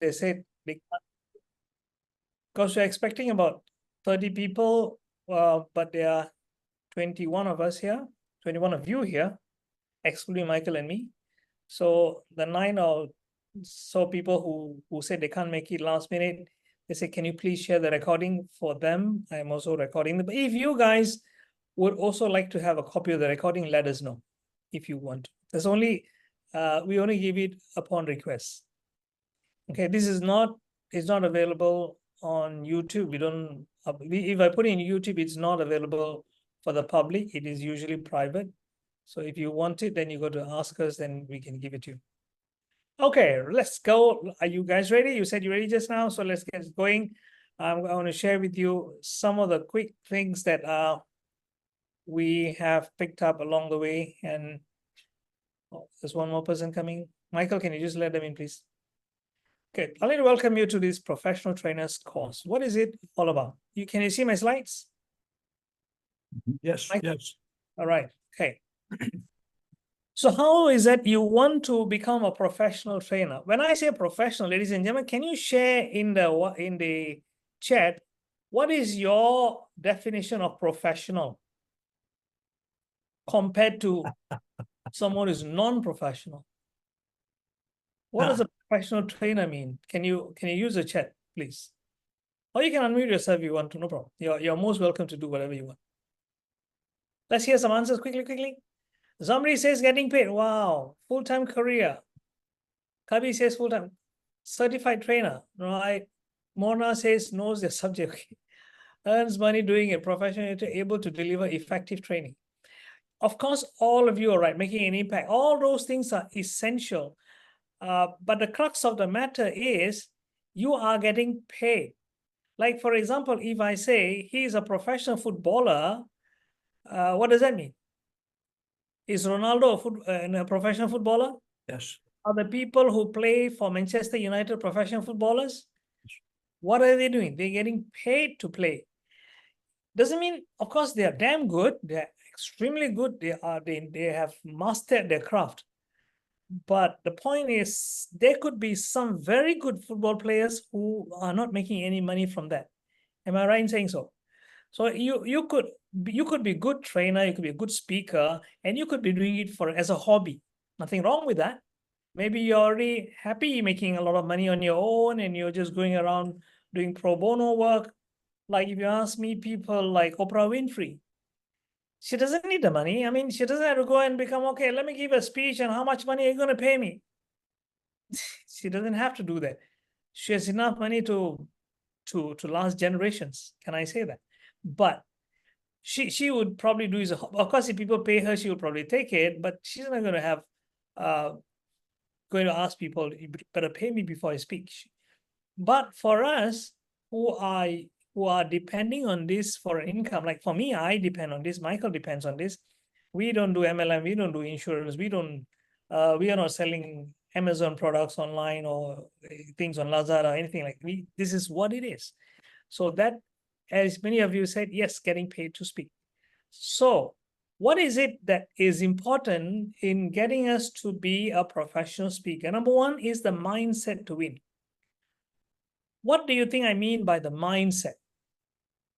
they said because we're expecting about 30 people, but there are 21 of us here, 21 of you here, excluding Michael and me. So the 9 or so people who said they can't make it last minute, they said, can you please share the recording for them? I'm also recording them. But if you guys would also like to have a copy of the recording, let us know if you want. There's only, we only give it upon request. Okay, this is not, it's not available on YouTube. We don't, if I put it in YouTube, it's not available for the public. It is usually private. So if you want it, then you go to ask us, then we can give it to you. Okay, let's go. Are you guys ready? You said you're ready just now, so let's get going. I want to share with you some of the quick things that we have picked up along the way. And there's one more person coming. Michael, can you just let them in, please? Okay, I'd like to welcome you to this professional trainers course. What is it all about? Can you see my slides? Yes, Michael? yes. All right, okay. So how is that you want to become a professional trainer? When I say professional, ladies and gentlemen, can you share in the chat, what is your definition of professional compared to someone who's non-professional? What does a professional trainer mean? Can you use the chat, please? Or you can unmute yourself if you want to, no problem. You're most welcome to do whatever you want. Let's hear some answers quickly. Somebody says getting paid. Wow. Full-time career. Kabi says full-time. Certified trainer. Right. Mona says knows the subject. Earns money doing it. Professional, able to deliver effective training. Of course, all of you are right, making an impact. All those things are essential. But the crux of the matter is you are getting paid. Like, for example, if I say he's a professional footballer, what does that mean? Is Ronaldo a professional footballer? Yes. Are the people who play for Manchester United professional footballers? What are they doing? They're getting paid to play. Doesn't mean, of course, they are damn good. They're extremely good. They have mastered their craft. But the point is, there could be some very good football players who are not making any money from that. Am I right in saying so? So you could be a good trainer, you could be a good speaker, and you could be doing it as a hobby. Nothing wrong with that. Maybe you're already happy making a lot of money on your own, and you're just going around doing pro bono work. Like if you ask me, people like Oprah Winfrey, she doesn't need the money. I mean, she doesn't have to go and become, okay, let me give a speech and how much money are you going to pay me? She doesn't have to do that. She has enough money to last generations. Can I say that? But she would probably do is, of course, if people pay her, she would probably take it, but she's not going to have, going to ask people, you better pay me before I speak. But for us who are depending on this for an income, like for me, I depend on this, Michael depends on this. We don't do MLM, we don't do insurance, we are not selling Amazon products online or things on Lazada or anything like that. This is what it is. So that, as many of you said, yes, getting paid to speak. So what is it that is important in getting us to be a professional speaker? Number one is the mindset to win. What do you think I mean by the mindset?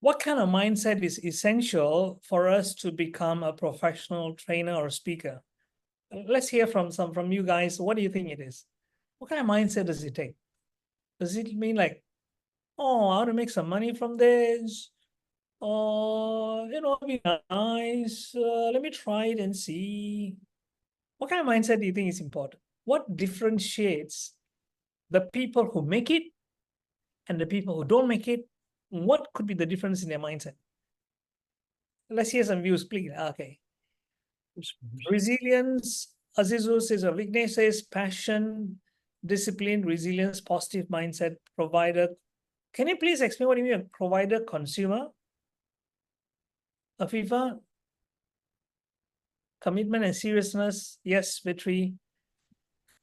What kind of mindset is essential for us to become a professional trainer or speaker? Let's hear from you guys. What do you think it is? What kind of mindset does it take? Does it mean like, oh, I want to make some money from this? Or, be nice. Let me try it and see. What kind of mindset do you think is important? What differentiates the people who make it and the people who don't make it? What could be the difference in their mindset? Let's hear some views, please. Okay. Resilience. Azizu says, Vignesh says, passion, discipline, resilience, positive mindset, provider. Can you please explain what you mean, provider, consumer? Afifa? Commitment and seriousness. Yes, Vitri.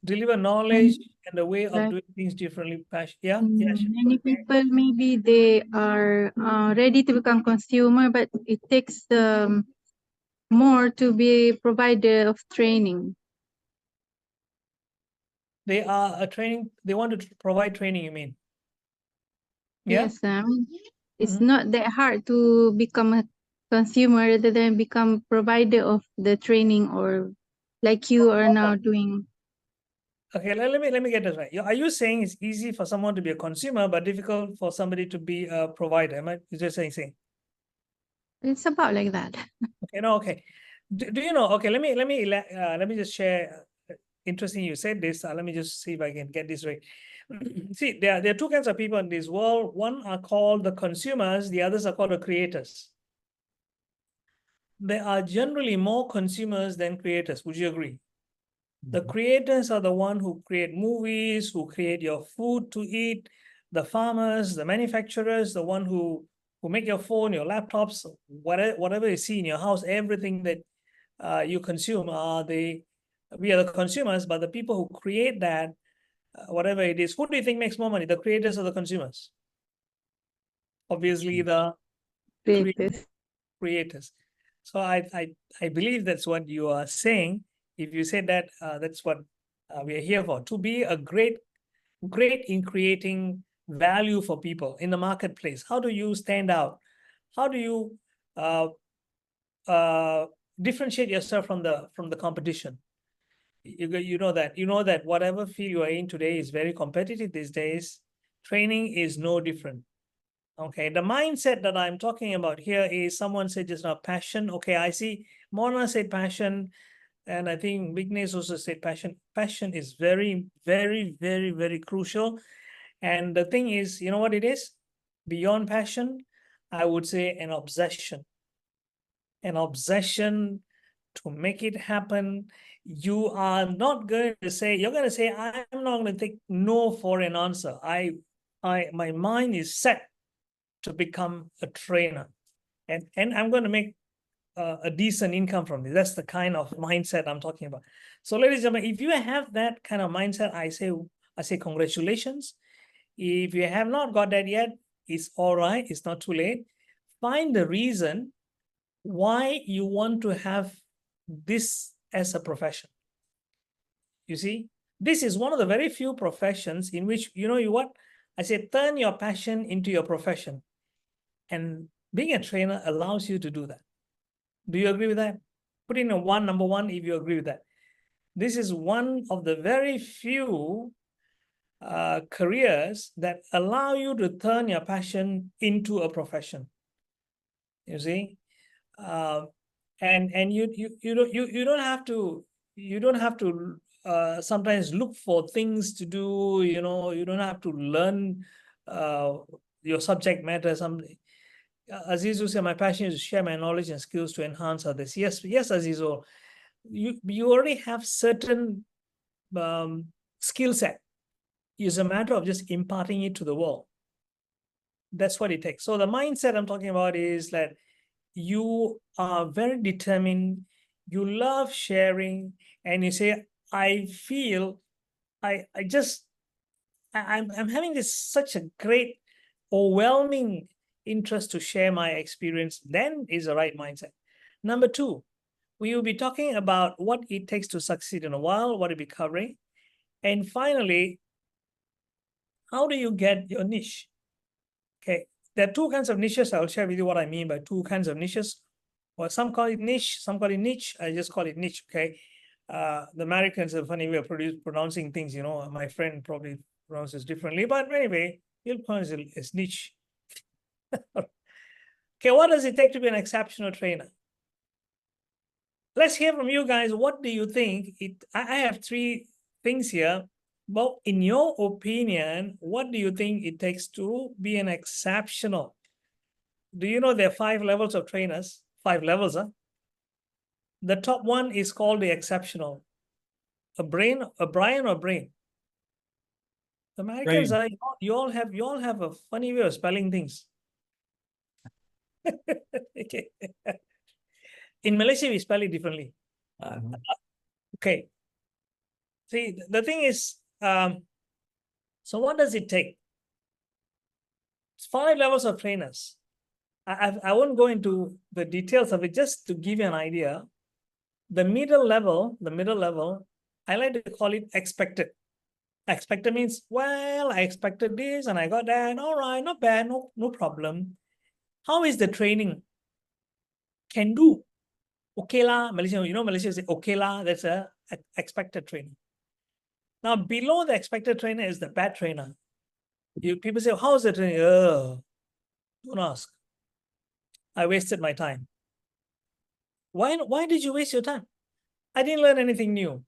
Deliver knowledge and a way of doing things differently. Yeah. Many people, maybe they are ready to become consumer, but it takes more to be a provider of training. They are a training, they want to provide training, you mean? Yeah. Yes, I mean, it's Mhm. not that hard to become a consumer rather than become provider of the training, or like you are now doing. Okay, let me get this right. Are you saying it's easy for someone to be a consumer, but difficult for somebody to be a provider? Am I just saying? It's about like that. Okay, no, okay. Do you know? Okay, let me just share. Interesting, you said this. Let me just see if I can get this right. See, there are two kinds of people in this world. One are called the consumers. The others are called the creators. There are generally more consumers than creators. Would you agree? The creators are the one who create movies, who create your food to eat. The farmers, the manufacturers, the one who make your phone, your laptops, whatever you see in your house, everything that you consume we are the consumers, but the people who create that, whatever it is, who do you think makes more money, the creators or the consumers? Obviously, the Creators. creators. So I believe that's what you are saying. If you said that, that's what we are here for, to be a great in creating value for people in the marketplace. How do you stand out? How do you uh, uh, differentiate yourself from the competition? You know that whatever field you are in today is very competitive these days. Training is no different. Okay, the mindset that I'm talking about here is, someone said just now, passion. Okay, I see Mona said passion, and I think Vignesh also said passion. Passion is very, very, very, very crucial. And the thing is, you know what it is? Beyond passion, I would say an obsession. An obsession to make it happen. You are not going to say, you're going to say, I'm not going to take no for an answer. My mind is set to become a trainer, and I'm going to make a decent income from this. That's the kind of mindset I'm talking about. So, ladies and gentlemen, if you have that kind of mindset, I say congratulations. If you have not got that yet, it's all right. It's not too late. Find the reason why you want to have this as a profession. You see, this is one of the very few professions in which, what I say, turn your passion into your profession. And being a trainer allows you to do that. Do you agree with that? Put in a number one, if you agree with that. This is one of the very few careers that allow you to turn your passion into a profession. You see, and you don't have to sometimes look for things to do. You don't have to learn your subject matter. Azizu said, my passion is to share my knowledge and skills to enhance others. Yes, Azizu, you already have certain skill set. It's a matter of just imparting it to the world. That's what it takes. So the mindset I'm talking about is that you are very determined, you love sharing, and you say, I feel I'm having this such a great, overwhelming interest to share my experience. Then is the right mindset. Number two, we will be talking about what it takes to succeed in a while, what we'll be covering. And finally, how do you get your niche? Okay, there are two kinds of niches. I'll share with you what I mean by two kinds of niches. Well, some call it niche, some call it niche. I just call it niche, okay? The Americans have a funny way of pronouncing things, my friend probably pronounces differently, but anyway, he'll pronounce it as niche. Okay, what does it take to be an exceptional trainer? Let's hear from you guys. What do you think? I have three things here. Well, in your opinion, what do you think it takes to be an exceptional? Do you know there are 5 levels of trainers? 5 levels, huh? The top one is called the exceptional. A Brian or Brain? The Americans are, you all have a funny way of spelling things. Okay. In Malaysia, we spell it differently. Okay. See, the thing is, so what does it take? It's 5 levels of trainers. I won't go into the details of it, just to give you an idea. The middle level, I like to call it expected. Expected means, well, I expected this and I got that. All right, not bad, no problem. How is the training? Can do. Okay lah, Malaysia, Malaysia say okay lah, that's a expected training. Now, below the expected trainer is the bad trainer. People say, how's the training? Don't ask. I wasted my time. Why did you waste your time? I didn't learn anything new.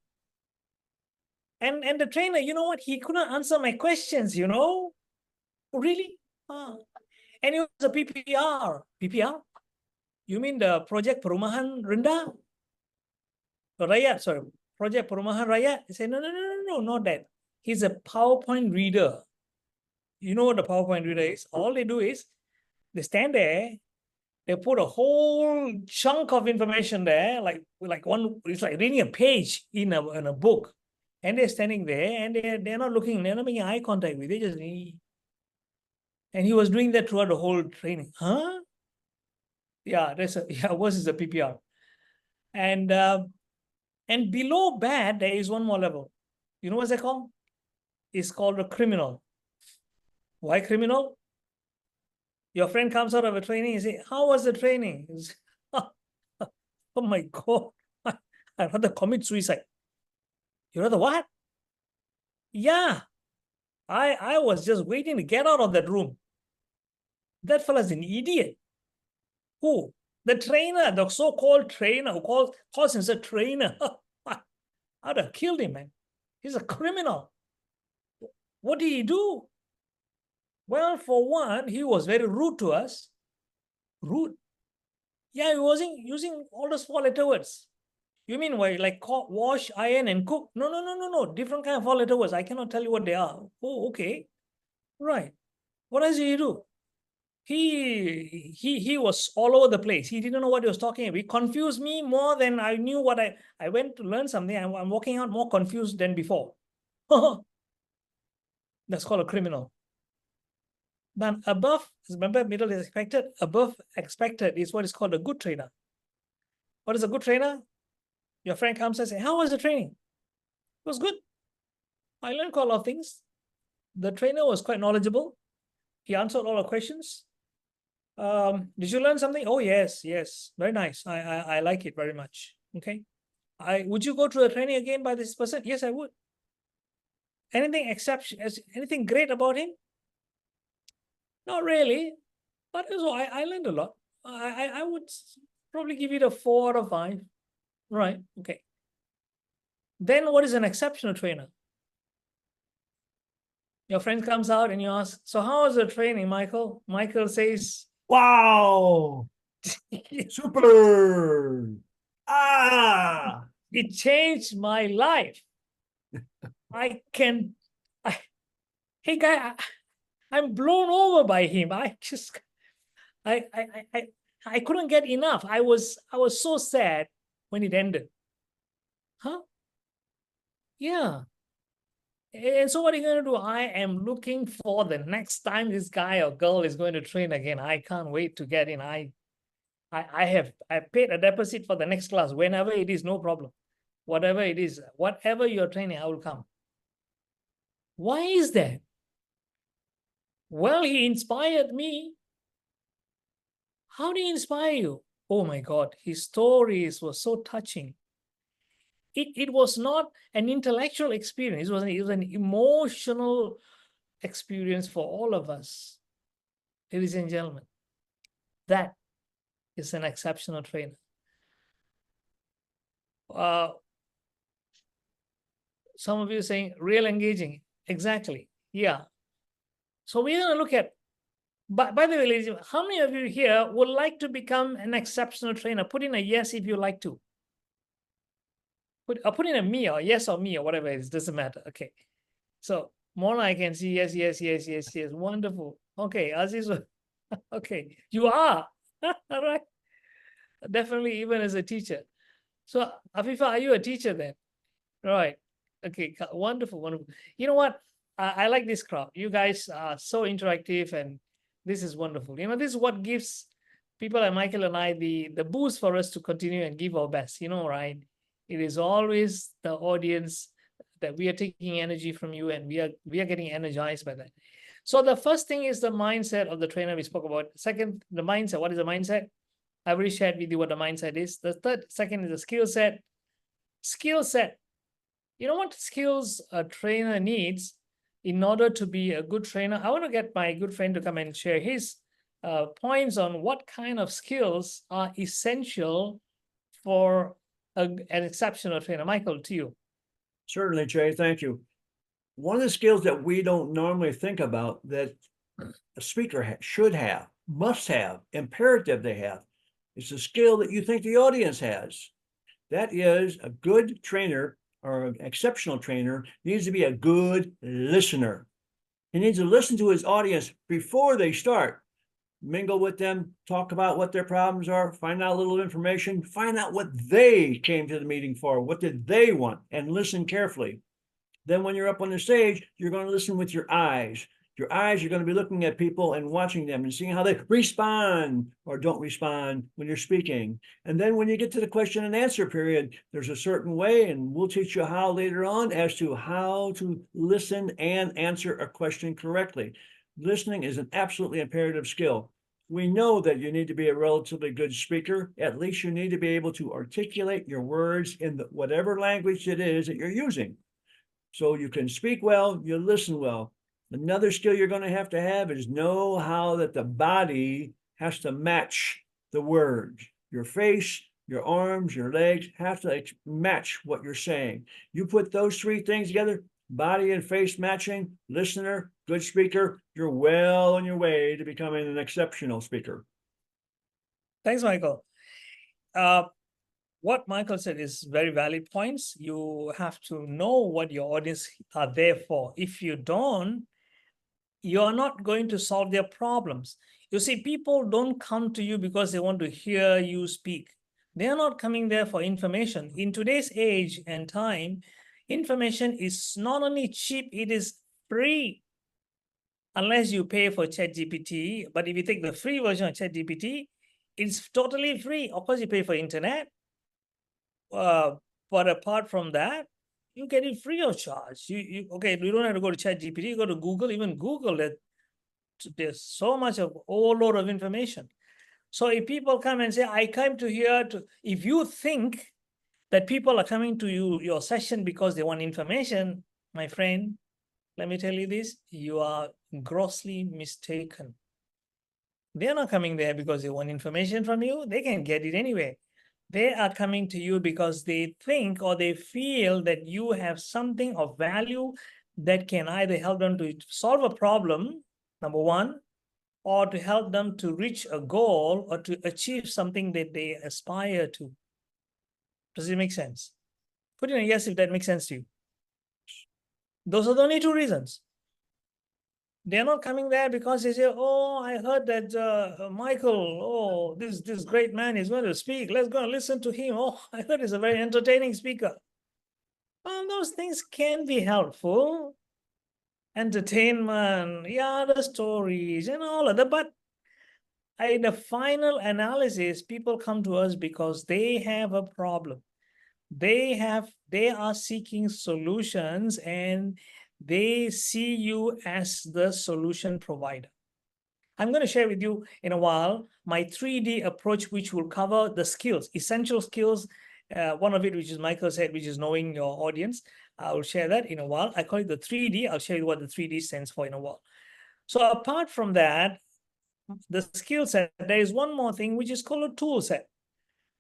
And the trainer, you know what? He couldn't answer my questions, Really? And it was a PPR. PPR? You mean the Project Perumahan Rendah? Rakyat, sorry. Project Perumahan Rakyat? He said, no, not that. He's a PowerPoint reader. You know what the PowerPoint reader is? All they do is, they stand there, they put a whole chunk of information there, like one, it's like reading a page in a book. And they're standing there and they're not looking, they're not making eye contact with it, they just read. And he was doing that throughout the whole training. Huh? Yeah, worse is a PPR. And below bad, there is one more level. You know what's that called? It's called a criminal. Why criminal? Your friend comes out of a training and say, how was the training? Oh my God, I'd rather commit suicide. You rather what? Yeah, I was just waiting to get out of that room. That fella's an idiot. Who? The trainer, the so-called trainer who calls himself trainer. I'd have killed him, man. He's a criminal. What did he do? Well, for one, he was very rude to us. Rude. Yeah, he wasn't using all those 4-letter words. You mean like wash, iron, and cook? No. Different kind of 4-letter words. I cannot tell you what they are. Oh, okay. Right. What else did he do? He was all over the place. He didn't know what he was talking about. He confused me more than I knew what I went to learn something. I'm walking out more confused than before. That's called a criminal. Then above, remember, middle is expected. Above expected is what is called a good trainer. What is a good trainer? Your friend comes and says, how was the training? It was good. I learned quite a lot of things. The trainer was quite knowledgeable. He answered all the questions. Did you learn something? Oh, yes. Very nice. I like it very much. Okay. Would you go through the training again by this person? Yes, I would. Anything great about him? Not really, but also I learned a lot. I would probably give it a 4 out of 5. Right. Okay. Then what is an exceptional trainer? Your friend comes out and you ask, so how was the training, Michael? Michael says, Wow. Super. It changed my life. Hey guy, I'm blown over by him. I couldn't get enough. I was so sad when it ended. Huh? Yeah. And so what are you going to do? I am looking for the next time this guy or girl is going to train again. I can't wait to get in. I paid a deposit for the next class. Whenever it is, no problem. Whatever it is, whatever you're training, I will come. Why is that? Well, he inspired me. How did he inspire you? Oh my God, his stories were so touching. It was not an intellectual experience. It was an emotional experience for all of us. Ladies and gentlemen, that is an exceptional trainer. Some of you are saying real engaging. Exactly. Yeah. So we're going to look at, by the way, ladies, how many of you here would like to become an exceptional trainer? Put in a yes if you like to. Put in a me or yes or me or whatever it is, doesn't matter. Okay. So Mona, I can see yes. Wonderful. Okay, Aziz, okay, you are. All right. Definitely, even as a teacher. So Afifa, are you a teacher then? Right. Okay, wonderful. You know what? I like this crowd. You guys are so interactive and this is wonderful. This is what gives people like Michael and I the boost for us to continue and give our best, right? It is always the audience, that we are taking energy from you, and we are getting energized by that. So the first thing is the mindset of the trainer we spoke about. Second, the mindset. What is the mindset? I've already shared with you what the mindset is. The second is the skill set. Skill set. You know what skills a trainer needs in order to be a good trainer? I want to get my good friend to come and share his points on what kind of skills are essential for an exceptional trainer. Michael, to you. Certainly, Jay, thank you. One of the skills that we don't normally think about that a speaker should have, must have, imperative they have, is a skill that you think the audience has. That is, a good trainer or an exceptional trainer needs to be a good listener. He needs to listen to his audience before they start. Mingle with them, talk about what their problems are, find out a little information, find out what they came to the meeting for, what did they want, and listen carefully. Then when you're up on the stage, you're going to listen with your eyes. Your eyes are going to be looking at people and watching them and seeing how they respond or don't respond when you're speaking. And then when you get to the question and answer period, there's a certain way, and we'll teach you how later on as to how to listen and answer a question correctly. Listening is an absolutely imperative skill. We know that you need to be a relatively good speaker. At least you need to be able to articulate your words in whatever language it is that you're using. So you can speak well, you listen well. Another skill you're going to have is know how that the body has to match the words. Your face, your arms, your legs have to match what you're saying. You put those three things together, body and face matching, listener, good speaker, you're well on your way to becoming an exceptional speaker. Thanks, Michael. What Michael said is very valid points. You have to know what your audience are there for. If you don't, you're not going to solve their problems. You see, people don't come to you because they want to hear you speak. They're not coming there for information. In today's age and time, information is not only cheap, it is free. Unless you pay for ChatGPT. But if you take the free version of ChatGPT, it's totally free. Of course, you pay for internet. But apart from that, you get it free of charge. You don't have to go to ChatGPT, you go to Google, even Google, there's so much of overload of information. So if people come and say, I came to here to, if you think that people are coming to your session because they want information, my friend, let me tell you this, you are grossly mistaken. They're not coming there because they want information from you. They can get it anyway. They are coming to you because they think or they feel that you have something of value that can either help them to solve a problem, number one, or to help them to reach a goal or to achieve something that they aspire to. Does it make sense? Put in a yes if that makes sense to you. Those are the only two reasons. They're not coming there because they say, oh, I heard that Michael, oh, this great man is going to speak. Let's go and listen to him. Oh, I heard he's a very entertaining speaker. Well, those things can be helpful. Entertainment, yeah, the stories and all of that. But in the final analysis, people come to us because they have a problem. They are seeking solutions, and they see you as the solution provider. I'm going to share with you in a while my 3D approach, which will cover the skills, essential skills. One of it, which is Michael said, which is knowing your audience. I will share that in a while. I call it the 3D. I'll show you what the 3D stands for in a while. So apart from that, the skill set, there is one more thing, which is called a tool set.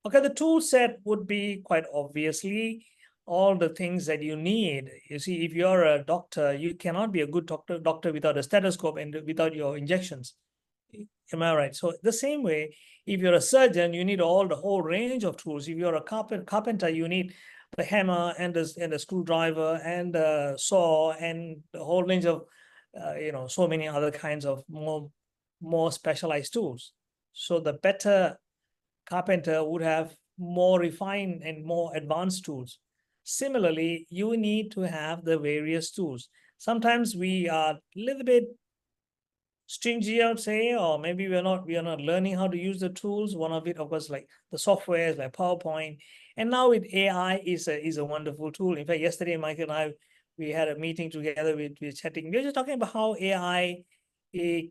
Okay, the tool set would be quite obviously all the things that you need. You see, if you're a doctor, you cannot be a good doctor without a stethoscope and without your injections. Am I right? So the same way, if you're a surgeon, you need the whole range of tools. If you're a carpenter, you need the hammer and the screwdriver and the saw and the whole range of, so many other kinds of more specialized tools. So the better carpenter would have more refined and more advanced tools. Similarly, you need to have the various tools. Sometimes we are a little bit stingy, I would say, or maybe we are not learning how to use the tools. One of it, of course, like the softwares like PowerPoint. And now with AI is a wonderful tool. In fact, yesterday, Mike and I, we had a meeting together, we were chatting. We were just talking about how AI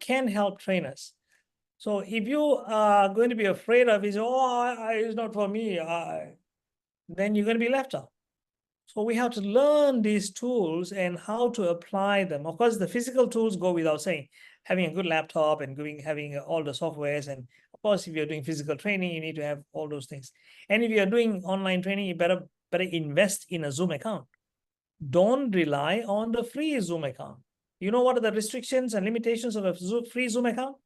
can help trainers. So if you are going to be afraid of it, it's not for me, then you're going to be left out. So we have to learn these tools and how to apply them. Of course, the physical tools go without saying, having a good laptop and having all the softwares. And of course, if you're doing physical training, you need to have all those things. And if you're doing online training, you better invest in a Zoom account. Don't rely on the free Zoom account. You know what are the restrictions and limitations of a free Zoom account?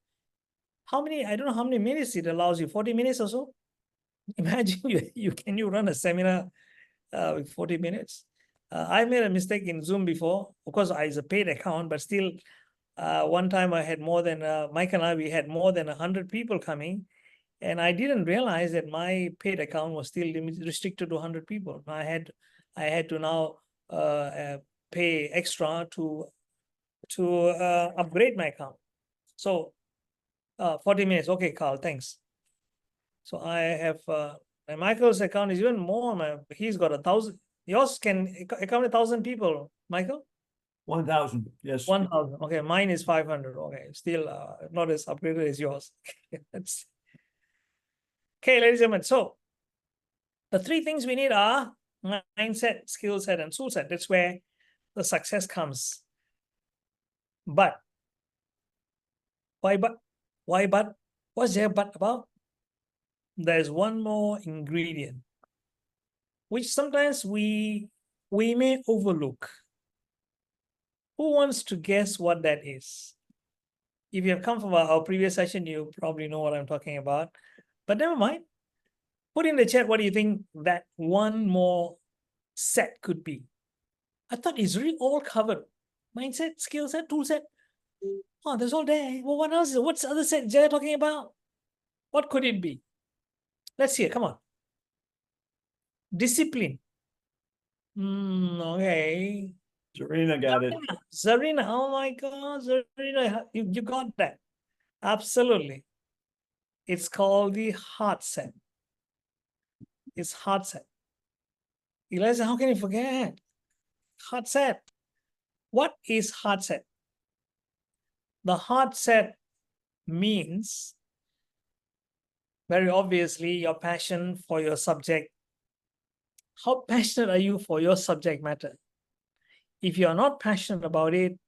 I don't know how many minutes it allows you, 40 minutes or so? Imagine you run a seminar with 40 minutes. I made a mistake in Zoom before. Of course, it's a paid account, but still, one time I had more than, Mike and we had more than 100 people coming. And I didn't realize that my paid account was still restricted to 100 people. I had to now pay extra to upgrade my account. So 40 minutes. Okay, Carl, thanks. So I have, Michael's account is even more. He's got 1,000. Yours can accommodate 1,000 people, Michael? 1,000, yes. 1,000. Okay, mine is 500. Okay, still not as upgraded as yours. Okay, ladies and gentlemen. So the three things we need are mindset, skill set, and tool set. That's where the success comes. But why but? Why but? What's there but about? There's one more ingredient, which sometimes we may overlook. Who wants to guess what that is? If you have come from our previous session, you probably know what I'm talking about. But never mind. Put in the chat, what do you think that one more set could be? I thought it's really all covered. Mindset, skill set, tool set. Oh, that's all there. Well, what else? What's the other set Jay talking about? What could it be? Let's see it. Come on. Discipline. Okay. Serena got it. Zarina. Oh my God, Zarina, you got that. Absolutely. It's called the heart set. It's heart set. Eliza, how can you forget? Heart set. What is heart set? The heart set means, very obviously, your passion for your subject. How passionate are you for your subject matter? If you are not passionate about it,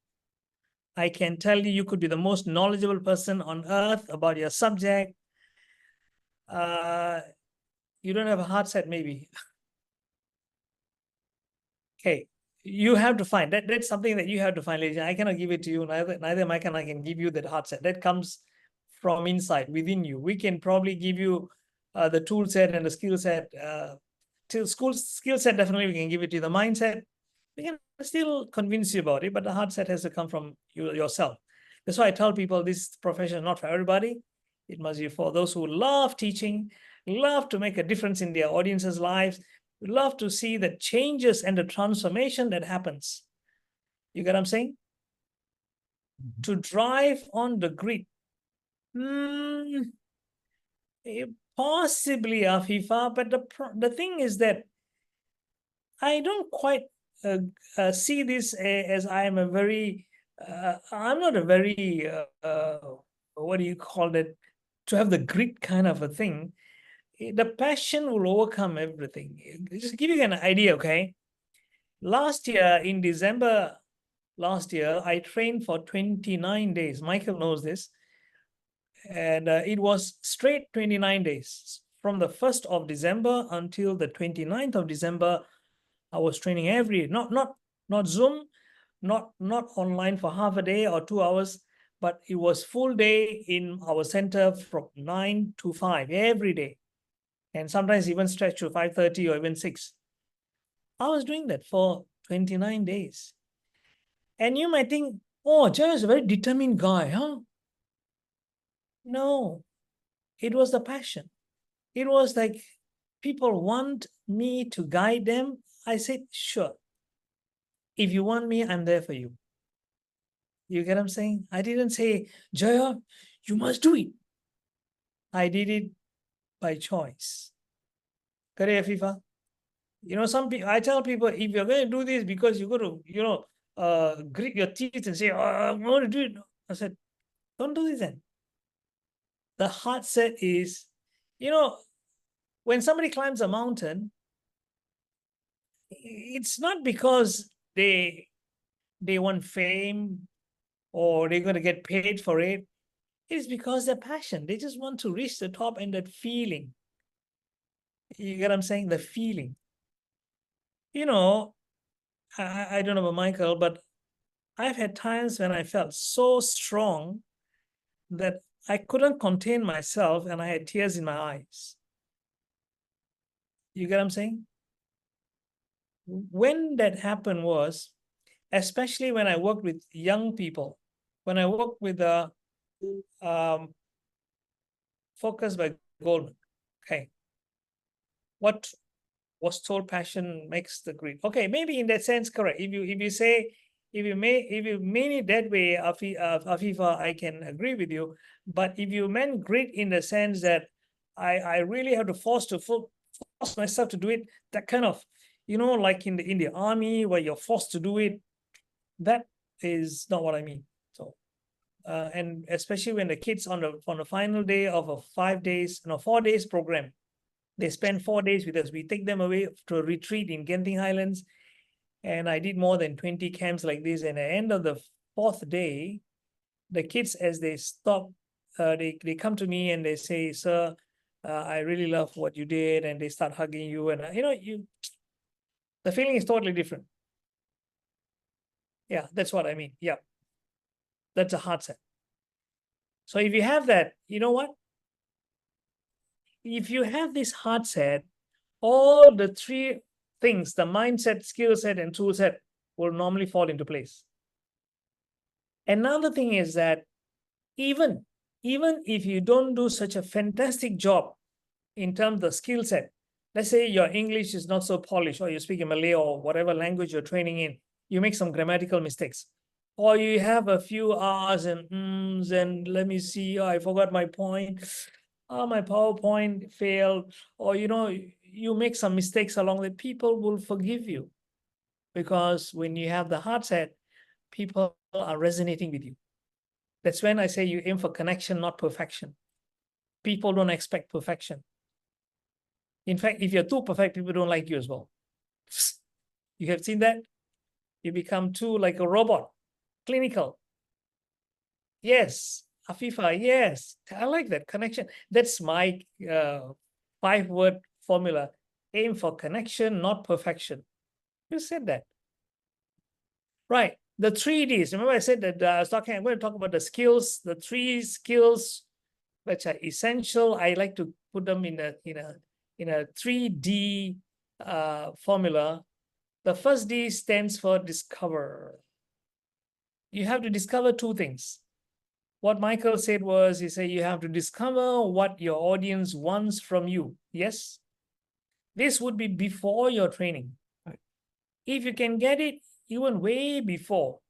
I can tell you, you could be the most knowledgeable person on earth about your subject. You don't have a heart set, maybe. Okay, you have to find that. That's something that you have to find, ladies. I cannot give it to you. Neither Mike and I can give you that heart set. That comes from inside, within you. We can probably give you the tool set and the skill set. Skill set, definitely we can give it to you. The mindset, we can still convince you about it, but the heart set has to come from yourself. That's why I tell people this profession is not for everybody. It must be for those who love teaching, love to make a difference in their audience's lives, love to see the changes and the transformation that happens. You get what I'm saying? To drive on the grid. Possibly, Afifa, but the thing is that I don't quite see this as I'm not a very, what do you call it, to have the grit kind of a thing. The passion will overcome everything. Just give you an idea, okay? Last year, in December last year, I trained for 29 days. Michael knows this. And it was straight 29 days. From the 1st of December until the 29th of December, I was training not Zoom, not online for half a day or 2 hours, but it was full day in our center from 9 to 5 every day. And sometimes even stretch to 5:30 or even 6. I was doing that for 29 days. And you might think, oh, Jay is a very determined guy, huh? No, it was the passion. It was like people want me to guide them. I said, sure. If you want me, I'm there for you. You get what I'm saying? I didn't say, Jaya, you must do it. I did it by choice. Correct, Afifa? You know, some people, I tell people, if you're going to do this because you're going to, you know, grit your teeth and say, oh, I'm going to do it. I said, don't do this then. The heart set is, you know, when somebody climbs a mountain, it's not because they want fame or they're going to get paid for it. It's because they're passion. They just want to reach the top, and that feeling. You get what I'm saying? The feeling. You know, I don't know about Michael, but I've had times when I felt so strong that I couldn't contain myself and I had tears in my eyes. You get what I'm saying? When that happened was, especially when I worked with young people, when I worked with Focus by Goldman. Okay. What was told passion makes the grit. Okay, maybe in that sense, correct. If you say, if you mean it that way, Afifa, I can agree with you. But if you meant grit in the sense that I really have to force myself to do it, that kind of, you know, like in the army where you're forced to do it, that is not what I mean. So and especially when the kids on the final day of a 4 days program, they spend 4 days with us. We take them away to a retreat in Genting Highlands. And I did more than 20 camps like this. And at the end of the 4th day, the kids, as they stop, they come to me and they say, sir, I really love what you did. And they start hugging you. And, you know, the feeling is totally different. Yeah, that's what I mean. Yeah. That's a heart set. So if you have that, you know what? If you have this heart set, all the 3 things, the mindset, skill set, and tool set, will normally fall into place. Another thing is that even if you don't do such a fantastic job in terms of the skill set, let's say your English is not so polished, or you speak in Malay or whatever language you're training in, you make some grammatical mistakes, or you have a few R's and M's, and let me see, oh, I forgot my point. Oh, my PowerPoint failed, or, you know, you make some mistakes along the, people will forgive you, because when you have the heart set, people are resonating with you. That's when I say you aim for connection, not perfection. People don't expect perfection. In fact, if you're too perfect, people don't like you as well. You have seen that? You become too like a robot, clinical. Yes, Afifa, yes. I like that connection. That's my 5-word formula. Aim for connection, not perfection. You said that. Right. The 3 Ds. Remember I said that I'm going to talk about the skills, the 3 skills which are essential. I like to put them in a 3D formula. The first D stands for discover. You have to discover 2 things. What Michael said was, he said you have to discover what your audience wants from you. Yes. This would be before your training. Right. If you can get it even way before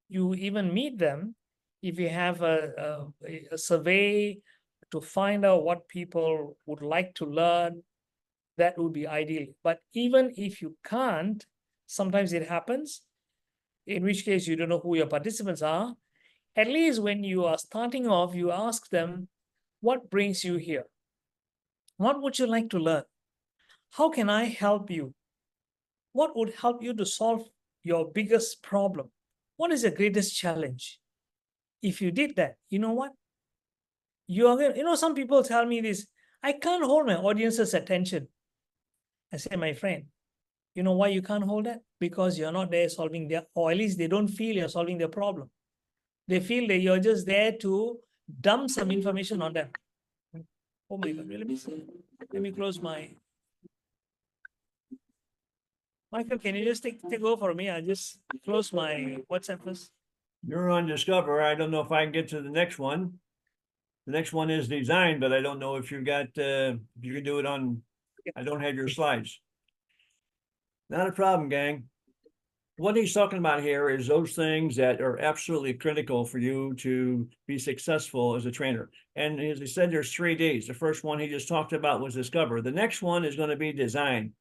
you even meet them, if you have a survey to find out what people would like to learn, that would be ideal. But even if you can't, sometimes it happens, in which case you don't know who your participants are. At least when you are starting off, you ask them, what brings you here? What would you like to learn? How can I help you? What would help you to solve your biggest problem? What is the greatest challenge? If you did that, you know what? You are going, you know, some people tell me this, I can't hold my audience's attention. I say, my friend, you know why you can't hold that? Because you're not there solving their, or at least they don't feel you're solving their problem. They feel that you're just there to dump some information on them. Oh my God, let me see. Let me close my. Michael, can you just take over for me? I'll just close my WhatsApp first. You're on Discover. I don't know if I can get to the next one. The next one is design, but I don't know if you've got, if you can do it on, I don't have your slides. Not a problem, gang. What he's talking about here is those things that are absolutely critical for you to be successful as a trainer. And as he said, there's 3 Ds. The first one he just talked about was discover. The next one is going to be design.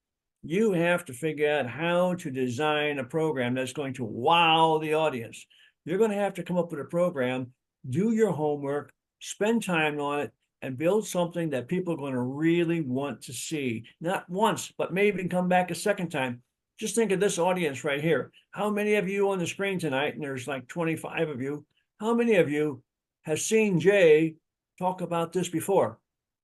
You have to figure out how to design a program that's going to wow the audience. You're going to have to come up with a program, do your homework, spend time on it, and build something that people are going to really want to see. Not once, but maybe come back a second time. Just think of this audience right here. How many of you on the screen tonight, and there's like 25 of you, how many of you have seen Jay talk about this before?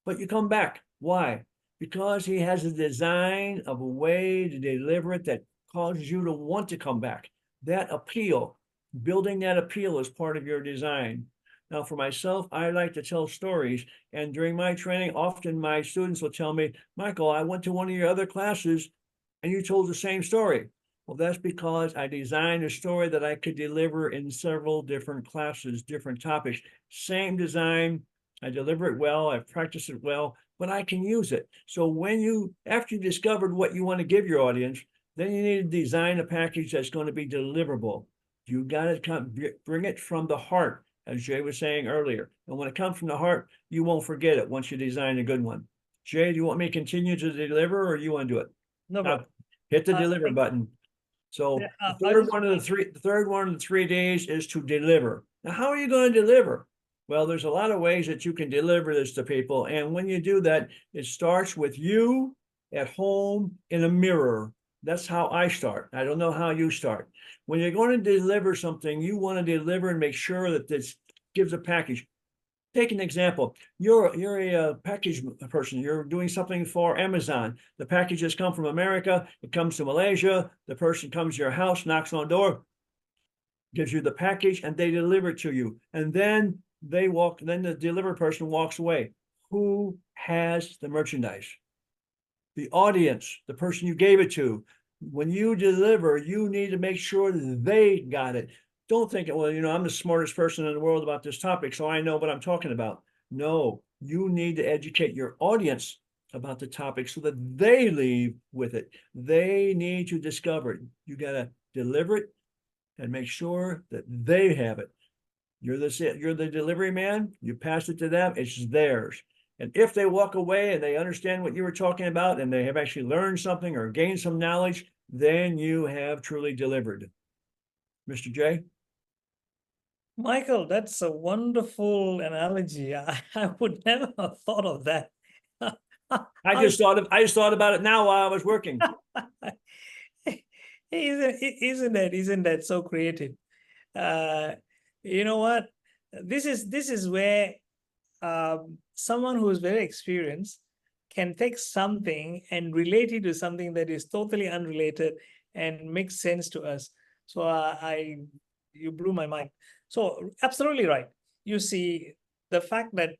But you come back. Why? Because he has a design of a way to deliver it that causes you to want to come back. That appeal, building that appeal is part of your design. Now, for myself, I like to tell stories. And during my training, often my students will tell me, Michael, I went to one of your other classes and you told the same story. Well, that's because I designed a story that I could deliver in several different classes, different topics. Same design, I deliver it well, I practice it well, but I can use it. So when you, after you discovered what you want to give your audience, then you need to design a package that's going to be deliverable. You got to bring it from the heart, as Jay was saying earlier. And when it comes from the heart, you won't forget it once you design a good one. Jay, do you want me to continue to deliver, or you want to do it? No Now, problem. hit the deliver button. So Yeah, the third one of the 3 days is to deliver. Now, how are you going to deliver? Well, there's a lot of ways that you can deliver this to people. And when you do that, it starts with you at home in a mirror. That's how I start. I don't know how you start. When you're going to deliver something, you want to deliver and make sure that this gives a package. Take an example. You're a package person. You're doing something for Amazon. The packages come from America. It comes to Malaysia. The person comes to your house, knocks on the door, gives you the package, and they deliver it to you. And then then the delivery person walks away. Who has the merchandise? The audience, the person you gave it to. When you deliver, you need to make sure that they got it. Don't think, well, I'm the smartest person in the world about this topic, so I know what I'm talking about. No, you need to educate your audience about the topic so that they leave with it. They need to discover it. You got to deliver it and make sure that they have it. You're the delivery man. You pass it to them. It's theirs. And if they walk away and they understand what you were talking about and they have actually learned something or gained some knowledge, then you have truly delivered. Mr. J? Michael, that's a wonderful analogy. I would never have thought of that. I just thought about it now while I was working. Isn't that so creative? You know what? This is where someone who is very experienced can take something and relate it to something that is totally unrelated and makes sense to us. So you blew my mind. So absolutely right. You see, the fact that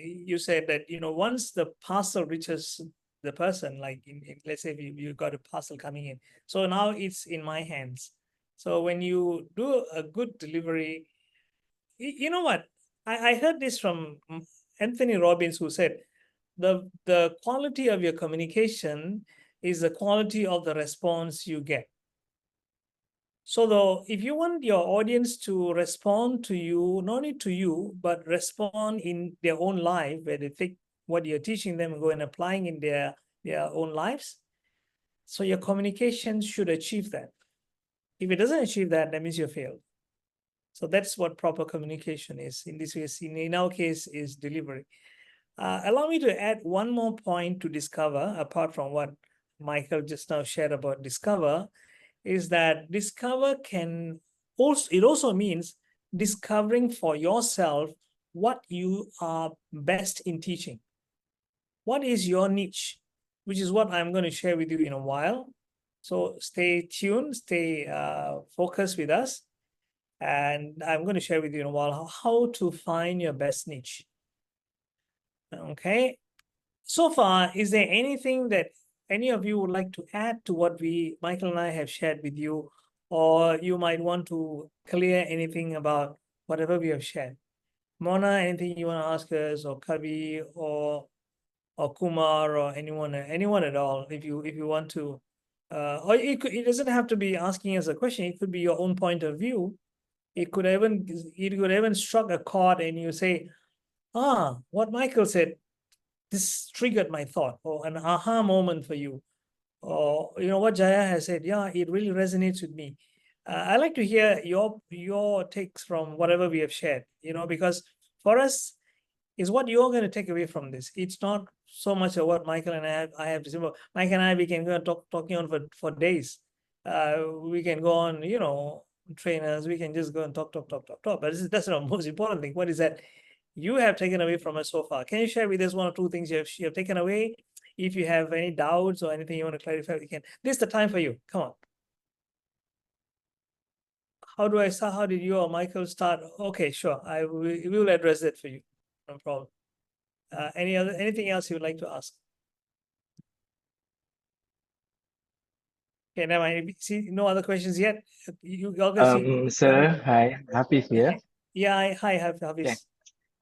you said that once the parcel reaches the person, like let's say you got a parcel coming in, so now it's in my hands. So when you do a good delivery, you know what? I heard this from Anthony Robbins, who said the quality of your communication is the quality of the response you get. So though, if you want your audience to respond to you, not only to you, but respond in their own life, where they take what you're teaching them and go and applying in their own lives, so your communication should achieve that. If it doesn't achieve that, that means you failed. So that's what proper communication is. In this case, in our case, is delivery. Allow me to add one more point to discover, apart from what Michael just now shared about discover, is that discover it also means discovering for yourself what you are best in teaching. What is your niche? Which is what I'm going to share with you in a while. So stay tuned, stay focused with us. And I'm going to share with you in a while how to find your best niche. Okay. So far, is there anything that any of you would like to add to what Michael and I have shared with you, or you might want to clear anything about whatever we have shared? Mona, anything you want to ask us, or Kavi, or Kumar, or anyone at all, if you want to, or it doesn't have to be asking us a question. It could be your own point of view. It could even struck a chord, and you say, what Michael said, this triggered my thought, or an aha moment for you. or what Jaya has said, yeah, it really resonates with me. I like to hear your takes from whatever we have shared, because for us, is what you're going to take away from this. It's not so much of what Michael and I have to say. Mike and I, we can go and talking on for days. We can go on, trainers. We can just go and talk. But that's not the most important thing. What is that you have taken away from us so far? Can you share with us one or two things you have taken away? If you have any doubts or anything you want to clarify, we can. This is the time for you. Come on. How do I start? How did you or Michael start? Okay, sure. We will address that for you. No problem. Anything else you would like to ask? Okay, never mind. See, no other questions yet. You August, Sir, hi, Hafiz here. yeah, hi, Yeah, Hafiz.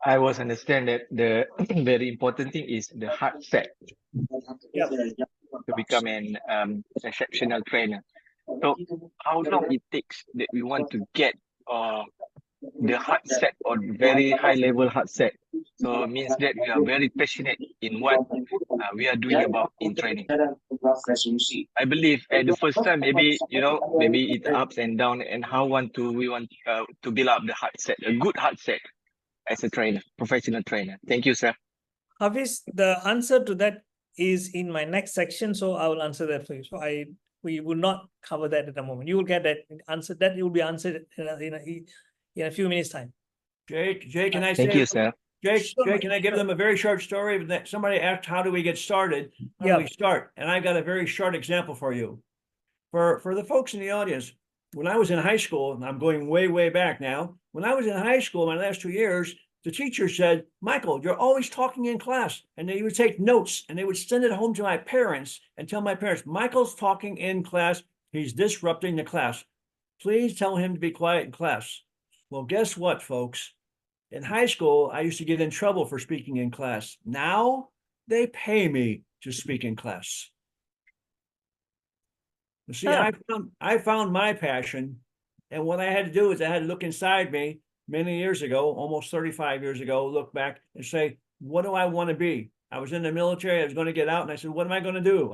I was understand that the very important thing is the heart set Yep. to become an exceptional trainer. So how long it takes that we want to get the heart set or very high level heart set? So it means that we are very passionate in what we are doing about in training. I believe at the first time, maybe maybe it's ups and down, and how we want to build up the heart set, a good heart set as a trainer, professional trainer. Thank you, sir. Hafiz, the answer to that is in my next section, so I will answer that for you. So we will not cover that at the moment. You will get that answer. That will be answered in a few minutes' time. Jake, can I Thank say, you, sir. Jake, Sure, can I give sure. them a very short story? That somebody asked, how do we get started? How do Yeah. we start? And I got a very short example for you. For the folks in the audience, when I was in high school, and I'm going way, way back now, when I was in high school, my last 2 years, the teacher said, Michael, you're always talking in class. And they would take notes and they would send it home to my parents and tell my parents, Michael's talking in class. He's disrupting the class. Please tell him to be quiet in class. Well, guess what, folks? In high school, I used to get in trouble for speaking in class. Now they pay me to speak in class. You see, I found my passion, and what I had to do is I had to look inside me many years ago, almost 35 years ago, look back and say, what do I want to be? I was in the military. I was going to get out, and I said, what am I going to do?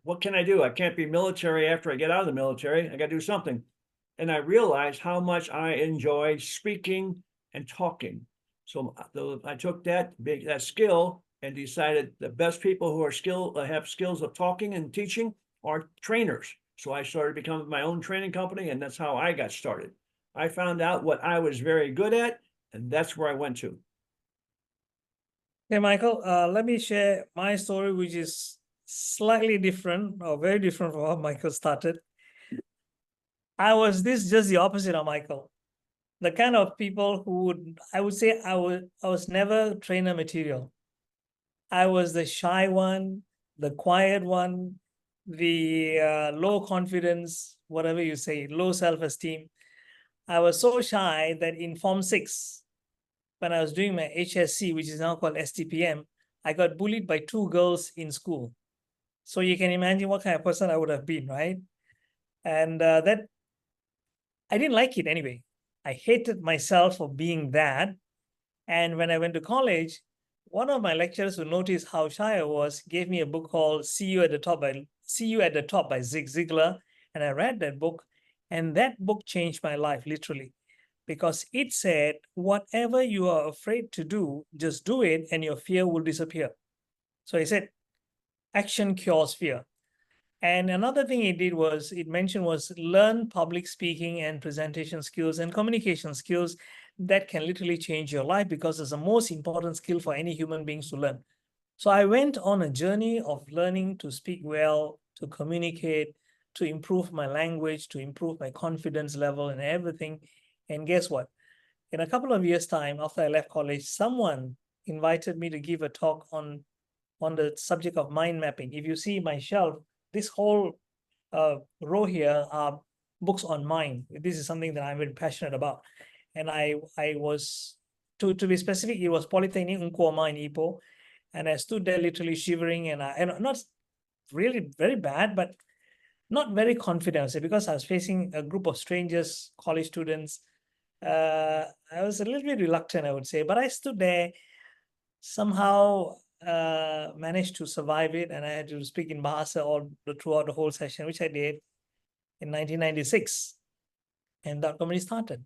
What can I do? I can't be military after I get out of the military. I got to do something. And I realized how much I enjoy speaking and talking. So I took that skill and decided the best people who are have skills of talking and teaching are trainers. So I started becoming my own training company, and that's how I got started. I found out what I was very good at, and that's where I went to. Hey, Michael, let me share my story, which is slightly different or very different from how Michael started. I was just the opposite of Michael. The kind of people who I would say I was never trainer material. I was the shy one, the quiet one, the low confidence, whatever you say, low self-esteem. I was so shy that in Form 6, when I was doing my HSC, which is now called STPM, I got bullied by 2 girls in school. So you can imagine what kind of person I would have been, right? And that I didn't like it anyway. I hated myself for being that. And when I went to college, one of my lecturers who noticed how shy I was gave me a book called See You at the Top by Zig Ziglar. And I read that book, and that book changed my life literally, because it said, whatever you are afraid to do, just do it and your fear will disappear. So he said, action cures fear. And another thing it mentioned was learn public speaking and presentation skills and communication skills that can literally change your life, because it's the most important skill for any human beings to learn. So I went on a journey of learning to speak well, to communicate, to improve my language, to improve my confidence level and everything. And guess what? In a couple of years' time, after I left college, someone invited me to give a talk on the subject of mind mapping. If you see my shelf, this whole row here are books on mind. This is something that I'm very passionate about. And I was, to be specific, it was Polytechnic Unkuama in Ipoh. And I stood there literally shivering, and not really very bad, but not very confident, because I was facing a group of strangers, college students. I was a little bit reluctant, I would say, but I stood there. Somehow managed to survive it, and I had to speak in Bahasa throughout the whole session, which I did in 1996. And that company started.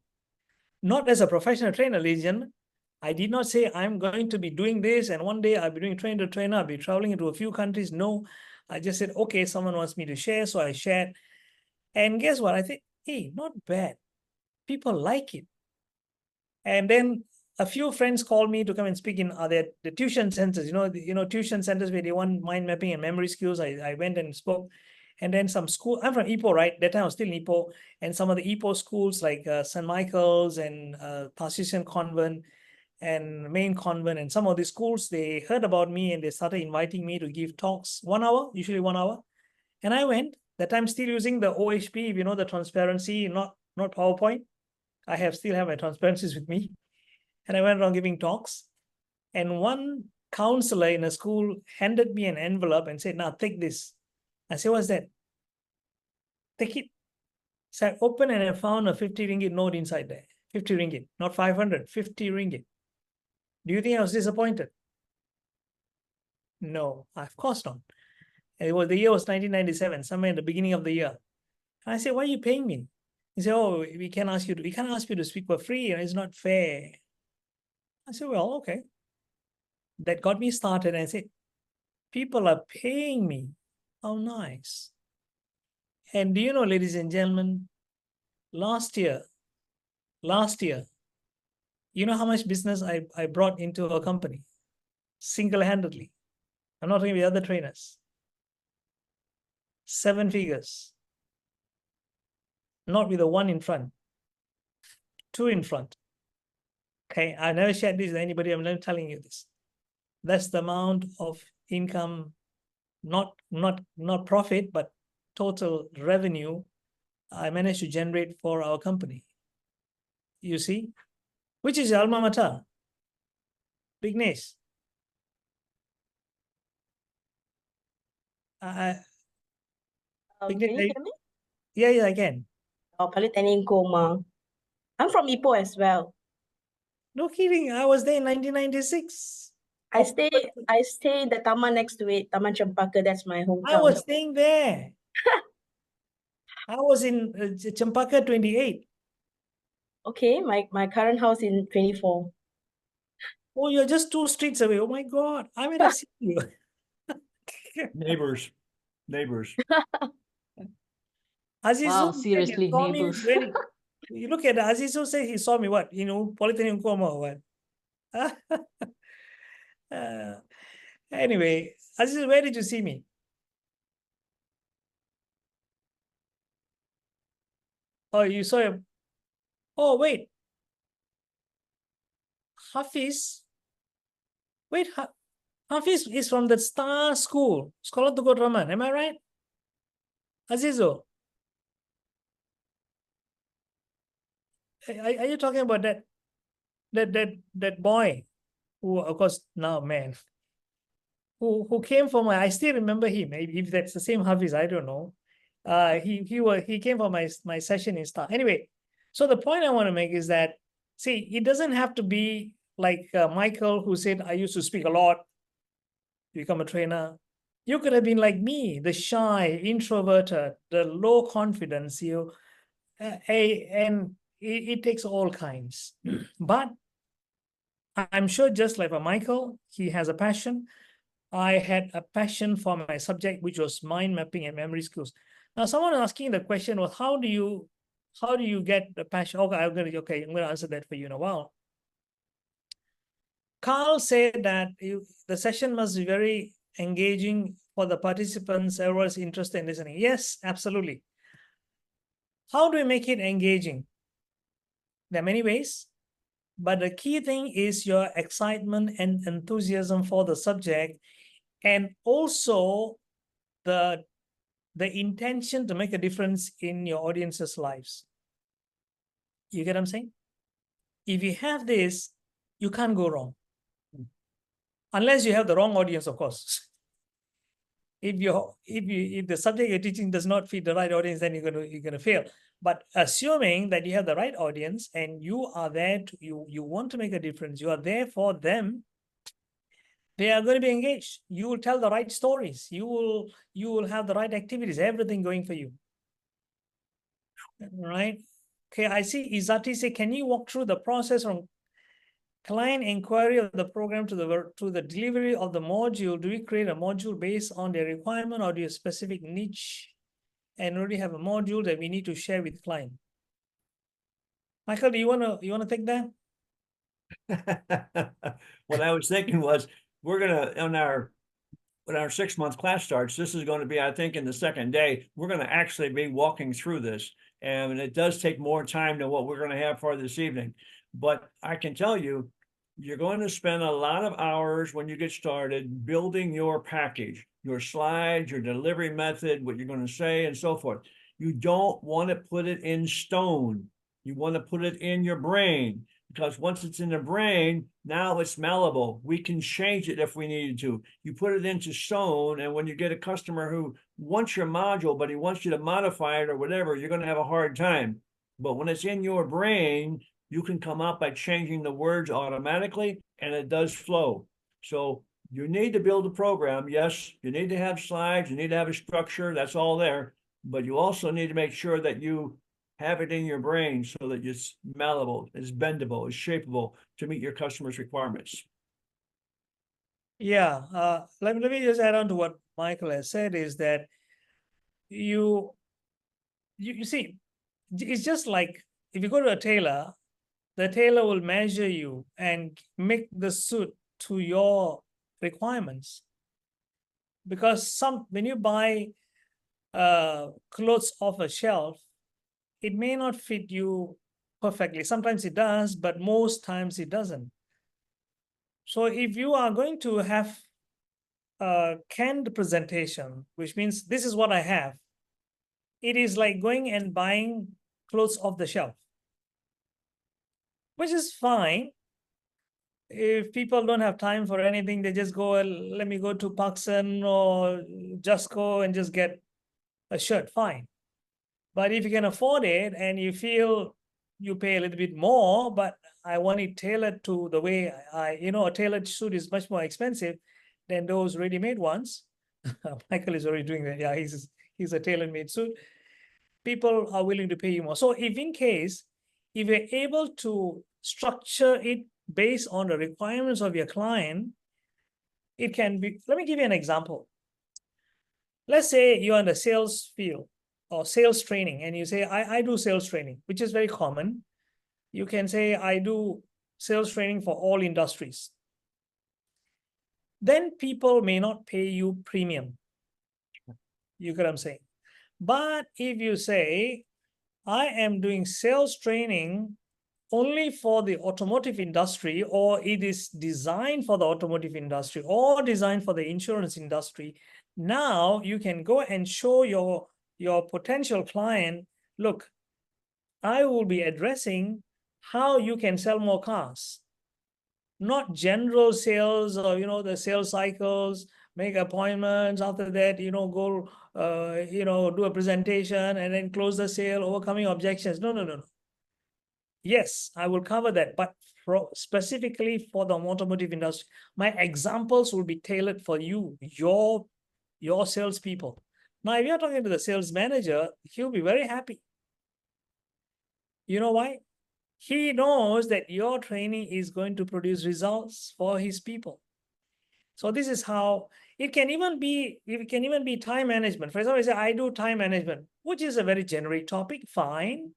Not as a professional trainer, ladies and gentlemen. I did not say I'm going to be doing this and one day I'll be doing trainer to trainer, I'll be traveling into a few countries. No, I just said, okay, someone wants me to share, so I shared. And guess what? I think, hey, not bad. People like it. And then a few friends called me to come and speak in the tuition centers, tuition centers where they want mind mapping and memory skills. I went and spoke. And then some school, I'm from Ipoh, right? That time I was still in Ipoh. And some of the Ipoh schools like St. Michael's and Parsician Convent and Main Convent and some of the schools, they heard about me and they started inviting me to give talks, 1 hour, usually 1 hour. And I went. That time still using the OHP, the transparency, not PowerPoint. I still have my transparencies with me. And I went around giving talks. And one counselor in a school handed me an envelope and said, now take this. I said, what's that? Take it. So I opened and I found a 50 ringgit note inside there. 50 ringgit, not 500, 50 ringgit. Do you think I was disappointed? No, of course not. And the year was 1997, somewhere in the beginning of the year. And I said, why are you paying me? He said, oh, we can't ask you to speak for free, and it's not fair. I said, well, okay. That got me started. And I said, people are paying me. How nice. And do you know, ladies and gentlemen, last year, you know how much business I brought into our company? Single-handedly. I'm not talking about other trainers. 7 figures. Not with the 1 in front. 2 in front. Okay, I never shared this with anybody. I'm not telling you this. That's the amount of income, not profit, but total revenue I managed to generate for our company. You see, which is your alma mater? Vignesh. Can you hear me? Yeah, I can. Polytechnic Goma. I'm from Ipoh as well. No kidding. I was there in 1996. I stay in the taman next to it, Taman Cempaka. That's my hometown. I was staying there. I was in Cempaka 28. Okay, my current house in 24. Oh, you're just 2 streets away. Oh my God. I might have seen you. Neighbors. Azizu Wow, said he seriously, saw me neighbors. when you look at Azizu said he saw me what? Polytechnic Coma or what? Anyway, Azizu, where did you see me? Oh, you saw him. Oh, wait. Hafiz. Wait, Hafiz is from the Star School, Sekolah Tukul Rahman. Am I right? Azizu. Are you talking about that boy who, of course, now man, who came for I still remember him. Maybe if that's the same Hafiz, I don't know. He came for my session in Star. Anyway, so the point I want to make is that, see, it doesn't have to be like Michael, who said, I used to speak a lot to become a trainer. You could have been like me, the shy, introverted, the low confidence, and it takes all kinds. But I'm sure just like for Michael, he has a passion. I had a passion for my subject, which was mind mapping and memory skills. Now, someone asking the question was, how do you get the passion? Okay, I'm gonna answer that for you in a while. Carl said that the session must be very engaging for the participants. Everyone's interested in listening. Yes, absolutely. How do we make it engaging? There are many ways, but the key thing is your excitement and enthusiasm for the subject, and also the intention to make a difference in your audience's lives. You get what I'm saying? If you have this, you can't go wrong. Unless you have the wrong audience, of course. If the subject you're teaching does not fit the right audience, then you're gonna fail. But assuming that you have the right audience and you are there you want to make a difference, you are there for them, they are going to be engaged. You will tell the right stories. You will have the right activities, everything going for you. Right? Okay, I see Izati say, can you walk through the process from client inquiry of the program to the delivery of the module? Do we create a module based on their requirement, or do you have a specific niche and already have a module that we need to share with client? Michael, do you wanna take that? What I was thinking was, we're gonna, when our 6-month class starts, this is going to be, I think, in the second day, we're going to actually be walking through this. And it does take more time than what we're going to have for this evening. But I can tell you, you're going to spend a lot of hours when you get started building your package, your slides, your delivery method, what you're going to say, and so forth. You don't want to put it in stone. You want to put it in your brain, because once it's in the brain, now it's malleable. We can change it if we needed to. You put it into stone, and when you get a customer who wants your module, but he wants you to modify it or whatever, you're going to have a hard time. But when it's in your brain, you can come up by changing the words automatically, and it does flow. So you need to build a program. Yes, you need to have slides, you need to have a structure, that's all there. But you also need to make sure that you have it in your brain so that it's malleable, it's bendable, it's shapeable to meet your customers' requirements. Yeah, let me just add on to what Michael has said, is that you see, it's just like if you go to a tailor, the tailor will measure you and make the suit to your requirements. Because when you buy clothes off a shelf, it may not fit you perfectly. Sometimes it does, but most times it doesn't. So if you are going to have a canned presentation, which means this is what I have, it is like going and buying clothes off the shelf, which is fine. If people don't have time for anything, they just go, let me go to Pakistan or Just Go and just get a shirt, fine. But if you can afford it and you feel you pay a little bit more, but I want it tailored to the way a tailored suit is much more expensive than those ready-made ones. Michael is already doing that. Yeah, he's a tailor-made suit. People are willing to pay you more. So if you're able to structure it based on the requirements of your client, it can be, let me give you an example. Let's say you're in the sales field or sales training, and you say, I do sales training, which is very common. You can say, I do sales training for all industries. Then people may not pay you premium. You get what I'm saying? But if you say, I am doing sales training only for the automotive industry, or it is designed for the automotive industry, or designed for the insurance industry, now you can go and show your potential client, look, I will be addressing how you can sell more cars, not general sales or, the sales cycles, make appointments, after that, go, do a presentation and then close the sale, overcoming objections. No. Yes, I will cover that, but specifically for the automotive industry, my examples will be tailored for you, your salespeople. Now, if you're talking to the sales manager, he'll be very happy. You know why? He knows that your training is going to produce results for his people. So this is how it can even be time management. For example, I say, I do time management, which is a very generic topic, fine.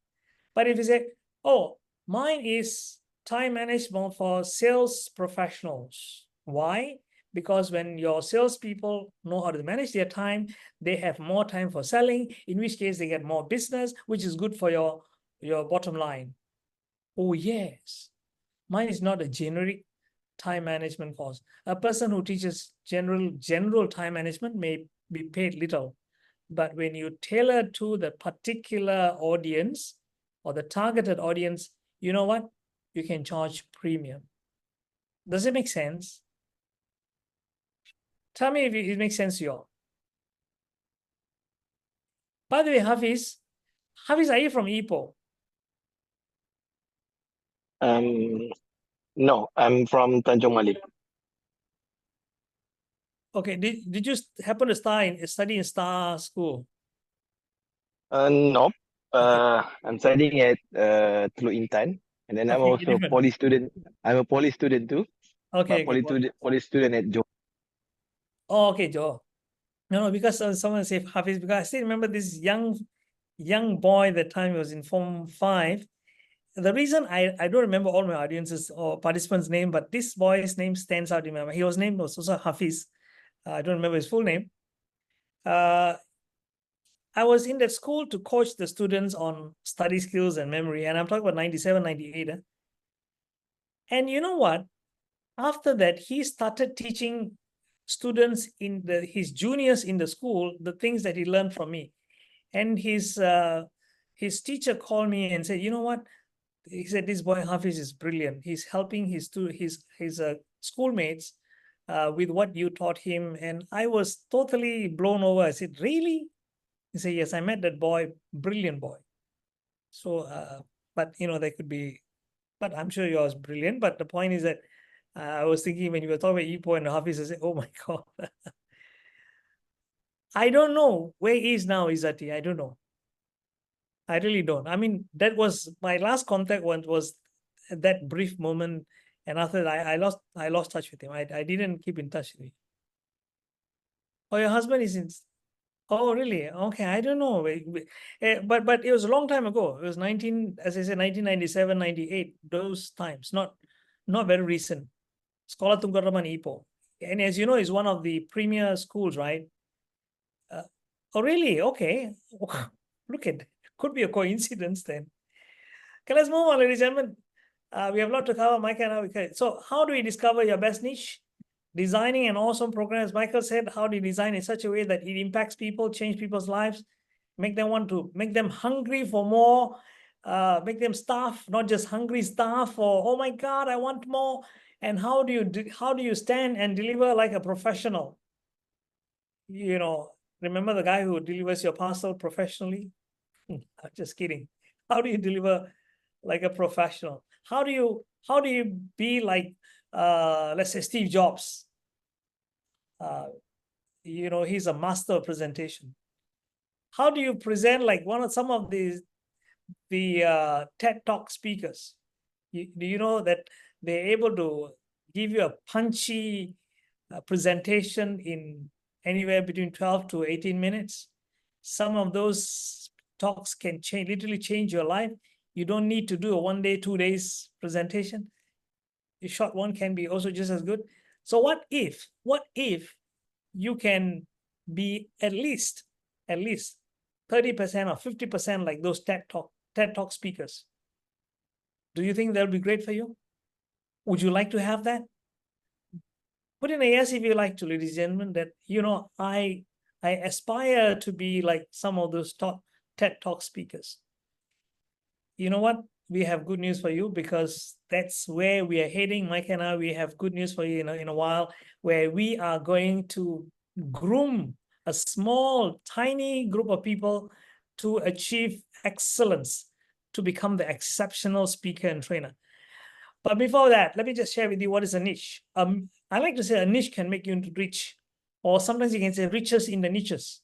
But if you say, oh, mine is time management for sales professionals. Why? Because when your salespeople know how to manage their time, they have more time for selling, in which case they get more business, which is good for your bottom line. Oh, yes. Mine is not a generic time management course. A person who teaches general time management may be paid little. But when you tailor to the particular audience or the targeted audience, you know what? You can charge premium. Does it make sense? Tell me if it makes sense to you all. By the way, Hafiz, are you from Ipoh? No, I'm from Tanjung Malik. Okay, did you happen to study in Star School? No. I'm studying at Teluk Intan, and then I'm Okay, also a different. poly student. I'm a poly student too, Okay, but poly student at Johor. Oh, okay, Joe. No, because someone said Hafiz, because I still remember this young boy that time he was in Form 5. The reason I don't remember all my audiences or participants' name, but this boy's name stands out in my mind. He was named also Hafiz. I don't remember his full name. I was in that school to coach the students on study skills and memory, and I'm talking about 97, 98. And you know what? After that, he started teaching students his juniors in the school the things that he learned from me. And his teacher called me and said, you know what? He said, this boy Hafiz is brilliant. He's helping his schoolmates with what you taught him. And I was totally blown over. I said, really? He said, yes, I met that boy, brilliant boy. So, but there could be, but I'm sure yours brilliant. But the point is that I was thinking when you were talking about Ipoh and Hafiz, I said, oh my God. I don't know where he is now, Izzati. I don't know. I really don't. I mean, that was my last contact was that brief moment. And after that, I lost touch with him. I didn't keep in touch with him. Oh, your husband is in. Oh, really? Okay, I don't know. But it was a long time ago. It was 1997, 98, those times, not very recent. Sekolah Tunggal Rahman Ipoh. And as you know, is one of the premier schools, right? Oh, really? Okay. Look at, could be a coincidence then. Okay, let's move on, ladies and gentlemen. We have a lot to cover, Mike and I. Okay. So how do we discover your best niche? Designing an awesome program, as Michael said, how do you design in such a way that it impacts people, change people's lives, make them hungry for more, make them staff, not just hungry staff for, oh my God, I want more. And how do you stand and deliver like a professional? Remember the guy who delivers your parcel professionally? I'm just kidding. How do you deliver like a professional? How do you be like let's say Steve Jobs? He's a master of presentation. How do you present like some of the TED Talk speakers? Do you know that they're able to give you a punchy presentation in anywhere between 12 to 18 minutes? Some of those talks can literally change your life. You don't need to do a 1 day, 2 days presentation. A short one can be also just as good. So what if you can be at least 30% or 50% like those TED Talk speakers? Do you think that'll be great for you? Would you like to have that? Put in a yes if you like to, ladies and gentlemen, that I aspire to be like some of those top TED Talk speakers. You know what? We have good news for you, because that's where we are heading. Mike and I, we have good news for you in a while, where we are going to groom a small, tiny group of people to achieve excellence, to become the exceptional speaker and trainer. But before that, let me just share with you what is a niche. I like to say a niche can make you rich, or sometimes you can say riches in the niches.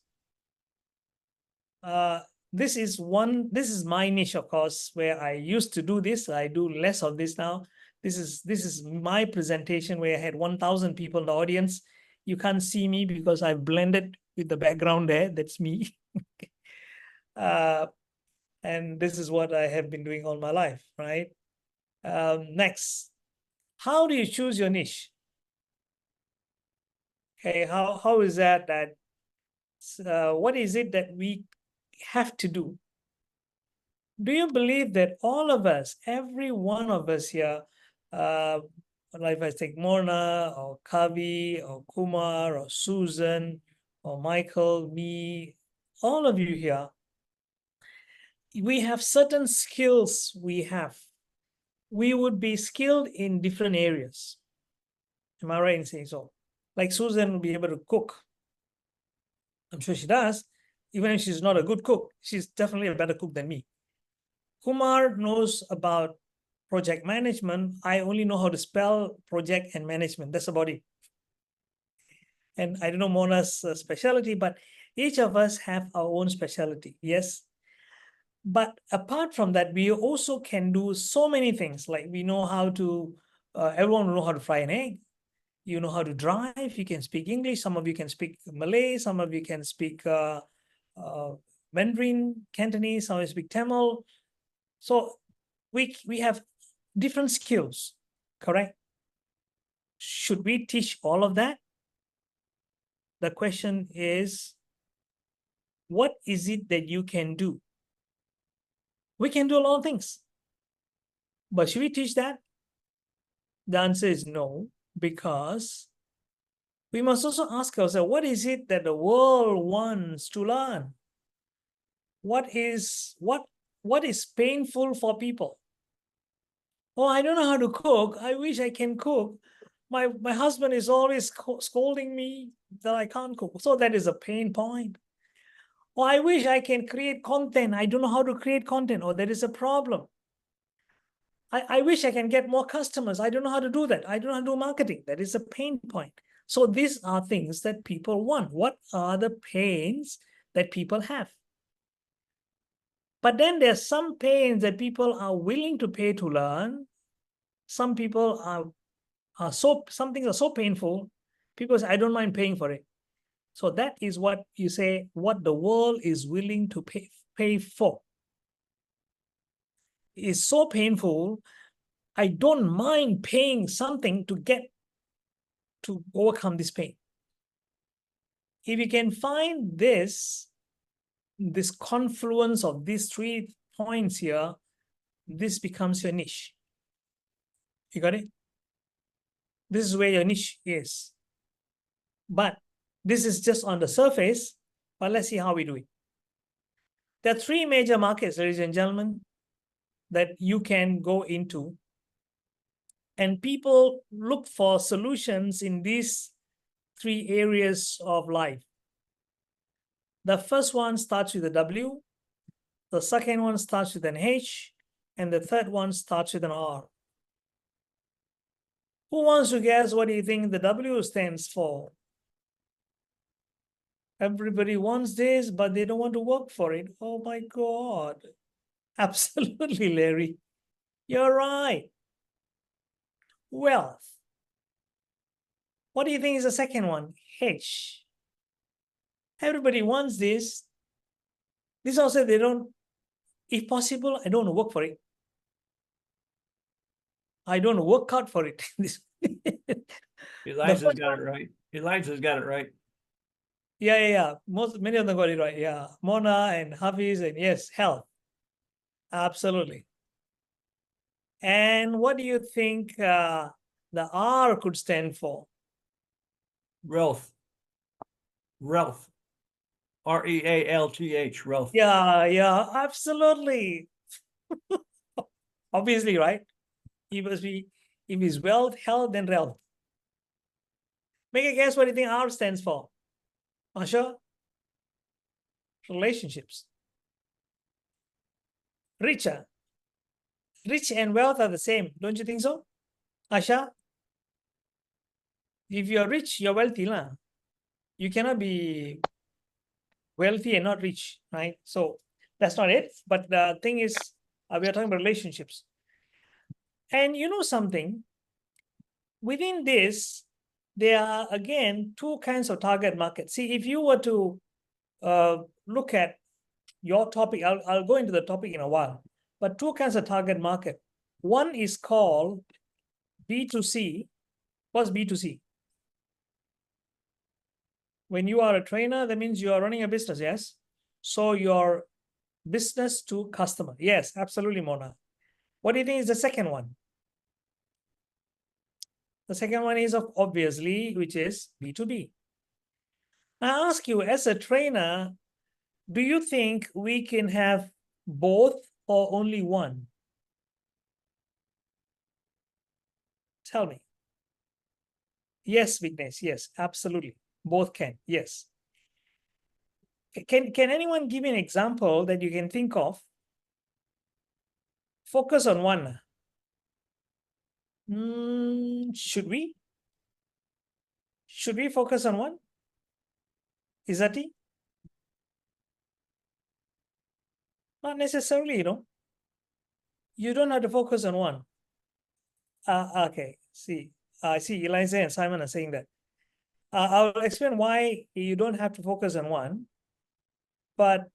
This is my niche, of course, where I used to do this. I do less of this now. This is my presentation where I had 1,000 people in the audience. You can't see me because I've blended with the background there. That's me. And this is what I have been doing all my life, right? Next, how do you choose your niche? Okay, how is that what is it that we have to do? Do you believe that all of us, every one of us here, like if I take Morna or Kavi or Kumar or Susan or Michael, me, all of you here, we have certain skills we would be skilled in different areas. Am I right in saying so? Like Susan will be able to cook. I'm sure she does. Even if she's not a good cook, she's definitely a better cook than me. Kumar knows about project management. I only know how to spell project and management. That's about it. And I don't know Mona's specialty, but each of us have our own specialty. Yes. But apart from that, we also can do so many things. Like we know how to, everyone will know how to fry an egg. You know how to drive. You can speak English. Some of you can speak Malay. Some of you can speak Mandarin, Cantonese. Some of you speak Tamil. So we have different skills, correct? Should we teach all of that? The question is, what is it that you can do? We can do a lot of things. But should we teach that? The answer is no, because we must also ask ourselves, what is it that the world wants to learn? What is painful for people? Oh, I don't know how to cook. I wish I can cook. My husband is always scolding me that I can't cook. So that is a pain point. Oh, I wish I can create content. I don't know how to create content. Oh, that is a problem. I wish I can get more customers. I don't know how to do that. I don't know how to do marketing. That is a pain point. So these are things that people want. What are the pains that people have? But then there's some pains that people are willing to pay to learn. Some people some things are so painful, people say, I don't mind paying for it. So that is what you say, what the world is willing to pay for. It's so painful, I don't mind paying something to overcome this pain. If you can find this confluence of these 3 points here, this becomes your niche. You got it? This is where your niche is. But this is just on the surface, but let's see how we do it. There are 3 major markets, ladies and gentlemen, that you can go into. And people look for solutions in these 3 areas of life. The first one starts with a W, the second one starts with an H, and the third one starts with an R. Who wants to guess what do you think the W stands for? Everybody wants this, but they don't want to work for it. Oh my God. Absolutely, Larry. You're right. Wealth. What do you think is the second one? H. Everybody wants this. This also, they don't, if possible, I don't want to work for it. I don't work hard for it. Elijah's got it right. Elijah's got it right. Yeah. Many of them got it right. Yeah. Mona and Hafiz, and yes, health. Absolutely. And what do you think the R could stand for? Ralph. REALTH, Ralph. Yeah, absolutely. Obviously, right? He must be, if it's wealth, health, then health. Make a guess what do you think R stands for? Asha? Relationships. Richer. Rich and wealth are the same, don't you think so? Asha? If you're rich, you're wealthy, lah. You cannot be wealthy and not rich, right? So that's not it. But the thing is, we are talking about relationships. And you know something? Within this, there are again 2 kinds of target markets. See, if you were to look at your topic, I'll go into the topic in a while, but 2 kinds of target market. One is called B2C. What's B2C? When you are a trainer, that means you are running a business, yes? So your business to customer. Yes, absolutely, Mona. What do you think is the second one? The second one is obviously, which is B2B. I ask you, as a trainer, do you think we can have both or only one? Tell me. Yes, Vignesh. Yes, absolutely. Both can. Yes. Can anyone give me an example that you can think of? Focus on one. Should we? Should we focus on one? Izati? Not necessarily, You don't have to focus on one. Okay, see. I see Eliza and Simon are saying that. I'll explain why you don't have to focus on one. But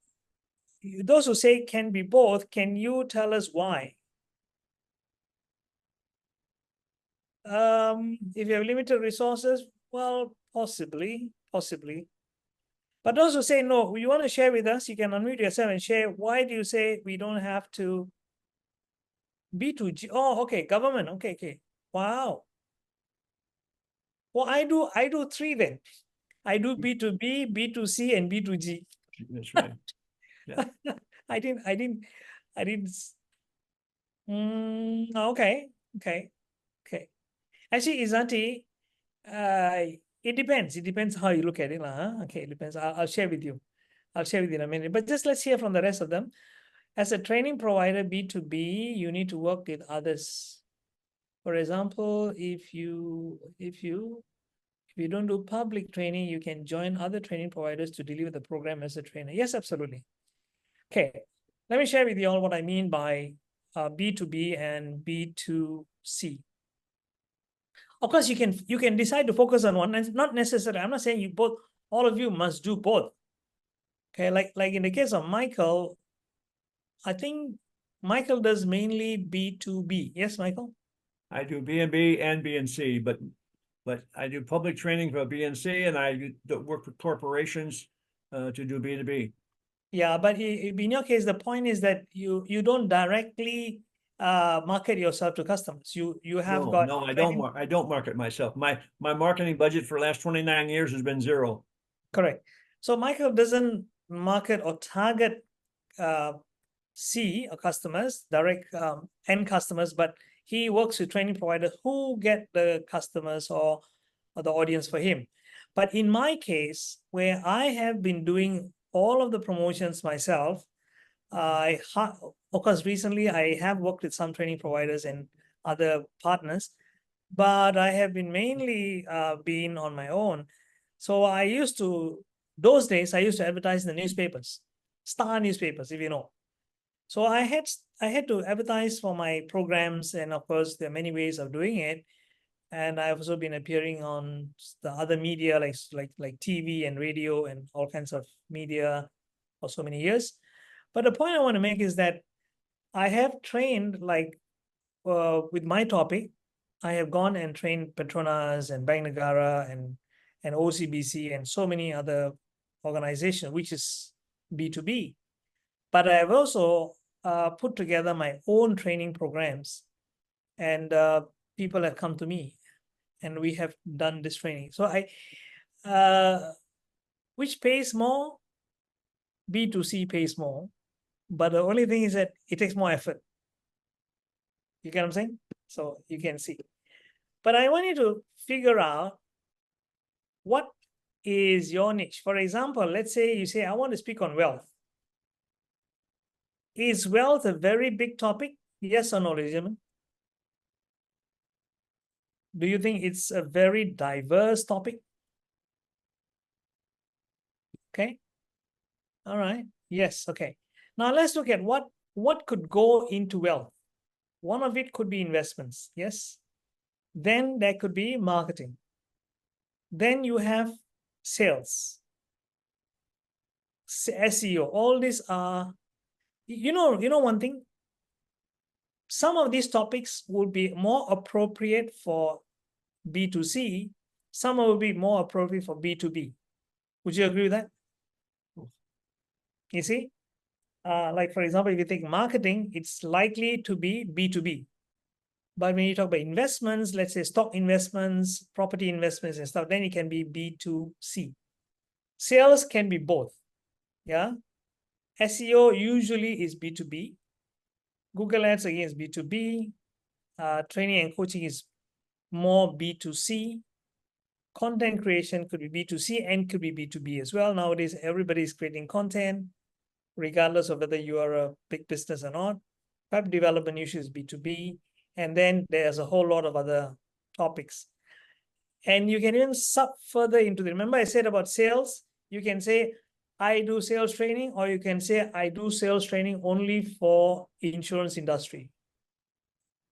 those who say can be both, can you tell us why? If you have limited resources, well, possibly. But those who say no, you want to share with us, you can unmute yourself and share. Why do you say we don't have to B2G? Oh, okay, government. Okay. Wow. Well, I do three then. I do B2B, B2C, and B2G. That's right. I didn't. Okay. Actually, Izanti, it depends. It depends how you look at it. Okay, it depends. I'll share with you. In a minute. But just let's hear from the rest of them. As a training provider, B2B, you need to work with others. For example, if you don't do public training, you can join other training providers to deliver the program as a trainer. Yes, absolutely. Okay, let me share with you all what I mean by B2B and B2C. Of course, you can decide to focus on one, and not necessarily. I'm not saying all of you must do both. Okay, like in the case of Michael, I think Michael does mainly B2B. Yes, Michael? I do B&B and B&C, but I do public training for B&C, and I work with corporations to do B2B. Yeah, but in your case, the point is that you don't directly market yourself to customers. You have got No, I don't market myself. My marketing budget for the last 29 years has been zero. Correct. So Michael doesn't market or target C or customers, direct end customers, but he works with training providers who get the customers or the audience for him. But in my case, where I have been doing all of the promotions myself, of course, recently I have worked with some training providers and other partners, but I have been mainly been on my own. So those days I used to advertise in the newspapers, star newspapers, if you know. So I had to advertise for my programs, and of course there are many ways of doing it. And I've also been appearing on the other media like TV and radio and all kinds of media for so many years. But the point I want to make is that I have trained with my topic. I have gone and trained Petronas and Bank Negara and OCBC and so many other organizations, which is B2B. But I have also put together my own training programs, and people have come to me, and we have done this training. So which pays more? B2C pays more, but the only thing is that it takes more effort. You get what I'm saying? So you can see. But I want you to figure out what is your niche. For example, let's say you say, I want to speak on wealth. Is wealth a very big topic? Yes or no, ladies and gentlemen? Do you think it's a very diverse topic? Okay. All right. Yes. Okay. Now let's look at what could go into wealth. One of it could be investments. Yes. Then there could be marketing. Then you have sales, SEO. All these are, you know one thing. Some of these topics would be more appropriate for B2C. Some will be more appropriate for B2B. Would you agree with that? You see, like for example, if you think marketing, it's likely to be B2B. But when you talk about investments, let's say stock investments, property investments and stuff, then it can be B2C. Sales can be both. Yeah. SEO usually is B2B. Google Ads again is B2B. Training and coaching is more B2C. Content creation could be B2C and could be B2B as well. Nowadays, everybody is creating content, regardless of whether you are a big business or not. Web development usually is B2B. And then there's a whole lot of other topics. And you can even sub further into the, remember I said about sales, you can say, I do sales training, or you can say, I do sales training only for insurance industry.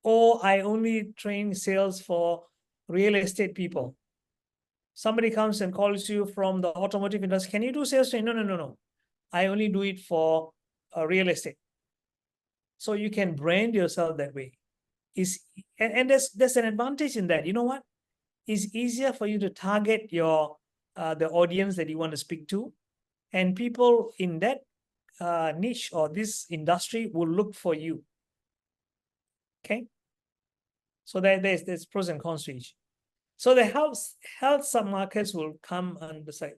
Or I only train sales for real estate people. Somebody comes and calls you from the automotive industry. Can you do sales training? No, no, no, no. I only do it for real estate. So you can brand yourself that way. And there's an advantage in that. You know what? It's easier for you to target your the audience that you want to speak to, and people in that niche or this industry will look for you. Okay. So there's pros and cons to each. So the health submarkets will come on the side.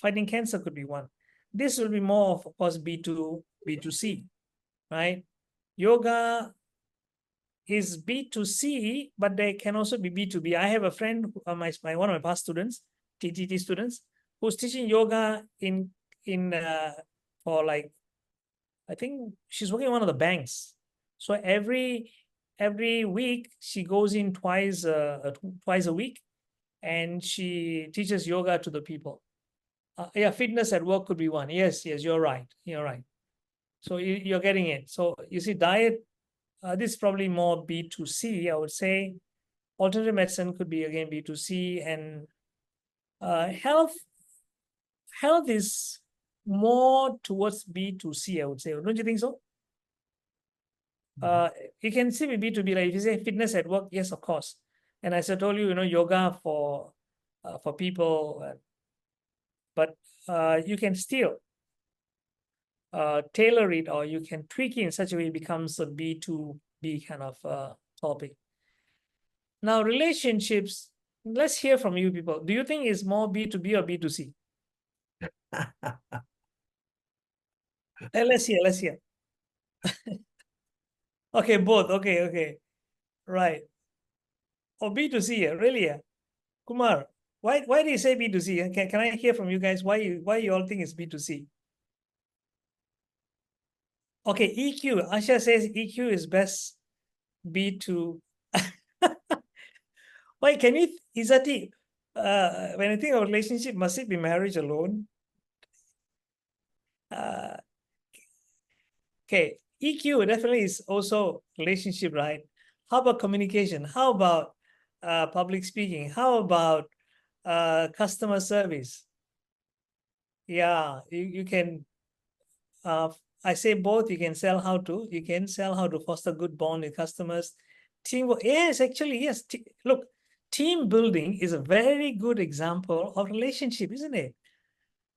Fighting cancer could be one. This will be more of course B2C, right? Yoga is B2C, but they can also be B2B. I have a friend, one of my past students, TTT students, who's teaching yoga in for like, I think she's working in one of the banks. So every week she goes in twice a week, and she teaches yoga to the people. Yeah, fitness at work could be one. Yes, you're right. You're right. So you're getting it. So you see, diet, this is probably more B2C, I would say. Alternative medicine could be again B2C, and health is more towards B2C, I would say. Don't you think so? You can see B2B, like if you say fitness at work, yes, of course. And as I told you, yoga for people, but you can still tailor it, or you can tweak it in such a way it becomes a B2B kind of topic. Now, relationships, let's hear from you people. Do you think it's more B2B or B2C? Let's hear. Okay, both. Okay. Right. Oh, B2C, really? Kumar, why do you say B2C? Can I hear from you guys why you all think it's B2C? Okay, EQ. Asha says EQ is best B2. Why can you, Izati, when I think of relationship, must it be marriage alone? Okay, EQ definitely is also relationship, right? How about communication? How about public speaking? How about customer service? Yeah, you can, I say both. You can sell how to foster good bond with customers. Teamwork, yes, actually, yes. Look, team building is a very good example of relationship, isn't it?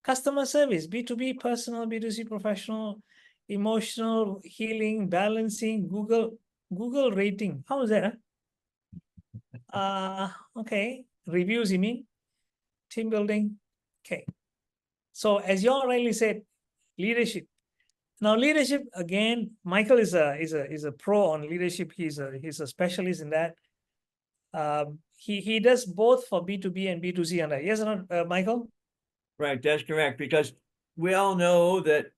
Customer service, B2B, personal, B2C, professional, emotional, healing, balancing, Google rating. How is that? Okay. Reviews, you mean? Team building. Okay. So as you already said, leadership. Now, leadership again. Michael is a pro on leadership. He's a specialist in that. He does both for B2B and B2C. And yes or not, Michael? Right, that's correct. Because we all know that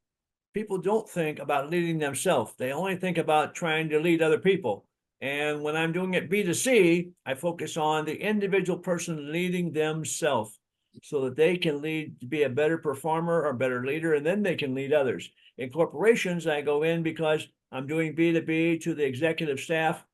people don't think about leading themselves. They only think about trying to lead other people. And when I'm doing it B2C, I focus on the individual person leading themselves so that they can lead to be a better performer or better leader, and then they can lead others. In corporations, I go in because I'm doing B2B to the executive staff,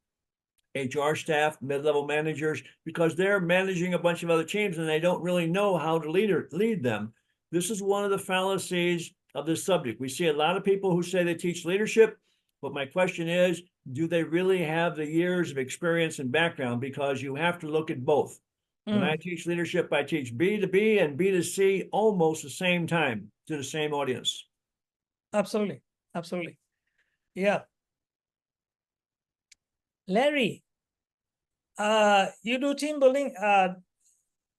HR staff, mid-level managers, because they're managing a bunch of other teams and they don't really know how to lead them. This is one of the fallacies of this subject. We see a lot of people who say they teach leadership, but my question is, do they really have the years of experience and background? Because you have to look at both. When I teach leadership, I teach B2B and B2C almost the same time to the same audience. Absolutely. Yeah. Larry, you do team building.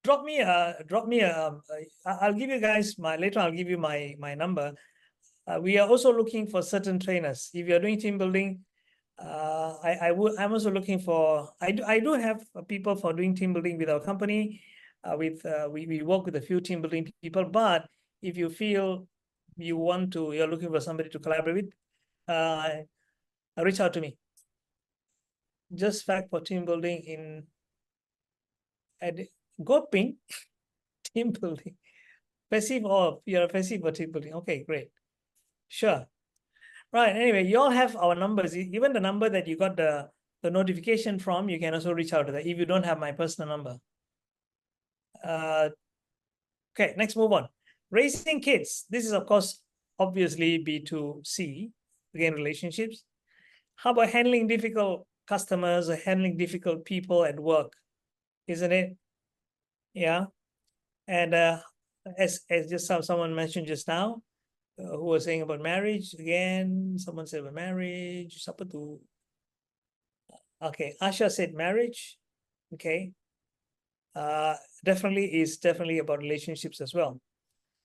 Drop me I'll give you guys later I'll give you my number. We are also looking for certain trainers. If you're doing team building, I'm also looking for, I do have people for doing team building with our company. We work with a few team building people, but if you feel you're looking for somebody to collaborate with, reach out to me. Just fact for team building Goping, team building. Passive or you're a passive or team building. Okay, great. Sure. Right. Anyway, you all have our numbers. Even the number that you got the notification from, you can also reach out to that if you don't have my personal number. Okay, next move on. Raising kids. This is, of course, obviously B2C, again, relationships. How about handling difficult customers or handling difficult people at work? Isn't it? Yeah. And as just someone mentioned just now, who was saying about marriage, again, someone said about marriage, apa tu? Okay, Asha said marriage. Okay. Definitely about relationships as well.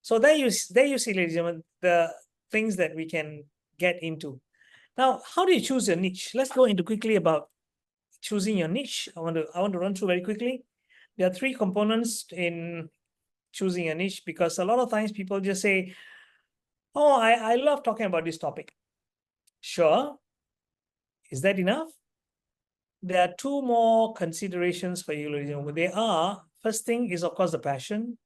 So there you see, ladies and gentlemen, the things that we can get into. Now, how do you choose your niche? Let's go into quickly about choosing your niche. I want to run through very quickly. There are 3 components in choosing a niche, because a lot of times people just say, oh, I love talking about this topic. Sure. Is that enough? There are 2 more considerations for you, ladies and gentlemen. They are, first thing is, of course, the passion.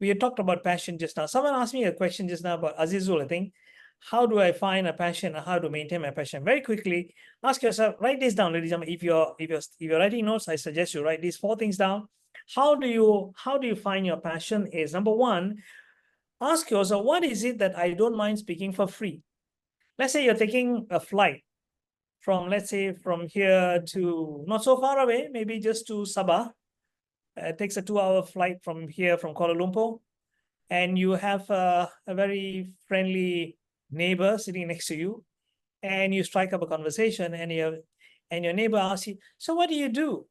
We had talked about passion just now. Someone asked me a question just now about Azizul, I think. How do I find a passion and how to maintain my passion? Very quickly, ask yourself, write this down, ladies and gentlemen. If you're writing notes, I suggest you write these 4 things down. How do you find your passion? Is number 1, ask yourself, what is it that I don't mind speaking for free? Let's say you're taking a flight from, let's say, from here to not so far away, maybe just to Sabah. It takes a 2-hour flight from here, from Kuala Lumpur. And you have a very friendly neighbor sitting next to you, and you strike up a conversation, and your neighbor asks you, so what do you do?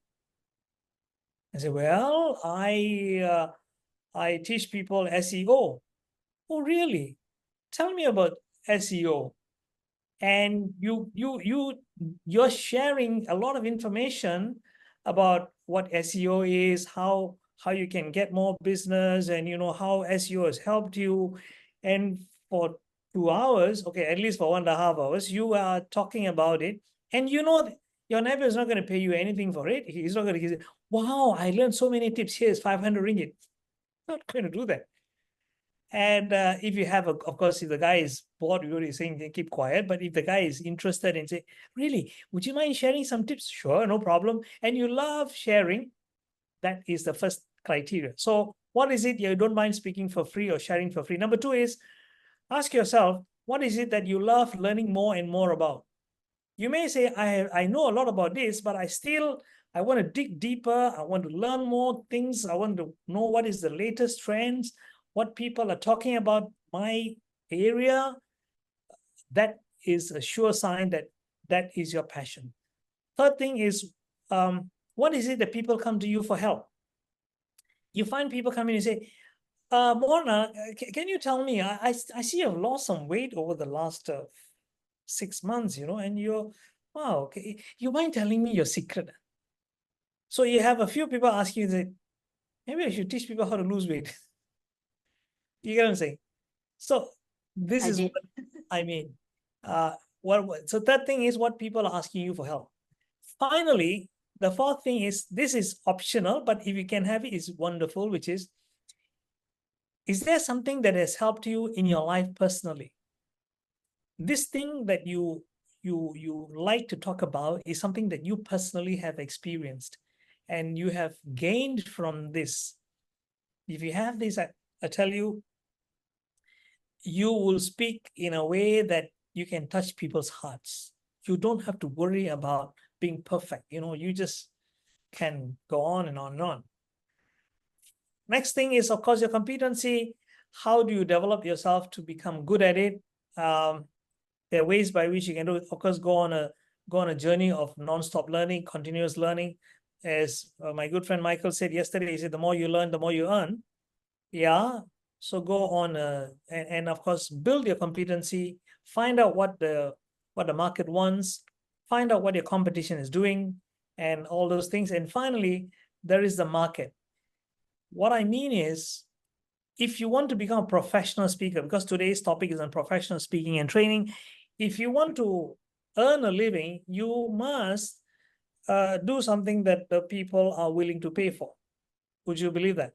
I say, well, I teach people SEO. Oh, really? Tell me about SEO. And you're sharing a lot of information about what SEO is, how you can get more business, and how SEO has helped you. And for 2 hours, okay, at least for 1.5 hours, you are talking about it, and your neighbor is not going to pay you anything for it. He's not going to say, wow, I learned so many tips. Here's 500 ringgit. Not going to do that. And if you have, of course, if the guy is bored, you're saying they keep quiet. But if the guy is interested and say, really, would you mind sharing some tips? Sure, no problem. And you love sharing, that is the first criteria. So what is it you don't mind speaking for free or sharing for free? Number 2 is, ask yourself, what is it that you love learning more and more about? You may say, I know a lot about this, but I want to dig deeper. I want to learn more things. I want to know what is the latest trends, what people are talking about my area. That is a sure sign that is your passion. Third thing is, what is it that people come to you for help? You find people come in and say, Morna, can you tell me, I see you've lost some weight over the last 6 months, and wow, okay. You mind telling me your secret? So you have a few people asking you, maybe I should teach people how to lose weight. You get what I'm saying? So this is what I mean. So third thing is what people are asking you for help. Finally, the 4th thing is, this is optional, but if you can have it, is wonderful, which is there something that has helped you in your life personally? This thing that you like to talk about is something that you personally have experienced and you have gained from this. If you have this, I tell you, you will speak in a way that you can touch people's hearts. You don't have to worry about being perfect. You just can go on and on and on. Next thing is, of course, your competency. How do you develop yourself to become good at it? There are ways by which you can do it. Of course, go on a journey of non-stop learning, continuous learning. As my good friend Michael said yesterday, he said, the more you learn, the more you earn. Yeah. So go on and of course, build your competency, find out what the market wants, find out what your competition is doing, and all those things. And finally, there is the market. What I mean is, if you want to become a professional speaker, because today's topic is on professional speaking and training, if you want to earn a living, you must do something that the people are willing to pay for. Would you believe that?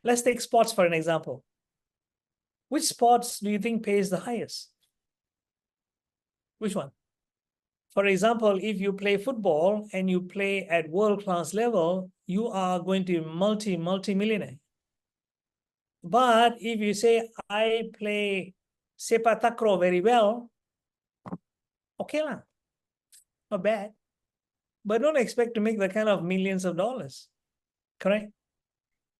Let's take sports for an example. Which sports do you think pays the highest? Which one? For example, if you play football and you play at world-class level, you are going to be multi-millionaire. But if you say, I play sepak takraw very well, okay lah, not bad. But don't expect to make the kind of millions of dollars, correct?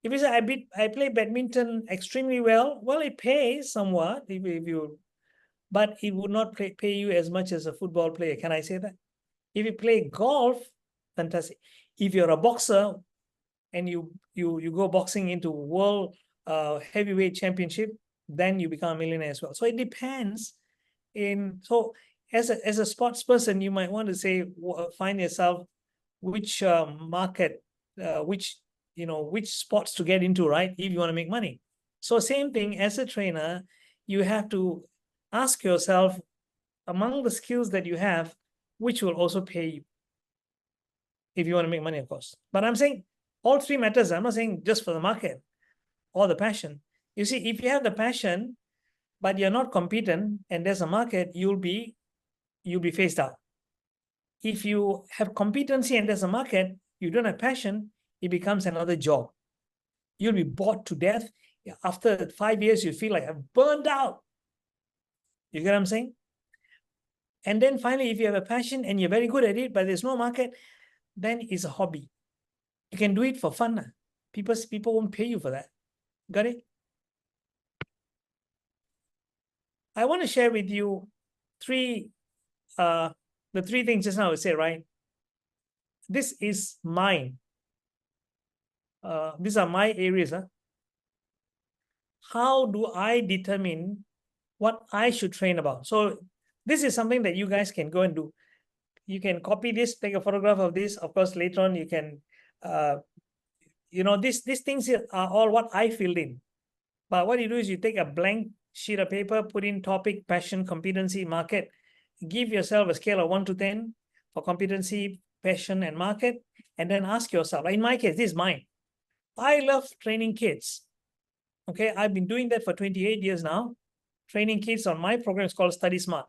If you say, I play badminton extremely well, well, it pays somewhat, but it would not pay you as much as a football player. Can I say that? If you play golf, fantastic. If you're a boxer and you go boxing into world heavyweight championship, then you become a millionaire as well. So it depends. So as a sports person, you might want to say, find yourself which market, which sports to get into, right? If you want to make money. So same thing as a trainer, you have to ask yourself, among the skills that you have, which will also pay you if you want to make money, of course. But I'm saying all three matters. I'm not saying just for the market or the passion. You see, if you have the passion, but you're not competent and there's a market, you'll be phased out. If you have competency and there's a market, you don't have passion, it becomes another job. You'll be bored to death. After 5 years, you feel like I'm burned out. You get what I'm saying? And then finally, if you have a passion and you're very good at it, but there's no market, then it's a hobby. You can do it for fun. People won't pay you for that. Got it? I want to share with you the three things just now I would say, right? This is mine. These are my areas. How do I determine what I should train about? So this is something that you guys can go and do. You can copy this, take a photograph of this. Of course, later on you can, these things here are all what I filled in. But what you do is you take a blank sheet of paper, put in topic, passion, competency, market. Give yourself a scale of 1 to 10 for competency, passion, and market. And then ask yourself, in my case, this is mine. I love training kids. Okay, I've been doing that for 28 years now. Training kids on my program is called Study Smart.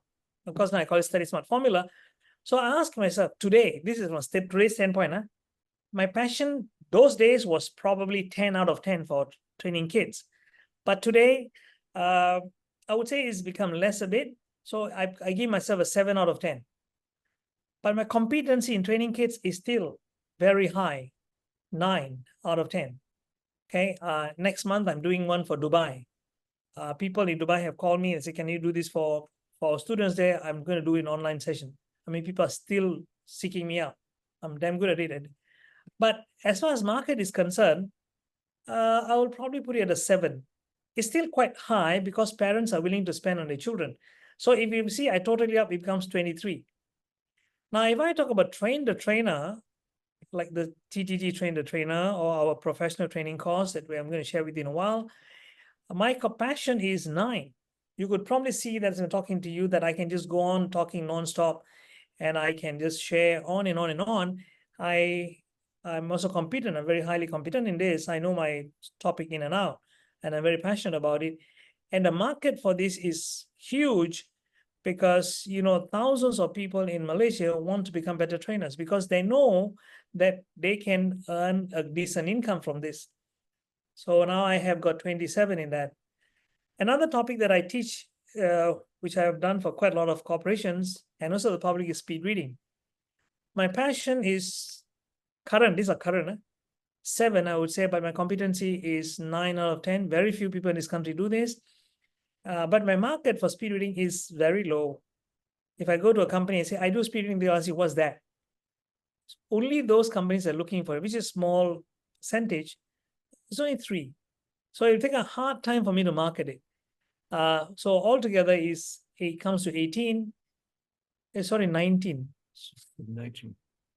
Of course, now I call it Study Smart Formula. So I ask myself today, this is from today's standpoint, my passion those days was probably 10 out of 10 for training kids. But today, I would say it's become less a bit. So I give myself a 7 out of 10. But my competency in training kids is still very high, 9 out of 10. Okay, next month I'm doing one for Dubai. People in Dubai have called me and say, can you do this for students there? I'm going to do an online session. I mean, people are still seeking me out. I'm damn good at it. But as far as market is concerned, I will probably put it at a 7. It's still quite high because parents are willing to spend on their children. So if you see, I totally up, it becomes 23. Now, if I talk about train the trainer, like the TTT train the trainer or our professional training course that I'm going to share with you in a while, my passion is 9. You could probably see that as I'm talking to you that I can just go on talking nonstop and I can just share on and on and on. I'm also competent. I'm very highly competent in this. I know my topic in and out, and I'm very passionate about it. And the market for this is huge because, thousands of people in Malaysia want to become better trainers because they know that they can earn a decent income from this. So now I have got 27 in that. Another topic that I teach, which I have done for quite a lot of corporations and also the public, is speed reading. My passion is current. These are current. 7, I would say, but my competency is 9 out of 10. Very few people in this country do this. But my market for speed reading is very low. If I go to a company and say, I do speed reading, they'll ask you, what's that? Only those companies are looking for it, which is a small percentage. It's only 3. So it'll take a hard time for me to market it. So altogether it comes to 18. Sorry, 19.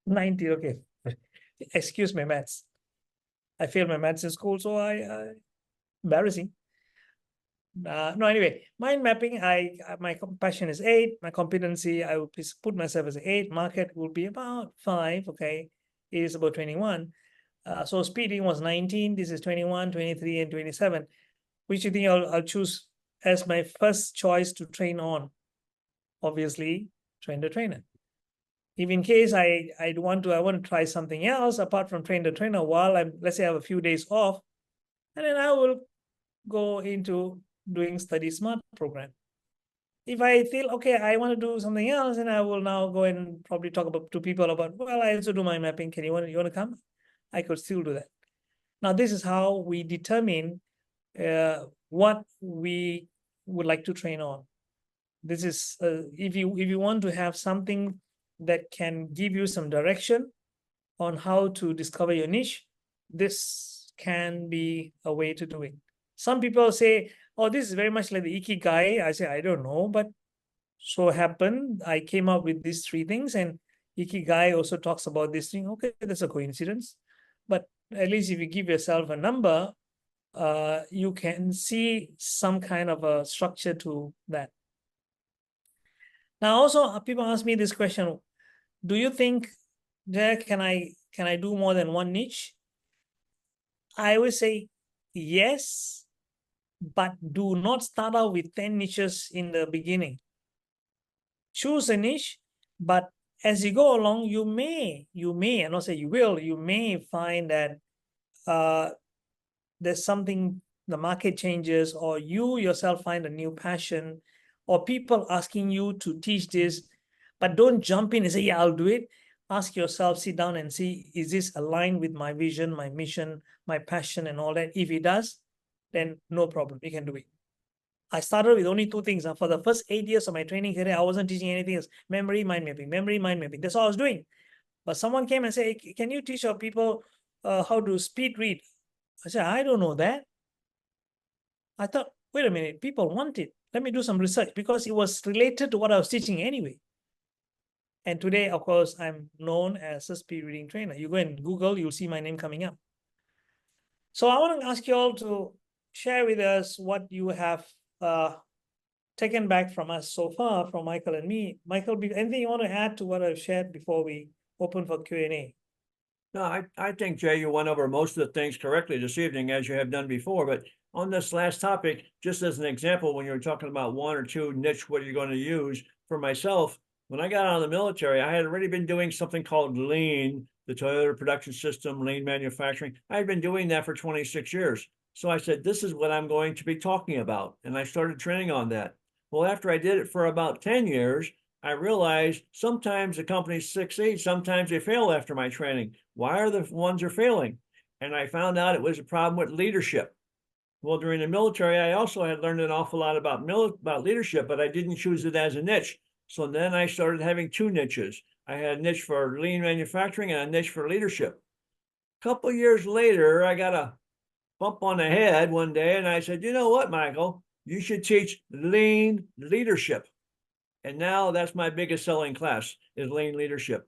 19, okay. Excuse my maths. I failed my maths in school, so embarrassing. No, anyway, mind mapping, my passion is 8. My competency, I would put myself as 8. Market will be about 5, okay. It is about 21. So speeding was 19, this is 21, 23, and 27. Which you think I'll choose as my first choice to train on? Obviously, train the trainer. If in case I want to try something else apart from train the trainer while let's say I have a few days off, and then I will go into doing study smart program. If I feel okay, I want to do something else, and I will now go and probably talk to people about, well, I also do mind mapping. You want to come? I could still do that. Now, this is how we determine what we would like to train on. This is if you want to have something that can give you some direction on how to discover your niche, this can be a way to do it. Some people say, oh, this is very much like the Ikigai. I say, I don't know, but so happened I came up with these 3 things, and Ikigai also talks about this thing. Okay, that's a coincidence. But at least if you give yourself a number, you can see some kind of a structure to that. Now, also people ask me this question: do you think can I do more than one niche? I would say yes, but do not start out with 10 niches in the beginning. Choose a niche, but as you go along, you may, and not say you will, you may find that there's something, the market changes, or you yourself find a new passion, or people asking you to teach this, but don't jump in and say, yeah, I'll do it. Ask yourself, sit down and see, is this aligned with my vision, my mission, my passion, and all that? If it does, then no problem, you can do it. I started with only 2 things. For the first 8 years of my training career, I wasn't teaching anything else. Memory, mind mapping, memory, mind mapping. That's all I was doing. But someone came and said, hey, can you teach our people how to speed read? I said, I don't know that. I thought, wait a minute, people want it. Let me do some research, because it was related to what I was teaching anyway. And today, of course, I'm known as a speed reading trainer. You go and Google, you'll see my name coming up. So I want to ask you all to share with us what you have taken back from us so far, from Michael and me. Michael, anything you want to add to what I've shared before we open for Q&A? No, I think, Jay, you went over most of the things correctly this evening, as you have done before. But on this last topic, just as an example, when you were talking about 1 or 2 niche, what you're going to use, for myself, when I got out of the military, I had already been doing something called Lean, the Toyota production system, lean manufacturing. I had been doing that for 26 years. So I said, this is what I'm going to be talking about. And I started training on that. Well, after I did it for about 10 years, I realized sometimes the companies succeed, sometimes they fail after my training. Why are the ones are failing? And I found out it was a problem with leadership. Well, during the military, I also had learned an awful lot about leadership, but I didn't choose it as a niche. So then I started having 2 niches. I had a niche for lean manufacturing and a niche for leadership. A couple years later, I got a bump on the head one day, and I said, you know what, Michael, you should teach lean leadership. And now that's my biggest selling class, is lean leadership.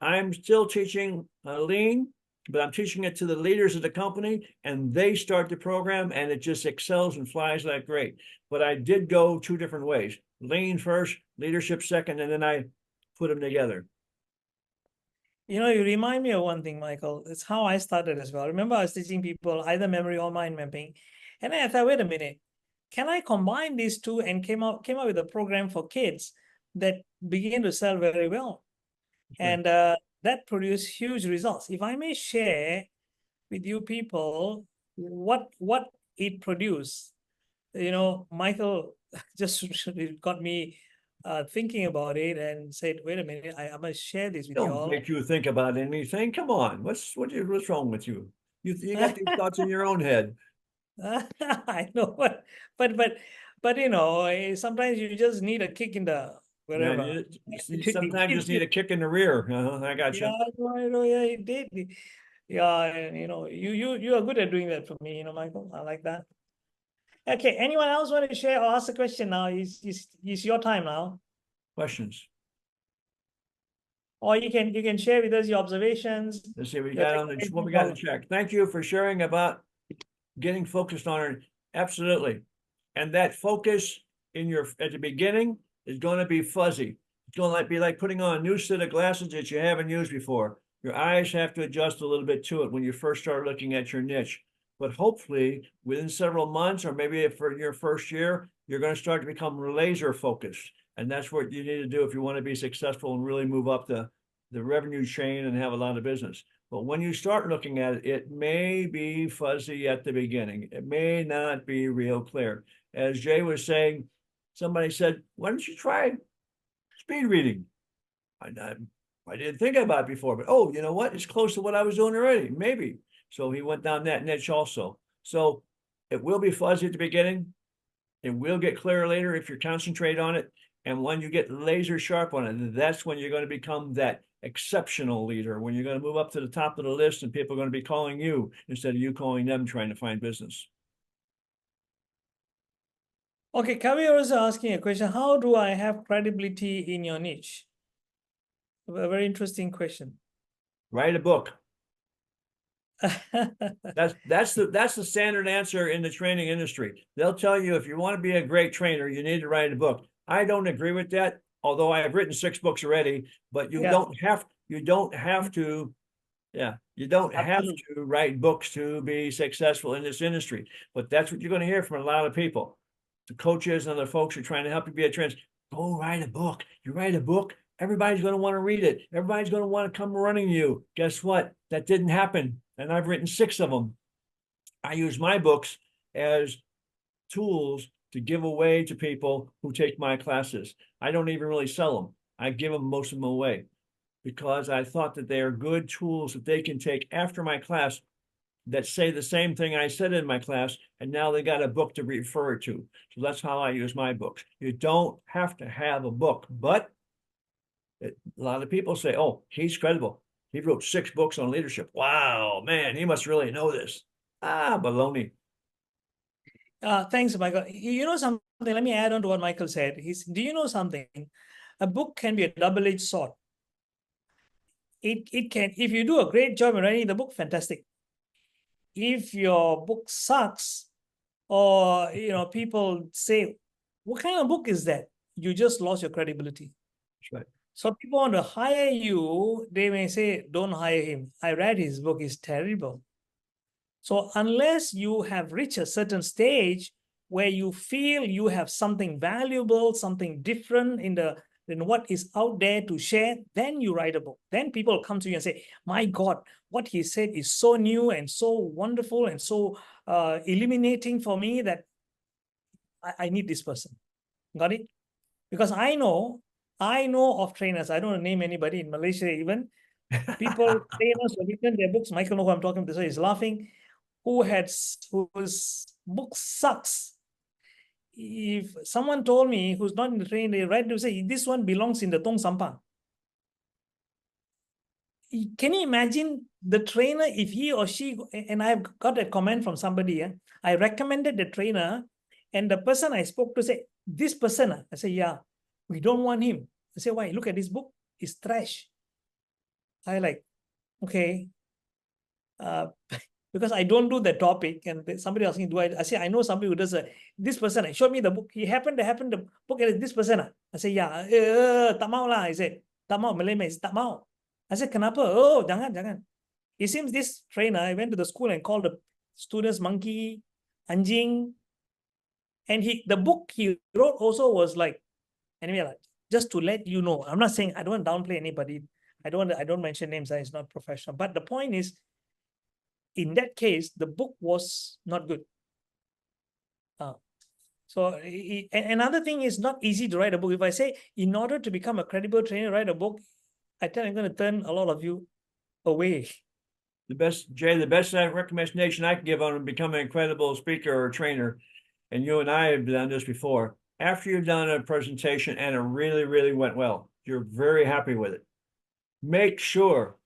I'm still teaching lean, but I'm teaching it to the leaders of the company, and they start the program, and it just excels and flies like great. But I did go 2 different ways: lean first, leadership second, and then I put them together. You know, you remind me of one thing, Michael. It's how I started as well. Remember, I was teaching people either memory or mind mapping, and then I thought, wait a minute, can I combine these 2, and came up with a program for kids that began to sell very well. Okay. And that produced huge results. If I may share with you people what it produced, you know, Michael just got me thinking about it and said, wait a minute, I must share this with you Don't all. make you think about anything. Come on, what's wrong with you? You got these thoughts in your own head. I know, but you know, sometimes you just need a kick in the wherever. Yeah, you sometimes just need a kick in the rear. I got you. Yeah, I know, yeah, it did. Yeah, and you know, you are good at doing that for me, you know, Michael. I like that. Okay, anyone else want to share or ask a question now? Is your time now. Questions? Or you can share with us your observations. Let's see, we your got on the, what we got in the check. Thank you for sharing about getting focused on it. Absolutely. And that focus in your, at the beginning, is going to be fuzzy. It's going to be like putting on a new set of glasses that you haven't used before. Your eyes have to adjust a little bit to it when you first start looking at your niche. But hopefully within several months, or maybe for your first year, you're going to start to become laser focused. And that's what you need to do if you want to be successful and really move up the revenue chain and have a lot of business. But when you start looking at it, it may be fuzzy at the beginning. It may not be real clear. As Jay was saying, somebody said, why don't you try speed reading? I didn't think about it before, but oh, you know what? It's close to what I was doing already. Maybe. So he went down that niche also. So it will be fuzzy at the beginning. It will get clearer later if you concentrate on it. And when you get laser sharp on it, that's when you're going to become that exceptional leader, when you're going to move up to the top of the list and people are going to be calling you instead of you calling them trying to find business. Okay, Kavi is asking a question. How do I have credibility in your niche? A very interesting question. Write a book. That's the standard answer in the training industry. They'll tell you if you want to be a great trainer, you need to write a book. I don't agree with that, although I have written 6 books already, but you don't have to write books to be successful in this industry. But that's what you're going to hear from a lot of people. The coaches and the folks who are trying to help you be a trainer. Go write a book. You write a book, everybody's going to want to read it. Everybody's going to want to come running to you. Guess what? That didn't happen. And I've written 6 of them. I use my books as tools to give away to people who take my classes. I don't even really sell them. I give them most of them away because I thought that they are good tools that they can take after my class that say the same thing I said in my class, and now they got a book to refer to. So that's how I use my books. You don't have to have a book, but a lot of people say, oh, he's credible. He wrote 6 books on leadership. Wow, man, he must really know this. Baloney. Thanks, Michael. You know something? Let me add on to what Michael said. Do you know something? A book can be a double-edged sword. It can, if you do a great job in writing the book, fantastic. If your book sucks, or people say, what kind of book is that? You just lost your credibility. That's right. So people want to hire you, they may say, don't hire him. I read his book, it's terrible. So unless you have reached a certain stage where you feel you have something valuable, something different in what is out there to share, then you write a book. Then people come to you and say, my God, what he said is so new and so wonderful and so illuminating for me that I need this person. Got it? Because I know of trainers, I don't name anybody in Malaysia even, trainers who have written their books, Michael know who I'm talking to, so he's laughing, whose book sucks. If someone told me who's not in the training, they write to say, this one belongs in the Tong Sampah. Can you imagine the trainer, if he or she, and I've got a comment from somebody, I recommended the trainer, and the person I spoke to say, this person, I say, yeah, we don't want him. I say, why? Look at this book, it's trash. I like, okay. Because I don't do the topic, and somebody asking, I say, I know somebody who does this person, showed me the book. He happened the book is this person. I say, yeah, tak mau lah. I say, tak mau, Malay is tak mau. I said, kenapa? Oh, jangan. It seems this trainer, I went to the school and called the students monkey, anjing. And the book he wrote also was like, anyway, just to let you know, I'm not saying, I don't want to downplay anybody. I don't mention names, it's not professional. But the point is, in that case, the book was not good. So another thing is not easy to write a book. If I say, in order to become a credible trainer, write a book, I tell I'm going to turn a lot of you away. The best recommendation I can give on becoming a credible speaker or trainer, and you and I have done this before, after you've done a presentation and it really, really went well, you're very happy with it, make sure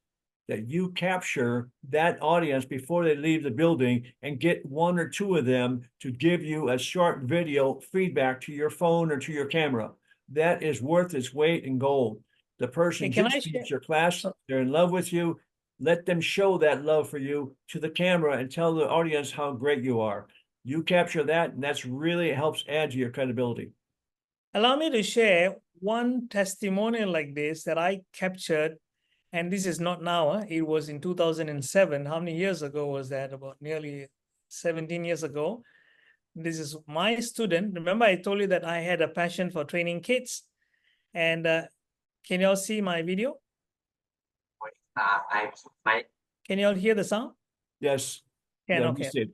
that you capture that audience before they leave the building and get 1 or 2 of them to give you a short video feedback to your phone or to your camera. That is worth its weight in gold. The person just teaches your class, they're in love with you. Let them show that love for you to the camera and tell the audience how great you are. You capture that, and that's really helps add to your credibility. Allow me to share one testimonial like this that I captured And this is not now, it was in 2007. How many years ago was that? About nearly 17 years ago. This is my student. Remember, I told you that I had a passion for training kids. And can you all see my video? Can you all hear the sound? Yes. Can, Yeah, okay. you see it.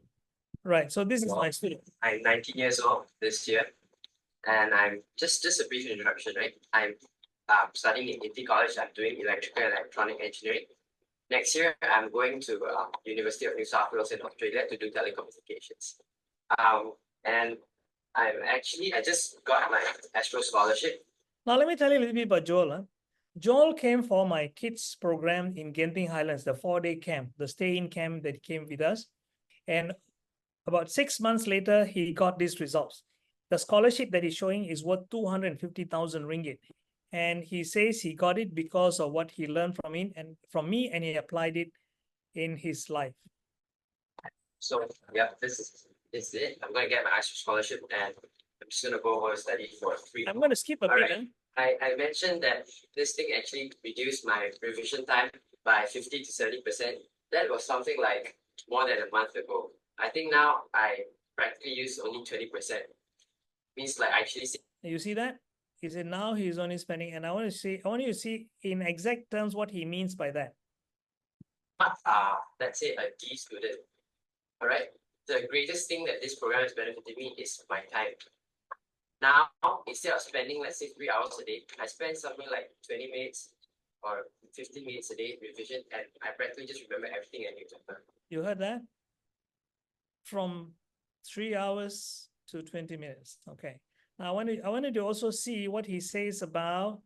Right. So this is my student. I'm 19 years old this year, and I'm just a brief introduction, right? I'm studying in INTI College. I'm doing electrical and electronic engineering. Next year, I'm going to University of New South Wales in Australia to do telecommunications. And I just got my Astro scholarship. Now, let me tell you a little bit about Joel. Huh? Joel came for my kids program in Genting Highlands, the 4-day camp, the stay-in camp that came with us. And about 6 months later, he got these results. The scholarship that he's showing is worth 250,000 ringgit. And he says he got it because of what he learned from me, and he applied it in his life. So yeah, this is it. I'm gonna get my Astro scholarship, and I'm just gonna go over and study for 3 I'm going to skip a bit. Alright. I mentioned that this thing actually reduced my revision time by 50 to 70%. That was something like more than a month ago. I think now I practically use only 20%. Means like I actually see You see that? He said now he's only spending, and I want you to see in exact terms what he means by that. let's say a D student. Alright. The greatest thing that this program has benefited me is my time. Now, instead of spending, let's say 3 hours a day, I spend something like 20 minutes or 15 minutes a day revision, and I practically just remember everything I need to learn. You heard that? From 3 hours to 20 minutes. Okay. Now I wanted to also see what he says about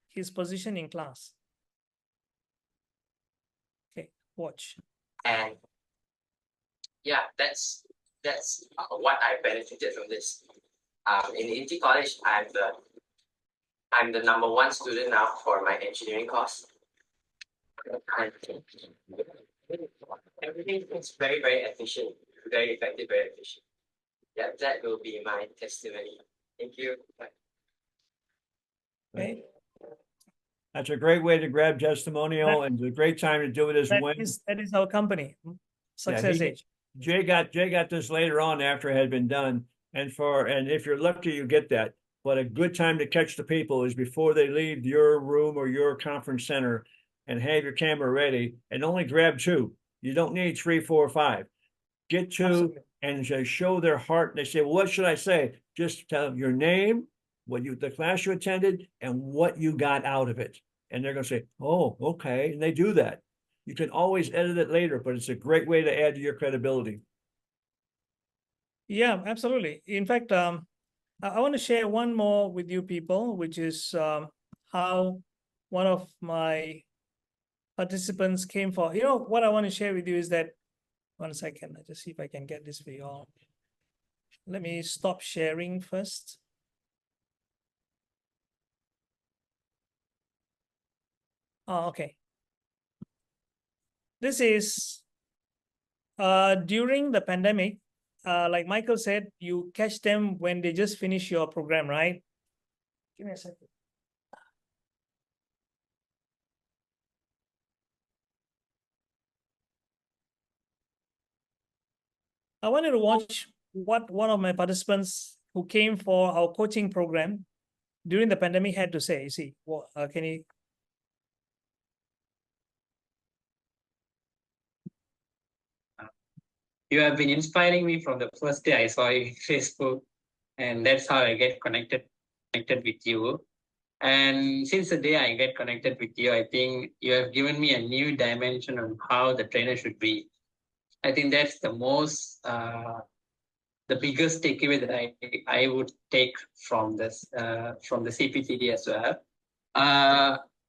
his position in class. Okay, watch. And yeah, that's what I benefited from this. In INTI College, I'm the number 1 student now for my engineering course. And everything is very, very efficient, very effective, very efficient. Yeah, that will be my testimony. Thank you. Bye. Okay. That's a great way to grab testimonial, and it's a great time to do it as That when. is our company, Success Age. Jay got this later on after it had been done. And if you're lucky, you get that. But a good time to catch the people is before they leave your room or your conference center, and have your camera ready, and only grab 2. You don't need 3, 4, or 5. Get 2 Absolutely. and just show their heart. They say, well, what should I say? Just tell them your name, the class you attended, and what you got out of it. And they're going to say, oh, okay. And they do that. You can always edit it later, but it's a great way to add to your credibility. Yeah, absolutely. In fact, I want to share one more with you people, which is how one of my participants came for. You know, what I want to share with you is that, 1 second, I'll just see if I can get this for you all. Let me stop sharing first. Oh, okay. This is during the pandemic. Like Michael said, you catch them when they just finish your program, right? Give me a second. I wanted to watch what one of my participants who came for our coaching program during the pandemic had to say. You see, can you? You have been inspiring me from the first day I saw you on Facebook, and that's how I get connected with you. And since the day I get connected with you, I think you have given me a new dimension on how the trainer should be. I think that's the biggest takeaway that I would take from this from the CPTD as well.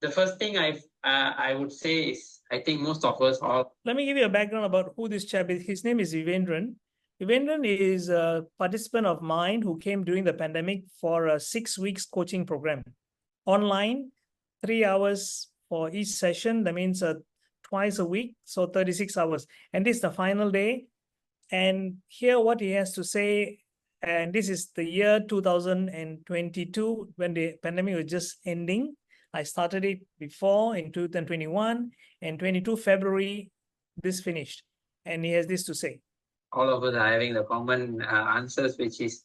The first thing I would say is, I think most of us all. Let me give you a background about who this chap is. His name is Vivendran. Vivendran is a participant of mine who came during the pandemic for a 6 weeks coaching program. Online, 3 hours for each session. That means twice a week, so 36 hours. And this is the final day. And hear what he has to say. And this is the year 2022, when the pandemic was just ending. I started it before in 2021, and 22 February, this finished. And he has this to say. All of us are having the common answers, which is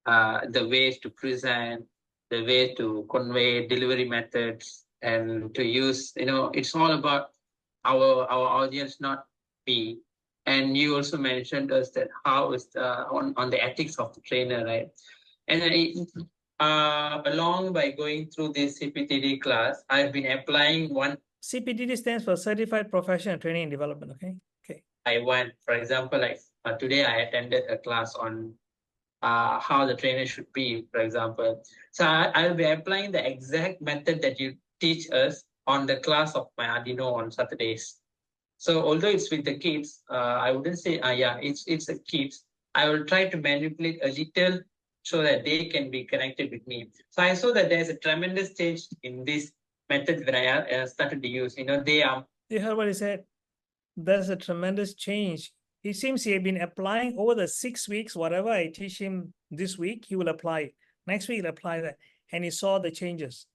the ways to present, the way to convey delivery methods, and to use, it's all about our audience, not me. And you also mentioned us that how is on the ethics of the trainer, right? And then along by going through this CPTD class, I've been applying one. CPTD stands for Certified Professional Training and Development. Okay. I went, for example, like today I attended a class on how the trainer should be, for example. So I'll be applying the exact method that you teach us on the class of my Arduino on Saturdays. So although it's with the kids, I wouldn't say, it's the kids. I will try to manipulate a little so that they can be connected with me. So I saw that there's a tremendous change in this method when I started to use. They are. You heard what he said? There's a tremendous change. It seems he had been applying over the 6 weeks. Whatever I teach him this week, he will apply. Next week, he'll apply that. And he saw the changes.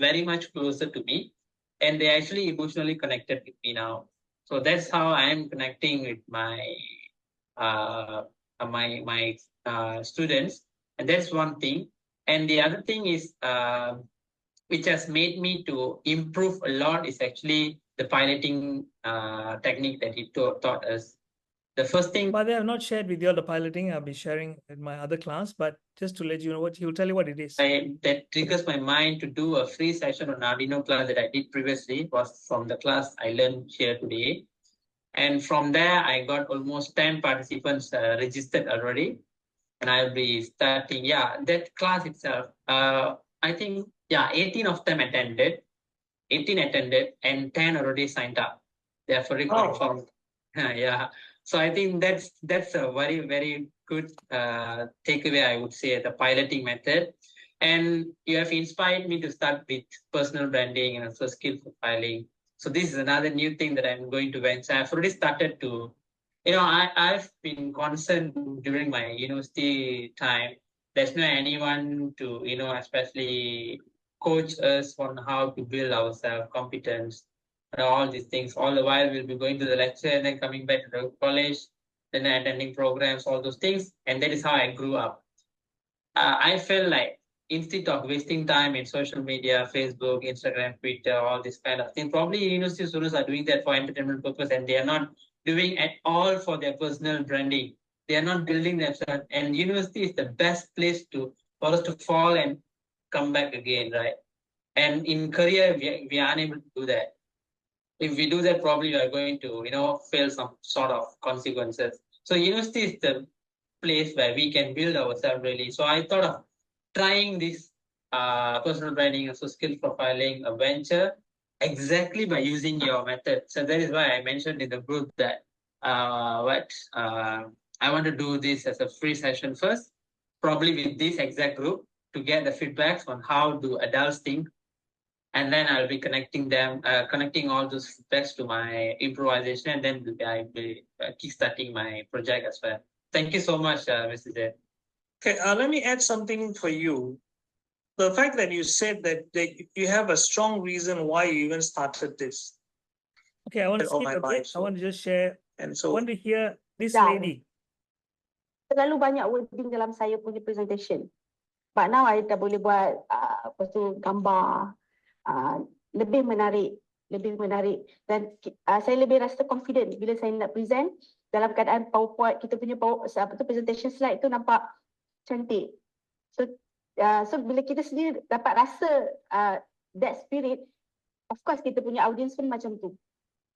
Very much closer to me. And they actually emotionally connected with me now. So that's how I am connecting with my students. And that's one thing. And the other thing is, which has made me to improve a lot, is actually the piloting technique that he taught us. The first thing. But they have not shared with you all the piloting. I'll be sharing in my other class, but just to let you know what he'll tell you what it is. That triggers my mind to do a free session on Arduino class that I did previously, was from the class I learned here today. And from there, I got almost 10 participants registered already. And I'll be starting, that class itself. I think, 18 of them attended. 18 attended and 10 already signed up. They are fully confirmed. Yeah. So I think that's a very, very good takeaway, I would say, the piloting method. And you have inspired me to start with personal branding and also skill profiling. So this is another new thing that I'm going to venture. I've already started to, I've been concerned during my university time. There's no anyone to, especially coach us on how to build our self-competence. All these things. All the while we'll be going to the lecture and then coming back to the college, then attending programs, all those things. And that is how I grew up. I felt like instead of wasting time in social media, Facebook, Instagram, Twitter, all this kind of thing, probably university students are doing that for entertainment purpose, and they are not doing at all for their personal branding. They are not building themselves. And university is the best place for us to fall and come back again, right? And in career, we are unable to do that. If we do that, probably we are going to, fail some sort of consequences. So university is the place where we can build ourselves really. So I thought of trying this personal branding and so skill profiling a venture exactly by using your method. So that is why I mentioned in the group that I want to do this as a free session first, probably with this exact group, to get the feedbacks on how do adults think. And then I'll be connecting all those feedbacks to my improvisation, and then I'll be kickstarting my project as well. Thank you so much, Mr. J. Okay, let me add something for you. The fact that you said that you have a strong reason why you even started this. Okay, I want to Oh, skip a my bit. I want to just share. And I so want to hear this Yeah. lady. Terlalu banyak wording dalam saya punya presentation. But now I dah boleh buat apa tu gambar lebih menarik dan saya lebih rasa confident bila saya nak present dalam keadaan PowerPoint, kita punya presentation slide tu nampak cantik. So bila kita sendiri dapat rasa that spirit, of course kita punya audience pun macam tu.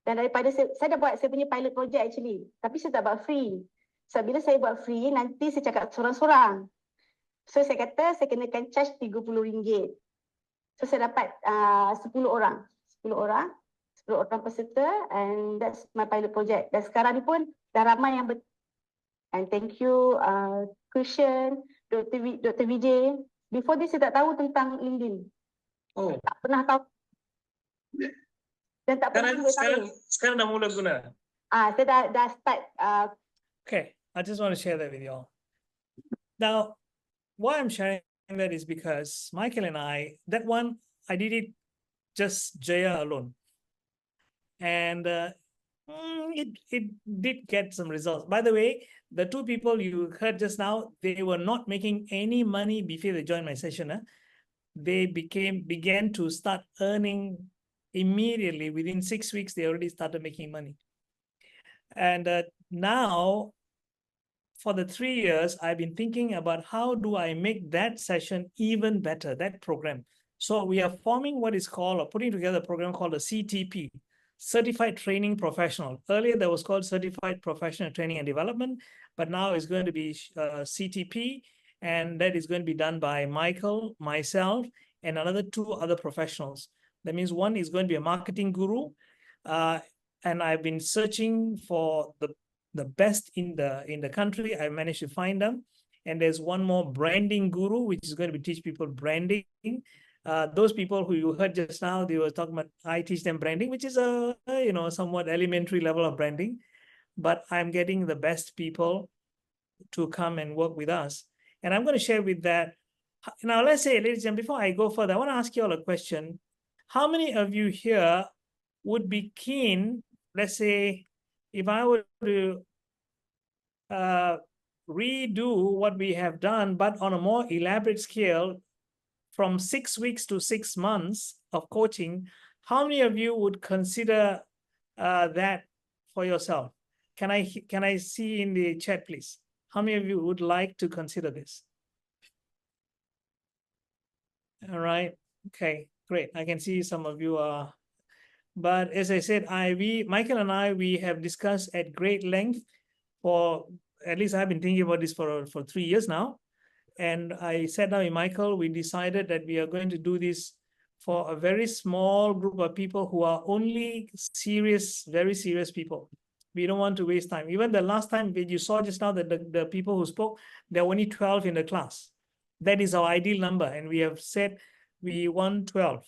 Dan daripada saya dah buat saya punya pilot project actually, tapi saya tak buat free. So bila saya buat free, nanti saya cakap sorang-sorang. So saya kata saya kenakan charge RM30. So saya dapat 10 orang peserta, and that's my pilot project. Dan sekarang ni pun dah ramai yang and thank you Christian, Dr. Vijay. Before this saya tak tahu tentang LinkedIn. Tak pernah tahu. Dan tak pernah sekarang dah mula guna. Saya dah start. Okay, I just want to share that with you all. Now, why I'm sharing that is because Michael and I, that one I did it just Jaya alone. And it did get some results. By the way, the two people you heard just now, they were not making any money before they joined my session. They began to start earning immediately. Within 6 weeks, they already started making money. And now, for the 3 years, I've been thinking about how do I make that session even better, that program. So we are forming what is called, or putting together a program called a CTP, Certified Training Professional. Earlier, that was called Certified Professional Training and Development, but now it's going to be CTP, and that is going to be done by Michael, myself, and another 2 other professionals. That means one is going to be a marketing guru, and I've been searching for the best in the country. I managed to find them. And there's one more branding guru, which is going to be teach people branding. Those people who you heard just now, they were talking about, I teach them branding, which is a somewhat elementary level of branding. But I'm getting the best people to come and work with us. And I'm going to share with that. Now, let's say, ladies and gentlemen, before I go further, I want to ask you all a question. How many of you here would be keen, let's say, if I were to redo what we have done, but on a more elaborate scale, from 6 weeks to 6 months of coaching, how many of you would consider that for yourself? Can I see in the chat, please? How many of you would like to consider this? All right. Okay, great. I can see some of you are. But as I said, Michael and I, we have discussed at great length for, at least I've been thinking about this for 3 years now. And I sat down with Michael, we decided that we are going to do this for a very small group of people who are only serious, very serious people. We don't want to waste time. Even the last time you saw just now that the people who spoke, there were only 12 in the class. That is our ideal number. And we have said we want 12.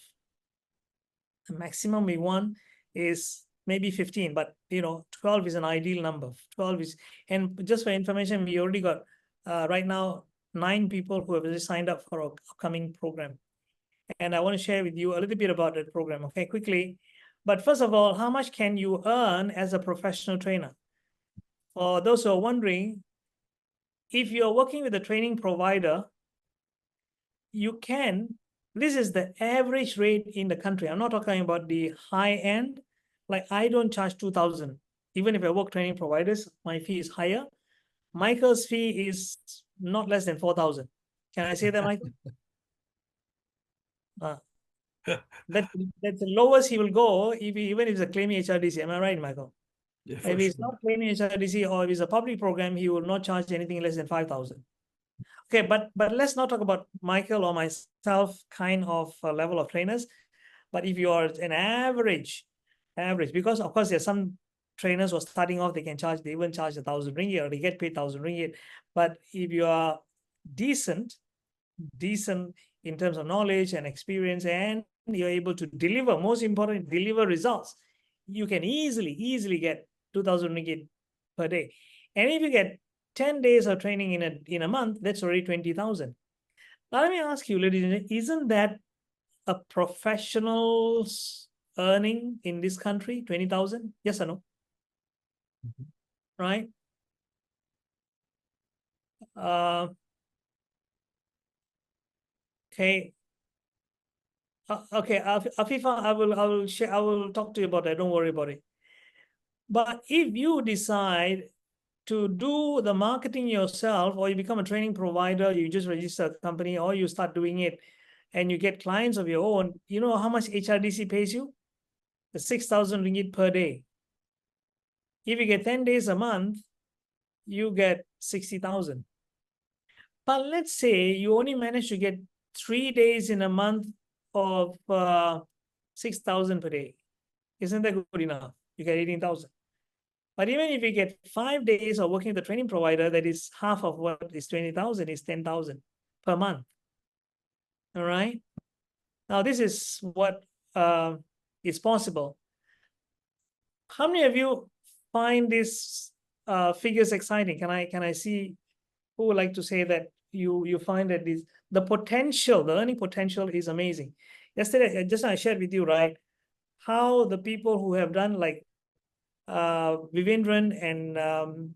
The maximum we want is maybe 15, but 12 is an ideal number. 12 is, and just for information, we already got right now 9 people who have just signed up for our upcoming program. And I want to share with you a little bit about that program, okay, quickly. But first of all, how much can you earn as a professional trainer? For those who are wondering, if you're working with a training provider, you can, this is the average rate in the country. I'm not talking about the high end. Like, I don't charge 2,000. Even if I work training providers, my fee is higher. Michael's fee is not less than 4,000. Can I say that, Michael? That's the lowest he will go, even if it's a claiming HRDC. Am I right, Michael? Yeah, If he's not claiming HRDC, or if it's a public program, he will not charge anything less than 5,000. Okay, but let's not talk about Michael or myself kind of level of trainers. But if you are an average, because of course there's some trainers who are starting off, they even charge 1,000 ringgit, or they get paid 1,000 ringgit. But if you are decent in terms of knowledge and experience, and you're able to deliver, most important, deliver results, you can easily get 2,000 ringgit per day. And if you get 10 days of training in a month, that's already 20,000. Now let me ask you, ladies and gentlemen, isn't that a professional's earning in this country, 20,000? Yes or no? Right? Okay. Okay, Afifa, I will talk to you about that. Don't worry about it. But if you decide to do the marketing yourself, or you become a training provider, you just register a company, or you start doing it and you get clients of your own, you know how much HRDC pays you? 6,000 ringgit per day. If you get 10 days a month, you get 60,000. But let's say you only manage to get 3 days in a month of 6,000 per day. Isn't that good enough? You get 18,000. But even if you get 5 days of working with the training provider, that is half of what is 20,000, is 10,000 per month. All right. Now, this is what is possible. How many of you find these figures exciting? Can I see who would like to say that you find that the earning potential is amazing? Yesterday, just I shared with you, right, how the people who have done like Vivendran and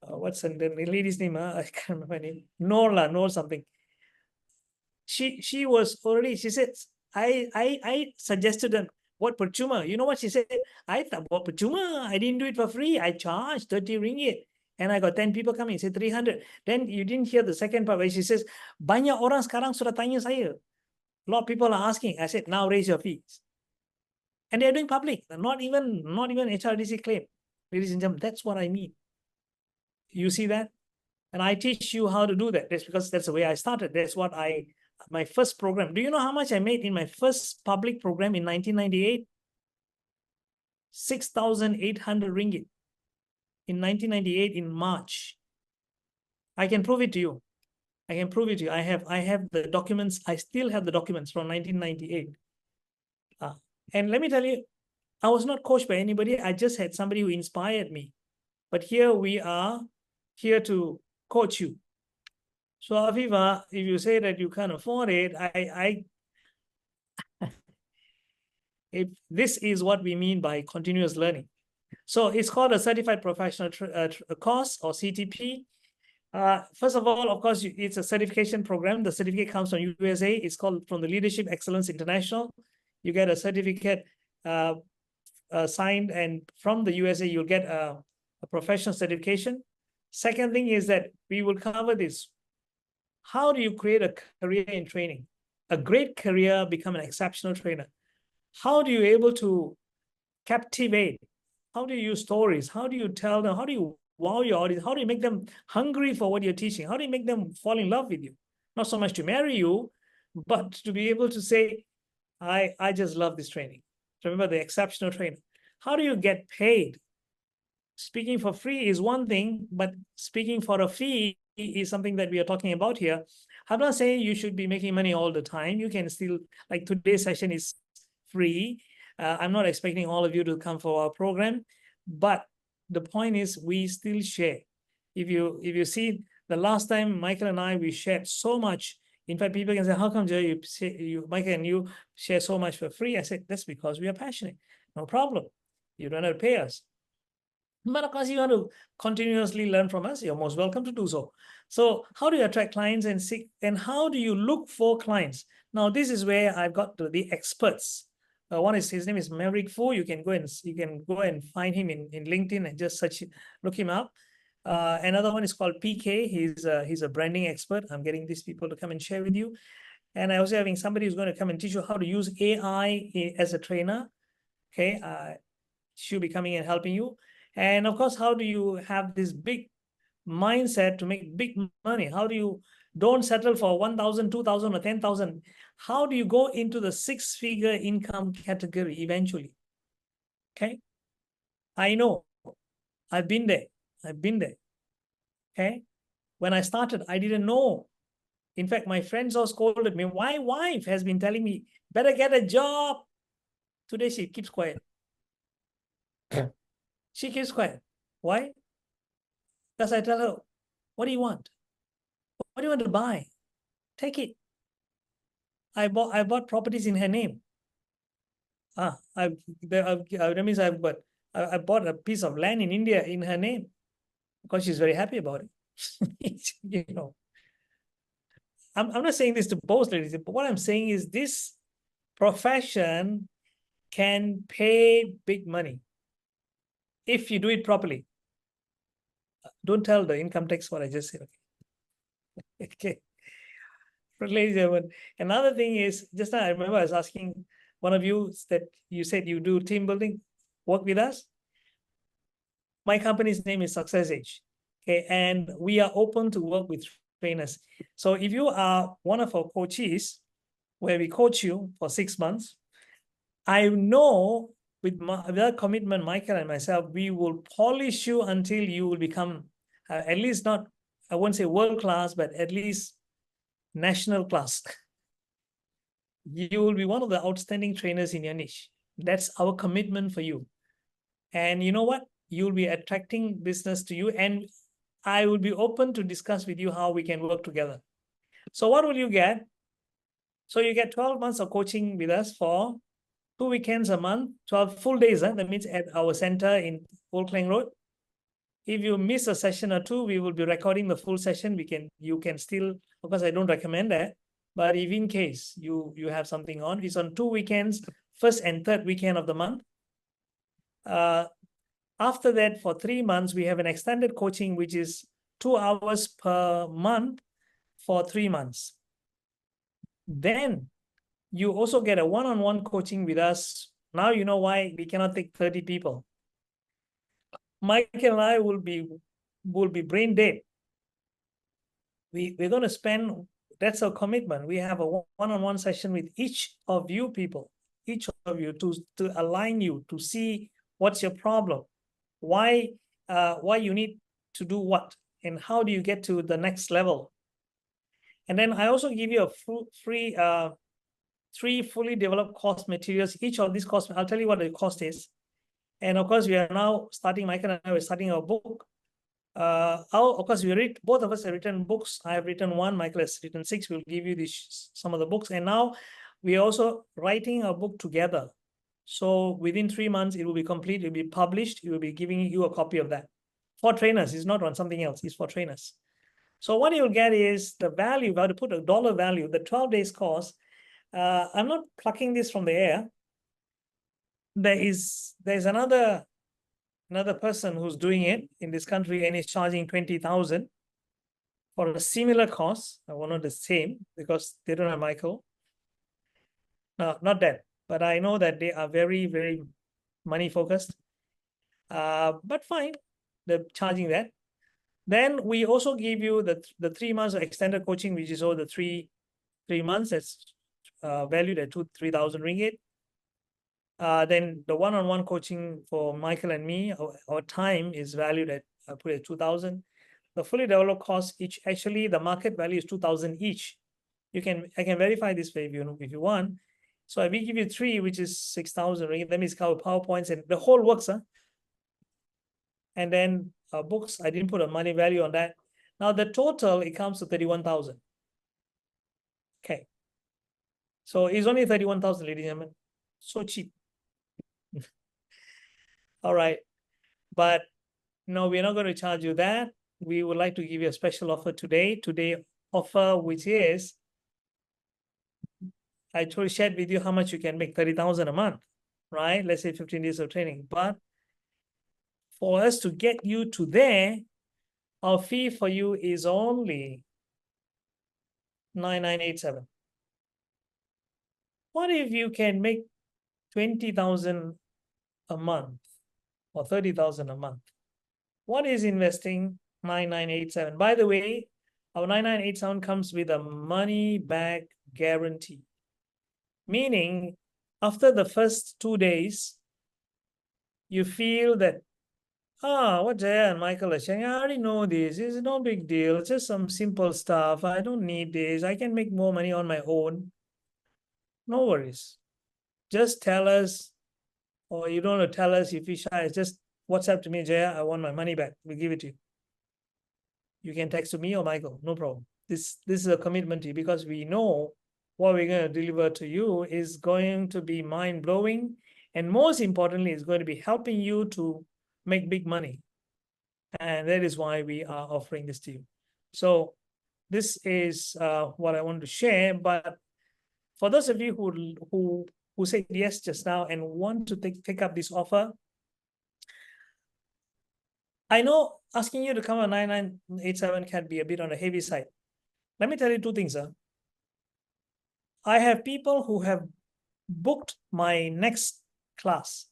what's the lady's name? I can't remember her name. Noor something. She was already, she said, I suggested them, what percuma? You know what she said? I thought, what percuma? I didn't do it for free. I charged 30 ringgit. And I got 10 people coming, say 300. Then you didn't hear the second part where she says, banyak orang sekarang sudah tanya saya. A lot of people are asking. I said, now raise your fees. And they're doing public, not even HRDC claim. Ladies and gentlemen, that's what I mean. You see that? And I teach you how to do that. That's because that's the way I started. That's what my first program. Do you know how much I made in my first public program in 1998? 6,800 ringgit in 1998 in March. I can prove it to you. I can prove it to you. I have the documents. I still have the documents from 1998. And let me tell you, I was not coached by anybody. I just had somebody who inspired me. But here we are, here to coach you. So Afifa, if you say that you can't afford it, if this is what we mean by continuous learning. So it's called a Certified Professional Course, or CTP. First of all, of course, it's a certification program. The certificate comes from USA. It's called from the Leadership Excellence International. You get a certificate signed, and from the USA, you'll get a professional certification. Second thing is that we will cover this. How do you create a career in training? A great career, become an exceptional trainer. How do you able to captivate? How do you use stories? How do you tell them? How do you wow your audience? How do you make them hungry for what you're teaching? How do you make them fall in love with you? Not so much to marry you, but to be able to say, I just love this training. Remember, the exceptional trainer. How do you get paid? Speaking for free is one thing, but speaking for a fee is something that we are talking about here. I'm not saying you should be making money all the time. You can still, like today's session is free. I'm not expecting all of you to come for our program, but the point is we still share. If you see the last time Michael and I, we shared so much. In fact, people can say, how come Joe, Michael and you share so much for free? I said, that's because we are passionate. No problem. You don't have to pay us. But of course, you want to continuously learn from us, you're most welcome to do so. So how do you attract clients and how do you look for clients? Now, this is where I've got to the experts. One is, his name is Maverick Fu. You can go and find him in LinkedIn and just look him up. Another one is called PK. He's a branding expert. I'm getting these people to come and share with you. And I was having somebody who's going to come and teach you how to use AI as a trainer. Okay, she'll be coming and helping you. And of course, how do you have this big mindset to make big money? How do you don't settle for 1,000, 2,000, or 10,000? How do you go into the six-figure income category eventually? Okay, I know, I've been there. Okay, when I started, I didn't know. In fact, my friends all scolded me. My wife has been telling me, better get a job. Today, she keeps quiet. She keeps quiet. Why? Because I tell her, what do you want? What do you want to buy? Take it. I bought properties in her name. That means I bought a piece of land in India in her name because she's very happy about it. You know, I'm not saying this to boast, ladies, but what I'm saying is this profession can pay big money if you do it properly. Don't tell the income tax what I just said. Okay. Ladies and gentlemen, another thing is, just now I remember I was asking one of you that you said you do team building, work with us. My company's name is Success Age. Okay, and we are open to work with trainers. So if you are one of our coaches, where we coach you for 6 months, I know with that commitment, Michael and myself, we will polish you until you will become at least not, I won't say world class, but at least national class. You will be one of the outstanding trainers in your niche. That's our commitment for you. And you know what? You'll be attracting business to you, and I will be open to discuss with you how we can work together. So what will you get? So you get 12 months of coaching with us for 2 weekends a month, 12 full days. That means at our center in Old Klang Road. If you miss a session or two, we will be recording the full session. You can still, of course, I don't recommend that. But if in case you have something on, it's on 2 weekends, first and third weekend of the month. After that, for 3 months, we have an extended coaching, which is 2 hours per month for 3 months. Then you also get a one-on-one coaching with us. Now you know why we cannot take 30 people. Mike and I will be brain dead. We're going to spend, that's our commitment. We have a one-on-one session with each of you people, each of you to align you, to see what's your problem, why you need to do what, and how do you get to the next level. And then I also give you a free 3 fully developed course materials. Each of these course, I'll tell you what the cost is. And of course, we are now starting, Mike and I are starting our book. Of course, both of us have written books. I have written 1, Michael has written 6. We'll give you some of the books. And now we are also writing a book together. So within 3 months, it will be complete. It will be published. We will be giving you a copy of that. For trainers, it's not on something else. It's for trainers. So what you'll get is the value. If I were to put a dollar value, the 12 days course, I'm not plucking this from the air. There's another person who's doing it in this country and is charging 20,000 for a similar course. I want not the same because they don't have Michael. No, not that, but I know that they are very, very money focused. But fine, they're charging that. Then we also give you the 3 months of extended coaching, which is all the three months. That's valued at 3,000 ringgit. Then the one-on-one coaching for Michael and me, our time is valued at put at 2,000. The fully developed course each, actually the market value is 2,000 each. I can verify this for you if you want. So we give you 3, which is 6,000 ringgit. That means cover PowerPoints and the whole works, huh? And then books, I didn't put a money value on that. Now the total, it comes to 31,000. Okay. So it's only 31,000, ladies and gentlemen. So cheap. All right. But no, we're not going to charge you that. We would like to give you a special offer today. Today offer, which is, I shared with you how much you can make, 30,000 a month, right? Let's say 15 days of training. But for us to get you to there, our fee for you is only 9,987. What if you can make 20,000 a month or 30,000 a month? What is investing 9,987? By the way, our 9,987 comes with a money back guarantee. Meaning, after the first 2 days, you feel that, what Jaya and Michael are saying, I already know this. It's no big deal. It's just some simple stuff. I don't need this. I can make more money on my own. No worries. Just tell us, or you don't want to tell us if you shy. Just WhatsApp to me, Jaya, I want my money back. We'll give it to you. You can text to me or Michael, no problem. This is a commitment to you because we know what we're going to deliver to you is going to be mind-blowing. And most importantly, it's going to be helping you to make big money. And that is why we are offering this to you. So this is what I want to share. But for those of you who said yes just now and want to take up this offer, I know asking you to come on 9,987 can be a bit on the heavy side. Let me tell you 2 things. I have people who have booked my next class.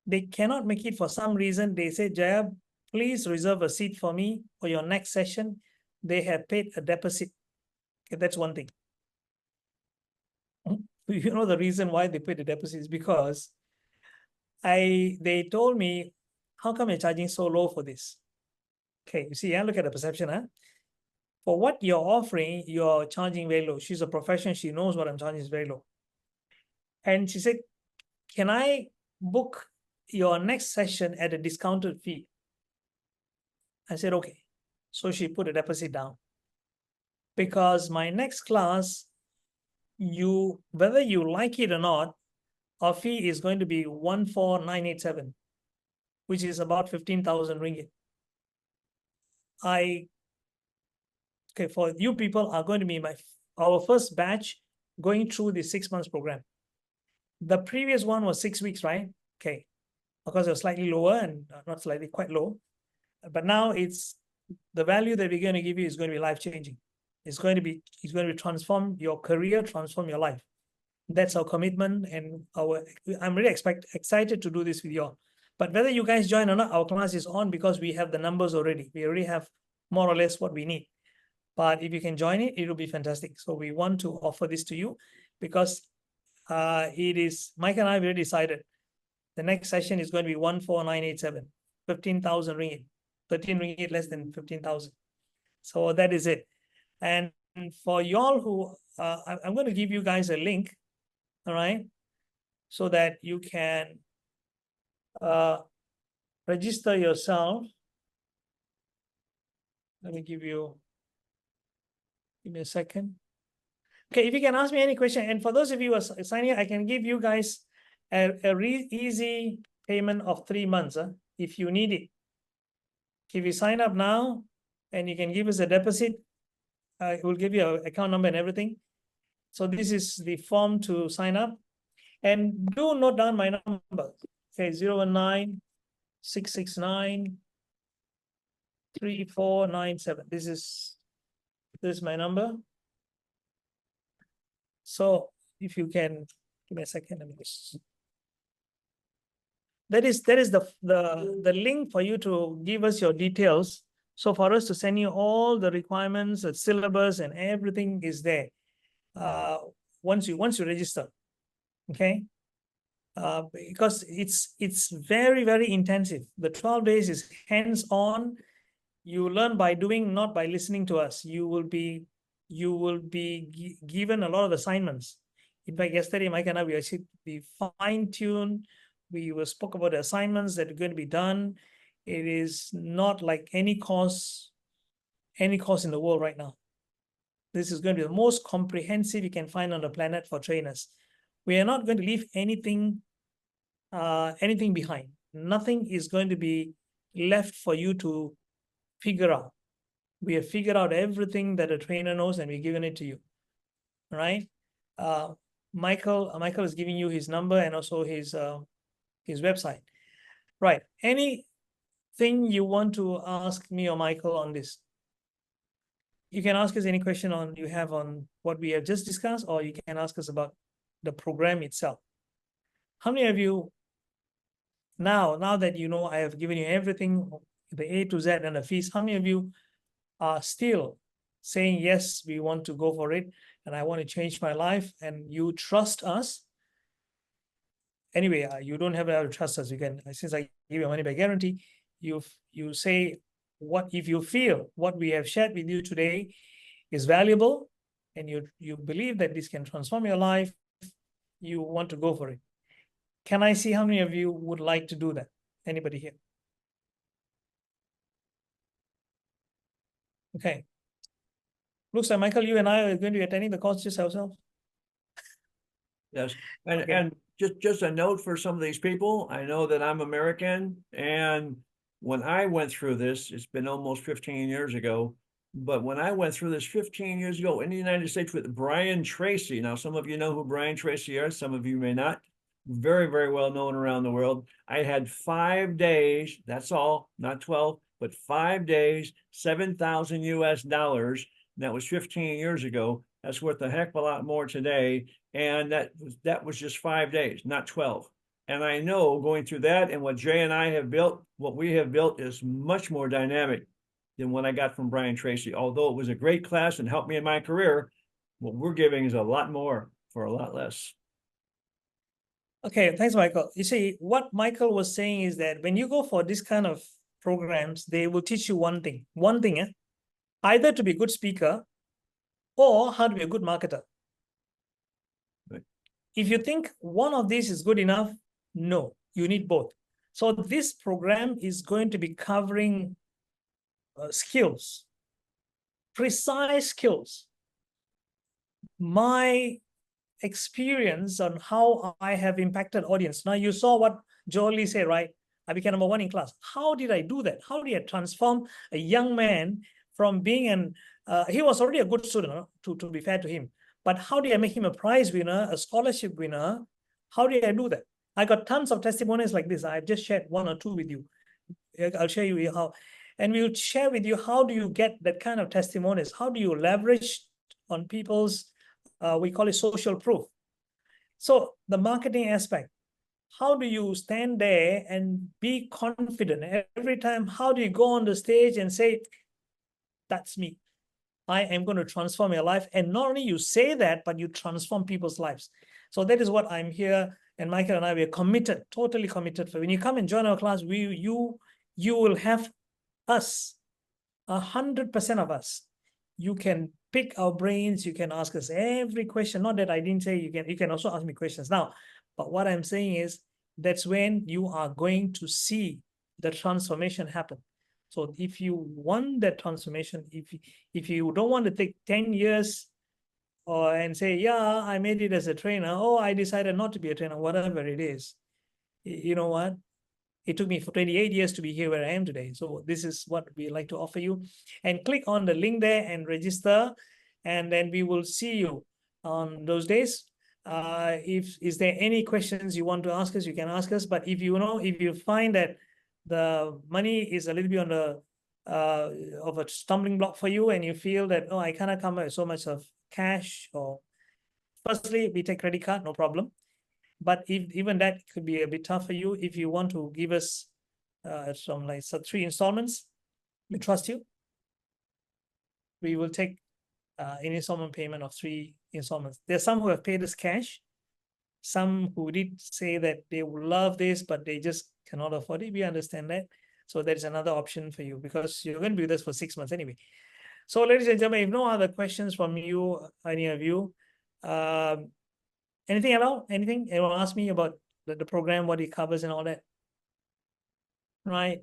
They cannot make it for some reason. They say, Jaya, please reserve a seat for me for your next session. They have paid a deposit. Okay, that's one thing. You know the reason why they paid the deposit is because they told me, how come you're charging so low for this? Okay, you see, look at the perception. For what you're offering, you're charging very low. She's a professional. She knows what I'm charging is very low. And she said, can I book your next session at a discounted fee? I said, okay. So she put a deposit down. Because my next class, whether you like it or not, our fee is going to be 14,987, which is about 15,000 ringgit. Okay, for you people are going to be our first batch going through the 6 months program. The previous one was 6 weeks, right? Okay, because it was slightly lower and not slightly, quite low. But now it's the value that we're going to give you is going to be life-changing. It's going to transform your career, transform your life. That's our commitment, and I'm really excited to do this with you all. But whether you guys join or not, our class is on because we have the numbers already. We already have more or less what we need. But if you can join it, it will be fantastic. So we want to offer this to you because Mike and I have already decided the next session is going to be 14,987, 15,000 ringgit, 13 ringgit less than 15,000. So that is it. And for y'all who, I'm going to give you guys a link, all right, so that you can register yourself. Let me give me a second. Okay, if you can ask me any question, and for those of you who are signing, I can give you guys a easy payment of 3 months if you need it. If you sign up now and you can give us a deposit, we'll give you an account number and everything. So this is the form to sign up. And do note down my number. Okay, 019 669 3497. This is my number. So if you can give me a second, let me just. That is the link for you to give us your details. So for us to send you all the requirements, the syllabus, and everything is there. Once you register, okay. Because it's very, very intensive. The 12 days is hands-on. You learn by doing, not by listening to us. You will be given a lot of assignments. In fact, yesterday, Mike and I, we fine-tuned. We spoke about the assignments that are going to be done. It is not like any course in the world right now. This is going to be the most comprehensive you can find on the planet for trainers. We are not going to leave anything behind. Nothing is going to be left for you to figure out. We have figured out everything that a trainer knows, and we've given it to you. All right. Michael is giving you his number and also his website. Right. Anything you want to ask me or Michael on this? You can ask us any question you have on what we have just discussed, or you can ask us about the program itself. How many of you now that you know I have given you everything, the A to Z and the fees, how many of you are still saying, yes, we want to go for it, and I want to change my life, and you trust us? Anyway, you don't have to trust us. You can, since I give you money back guarantee, you say if you feel what we have shared with you today is valuable, and you believe that this can transform your life, you want to go for it. Can I see how many of you would like to do that? Anybody here? Okay. Looks like Michael, you and I are going to be attending the course just ourselves. Yes, and Okay. and just a note for some of these people. I know that I'm American, and when I went through this, it's been almost 15 years ago. But when I went through this 15 years ago in the United States with Brian Tracy, now some of you know who Brian Tracy is, some of you may not. Very, very well known around the world. I had 5 days. That's all, not 12, but 5 days, 7,000 US dollars. That was 15 years ago. That's worth a heck of a lot more today. And that was just 5 days, not 12. And I know going through that and what Jay and I have built, what we have built is much more dynamic than what I got from Brian Tracy. Although it was a great class and helped me in my career, what we're giving is a lot more for a lot less. Okay, thanks, Michael. You see, what Michael was saying is that when you go for this kind of programs, they will teach you one thing, either to be a good speaker or how to be a good marketer. Right. If you think one of these is good enough, no, you need both. So this program is going to be covering skills, precise skills. My experience on how I have impacted audience. Now you saw what Jolie said, right? I became number one in class. How did I do that? How did I transform a young man from being he was already a good student, to be fair to him. But how did I make him a prize winner, a scholarship winner? How did I do that? I got tons of testimonies like this. I've just shared one or two with you. I'll share you how. And we'll share with you, how do you get that kind of testimonies? How do you leverage on people's, we call it social proof. So the marketing aspect, how do you stand there and be confident every time? How do you go on the stage and say, that's me. I am going to transform your life. And not only you say that, but you transform people's lives. So that is what I'm here. And Michael and I, we are committed, totally committed. For when you come and join our class, you will have us, 100% of us. You can pick our brains. You can ask us every question. Not that I didn't say you can also ask me questions now. But what I'm saying is, that's when you are going to see the transformation happen. So if you want that transformation, if you don't want to take 10 years and say, yeah, I made it as a trainer, oh, I decided not to be a trainer, whatever it is, you know what? It took me for 28 years to be here where I am today. So this is what we like to offer you. And click on the link there and register. And then we will see you on those days. Is there any questions you want to ask us, you can ask us. But if you find that the money is a little bit on the of a stumbling block for you, and you feel that, oh, I cannot come up with so much of cash, or firstly, we take credit card, no problem. But even that could be a bit tough for you. If you want to give us some 3 installments, we trust you. We will take an installment payment of 3 installments. There's some who have paid us cash. Some who did say that they would love this, but they just cannot afford it. We understand that. So there's another option for you, because you're going to be with us for 6 months anyway. So ladies and gentlemen, if no other questions from you, any of you, anything at all? Anything? Anyone ask me about the program, what it covers and all that? Right.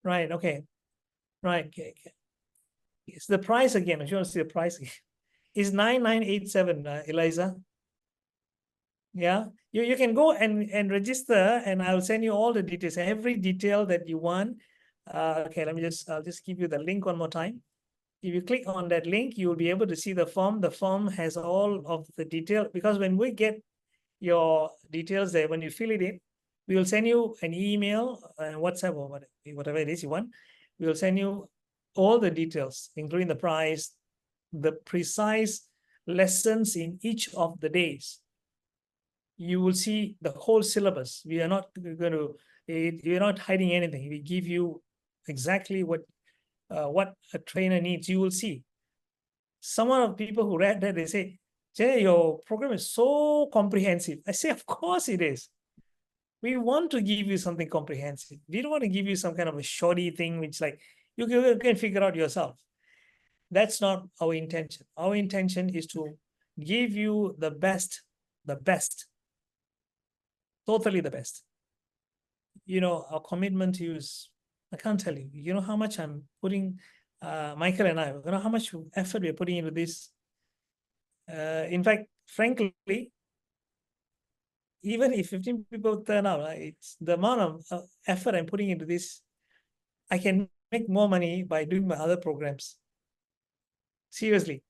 Okay. Right. Okay. It's the price again. If you want to see the price again, it's 9987, Eliza. Yeah, you can go and register, and I'll send you all the details, every detail that you want. Okay, I'll just give you the link one more time. If you click on that link, you will be able to see the form. The form has all of the detail, because when we get your details there, when you fill it in, we will send you an email, WhatsApp, or whatever it is you want. We will send you all the details, including the price, the precise lessons in each of the days. You will see the whole syllabus. We are not going to, we're not hiding anything. We give you exactly what a trainer needs. You will see. Some of the people who read that, they say, Jay, your program is so comprehensive. I say, of course it is. We want to give you something comprehensive. We don't want to give you some kind of a shoddy thing, which you can figure out yourself. That's not our intention. Our intention is to give you the best, totally the best. Our commitment to you is, I can't tell you. You know how much I'm putting, Michael and I, how much effort we're putting into this. In fact, frankly, even if 15 people turn out, it's the amount of effort I'm putting into this. I can make more money by doing my other programs. Seriously.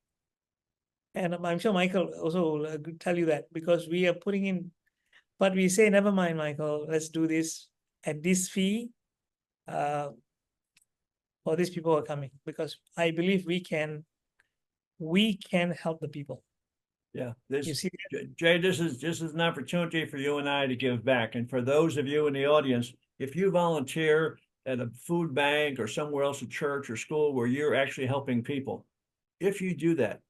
And I'm sure Michael also will tell you that, because we are putting in, but we say, never mind, Michael, let's do this at this fee for these people who are coming, because I believe we can help the people. Yeah, You see, Jay, this is an opportunity for you and I to give back. And for those of you in the audience, if you volunteer at a food bank or somewhere else, a church or school where you're actually helping people, if you do that,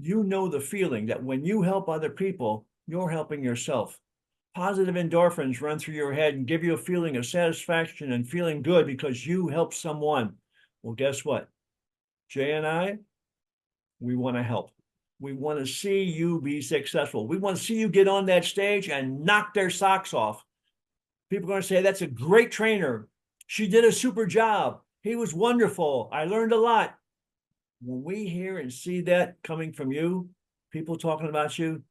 you know the feeling that when you help other people, you're helping yourself. Positive endorphins run through your head and give you a feeling of satisfaction and feeling good because you helped someone. Well, guess what? Jay and I, we want to help. We want to see you be successful. We want to see you get on that stage and knock their socks off. People are going to say, that's a great trainer. She did a super job. He was wonderful. I learned a lot. When we hear and see that coming from you, people talking about you,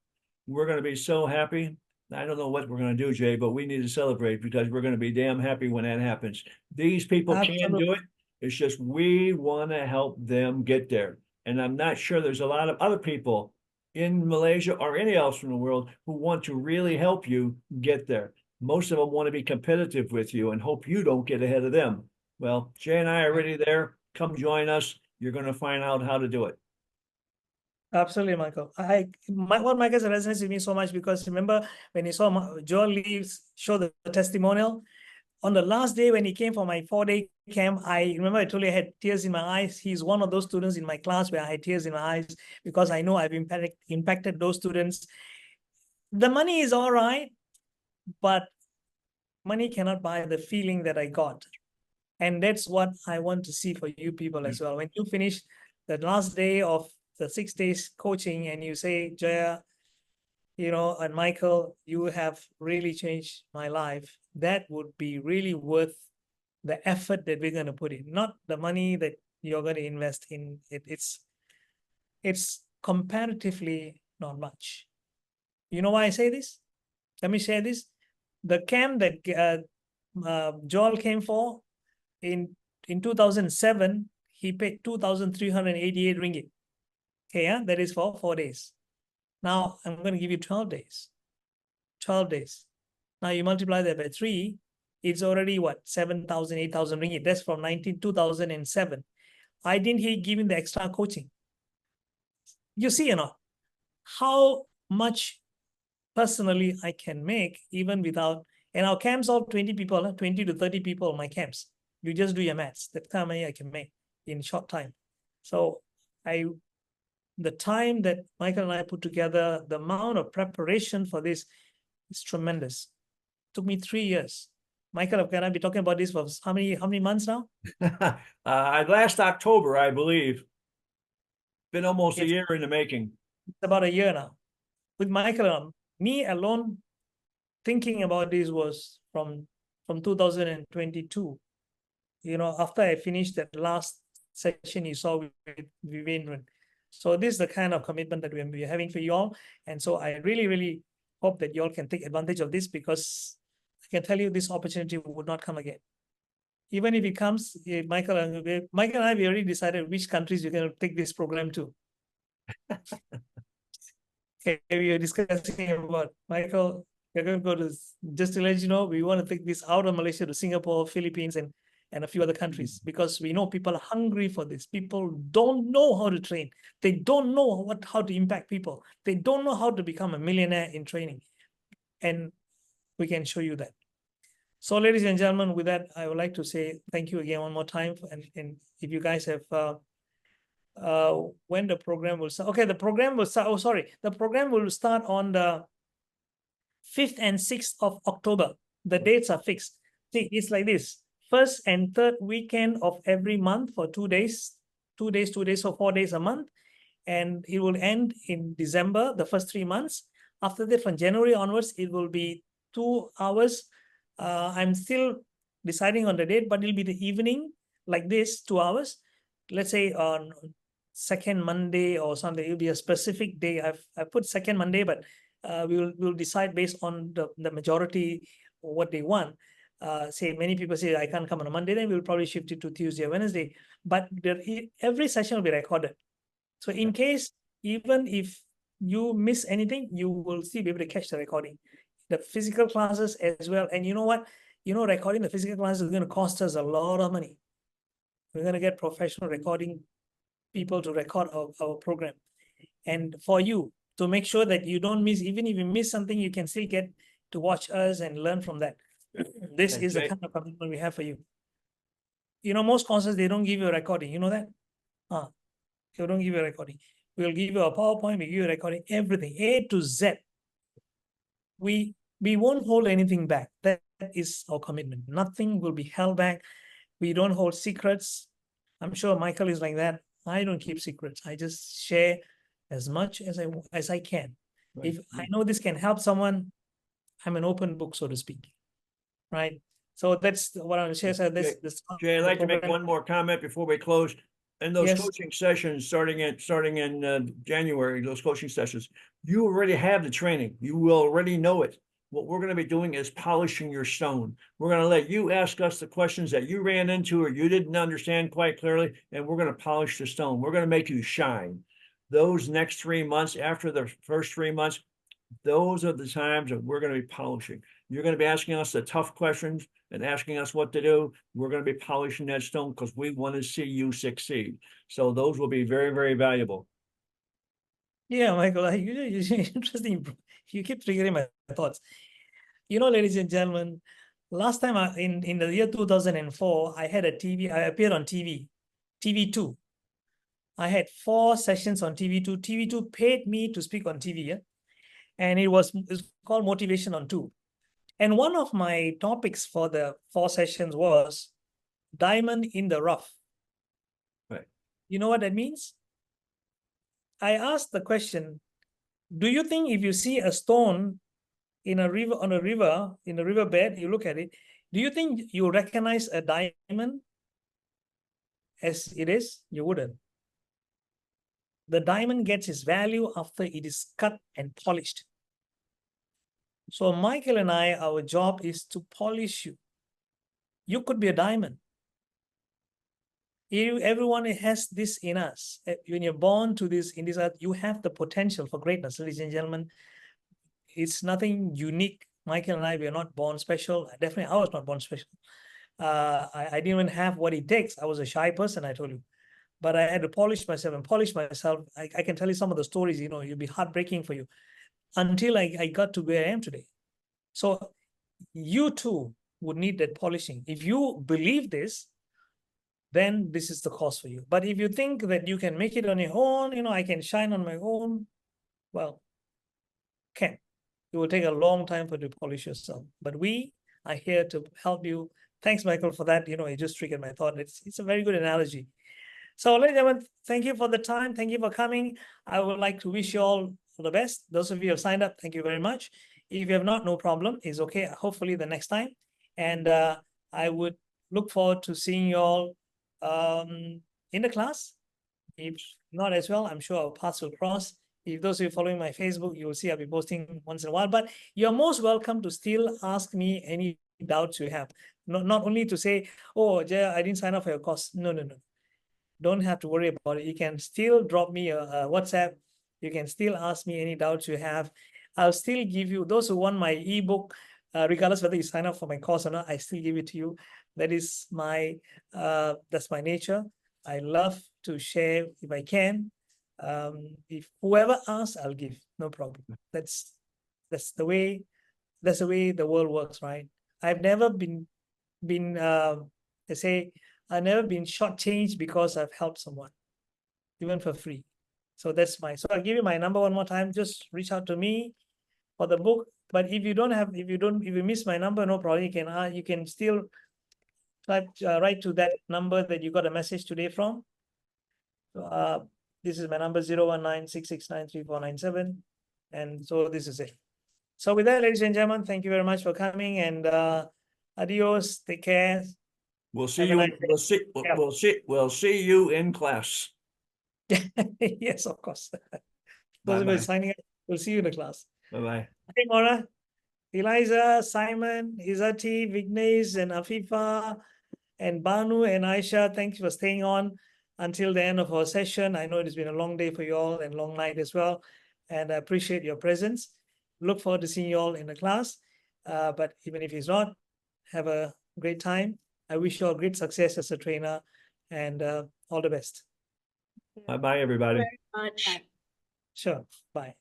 we're going to be so happy. I don't know what we're going to do, Jay, but we need to celebrate because we're going to be damn happy when that happens. These people can do Absolutely. it. It's just we want to help them get there. And I'm not sure there's a lot of other people in Malaysia or any else in the world who want to really help you get there. Most of them want to be competitive with you and hope you don't get ahead of them. Well, Jay and I are already there. Come join us. You're going to find out how to do it. Absolutely, Michael. What Michael resonates with me so much because remember when you saw Joel Leaves show the testimonial on the last day when he came for my 4-day camp, I remember I told you I had tears in my eyes. He's one of those students in my class where I had tears in my eyes because I know I've impacted those students. The money is all right, but money cannot buy the feeling that I got. And that's what I want to see for you people as well. When you finish the last day of the 6 days coaching and you say, Jaya, and Michael, you have really changed my life. That would be really worth the effort that we're going to put in, not the money that you're going to invest in it. It's comparatively not much. You know why I say this? Let me share this. The camp that Joel came for in 2007, he paid 2,388 ringgit. Okay, yeah, that is for 4 days. Now I'm going to give you 12 days. 12 days. Now you multiply that by 3, it's already what? 7,000, 8,000 ringgit. That's from 2007. Why didn't he give him the extra coaching? You see or not? How much personally I can make even without, and our camps all 20 people, 20 to 30 people, my camps. You just do your maths. That's how many I can make in short time. So the time that Michael and I put together, the amount of preparation for this is tremendous. It took me 3 years. Michael, can I be talking about this for how many months now? Last October, I believe. Been almost a It's- year in the making. It's about a year now. With Michael, me alone thinking about this was from 2022. After I finished that last session you saw with Vivendran. So this is the kind of commitment that we're having for you all. And so I really, really hope that you all can take advantage of this because I can tell you this opportunity would not come again. Even if it comes, Michael and I, we already decided which countries we're going to take this program to. Okay, we are discussing about, Michael, we're going to go to, just to let you know, we want to take this out of Malaysia to Singapore, Philippines, and a few other countries because we know people are hungry for this. People don't know how to train. They don't know how to impact people. They don't know how to become a millionaire in training. And we can show you that. So ladies and gentlemen, with that, I would like to say thank you again one more time. And if you guys have, when the program will start. Okay, the program will start. Oh, sorry. The program will start on the 5th and 6th of October. The dates are fixed. See, it's like this. First and third weekend of every month for 2 days. 2 days, 2 days, so 4 days a month. And it will end in December, the first 3 months. After that, from January onwards, it will be 2 hours. I'm still deciding on the date, but it'll be the evening like this, 2 hours. Let's say on second Monday or something. It'll be a specific day. I put second Monday, but we'll decide based on the majority or what they want. Say many people say I can't come on a Monday, then we'll probably shift it to Tuesday or Wednesday. But every session will be recorded. So in case, even if you miss anything, you will still be able to catch the recording. The physical classes as well. And you know what? Recording the physical classes is going to cost us a lot of money. We're going to get professional recording people to record our program. And for you, to make sure that you don't miss, even if you miss something, you can still get to watch us and learn from that. This is the kind of commitment we have for you. Most courses, they don't give you a recording. You know that? They don't give you a recording. We'll give you a PowerPoint, we give you a recording, everything, A to Z. We won't hold anything back. That is our commitment. Nothing will be held back. We don't hold secrets. I'm sure Michael is like that. I don't keep secrets. I just share as much as I can. Right. If I know this can help someone, I'm an open book, so to speak. Right. So that's what I want to share. So Jay, I'd like to make one more comment before we close. And those Yes. coaching sessions starting in January, those coaching sessions, you already have the training. You will already know it. What we're going to be doing is polishing your stone. We're going to let you ask us the questions that you ran into or you didn't understand quite clearly, and we're going to polish the stone. We're going to make you shine. Those next 3 months, after the first 3 months, those are the times that we're going to be polishing. You're going to be asking us the tough questions and asking us what to do. We're going to be polishing that stone because we want to see you succeed. So those will be very, very valuable. Yeah, Michael, interesting. You keep triggering my thoughts. You know, ladies and gentlemen, last time in the year 2004, I had a TV, I appeared on TV2. I had 4 sessions on TV2. TV2 paid me to speak on TV, yeah? And it's called Motivation on 2. And one of my topics for the 4 sessions was diamond in the rough. Right. You know what that means? I asked the question, do you think if you see a stone in a river, in a riverbed, you look at it, do you think you recognize a diamond as it is? You wouldn't. The diamond gets its value after it is cut and polished. So Michael and I, our job is to polish you. You could be a diamond. Everyone has this in us. When you're born to this, in this earth, you have the potential for greatness, ladies and gentlemen. It's nothing unique. Michael and I, we are not born special. Definitely, I was not born special. I didn't even have what it takes. I was a shy person, I told you. But I had to polish myself and polish myself. I can tell you some of the stories, you know, it'll be heartbreaking for you until I got to where I am today. So you too would need that polishing. If you believe this, then this is the course for you. But if you think that you can make it on your own, you know, I can shine on my own, well, can. It will take a long time for you to polish yourself. But we are here to help you. Thanks, Michael, for that. You know, it just triggered my thought. It's a very good analogy. So, ladies and gentlemen, thank you for the time. Thank you for coming. I would like to wish you all the best. Those of you who have signed up, thank you very much. If you have not, no problem. It's okay. Hopefully the next time. And I would look forward to seeing you all in the class. If not as well, I'm sure our paths will cross. If those of you following my Facebook, you will see I'll be posting once in a while. But you're most welcome to still ask me any doubts you have. Not only to say, oh, Jaya, I didn't sign up for your course. No. Don't have to worry about it. You can still drop me a WhatsApp. You can still ask me any doubts you have. I'll still give you, those who want my ebook, regardless whether you sign up for my course or not, I still give it to you. That is that's my nature. I love to share if I can. If whoever asks, I'll give, no problem. That's the way the world works, right? I've never been they say, I've never been shortchanged because I've helped someone, even for free. So that's so I'll give you my number one more time. Just reach out to me for the book. But if you miss my number, no problem. You can still write to that number that you got a message today from. This is my number 019-669-3497. And so this is it. So with that, ladies and gentlemen, thank you very much for coming, and adios. Take care. We'll see Have a you. nice day. We'll see you in class. Yes, of course. Those of Bye-bye. us signing up, we'll see you in the class. Bye-bye. Hey, Mora, Eliza, Simon, Izati, Vignesh, and Afifa, and Banu and Aisha, thanks for staying on until the end of our session. I know it has been a long day for you all and long night as well, and I appreciate your presence. Look forward to seeing you all in the class. But even if it's not, have a great time. I wish you all great success as a trainer, and all the best. Bye-bye, everybody. Much. Sure. Bye.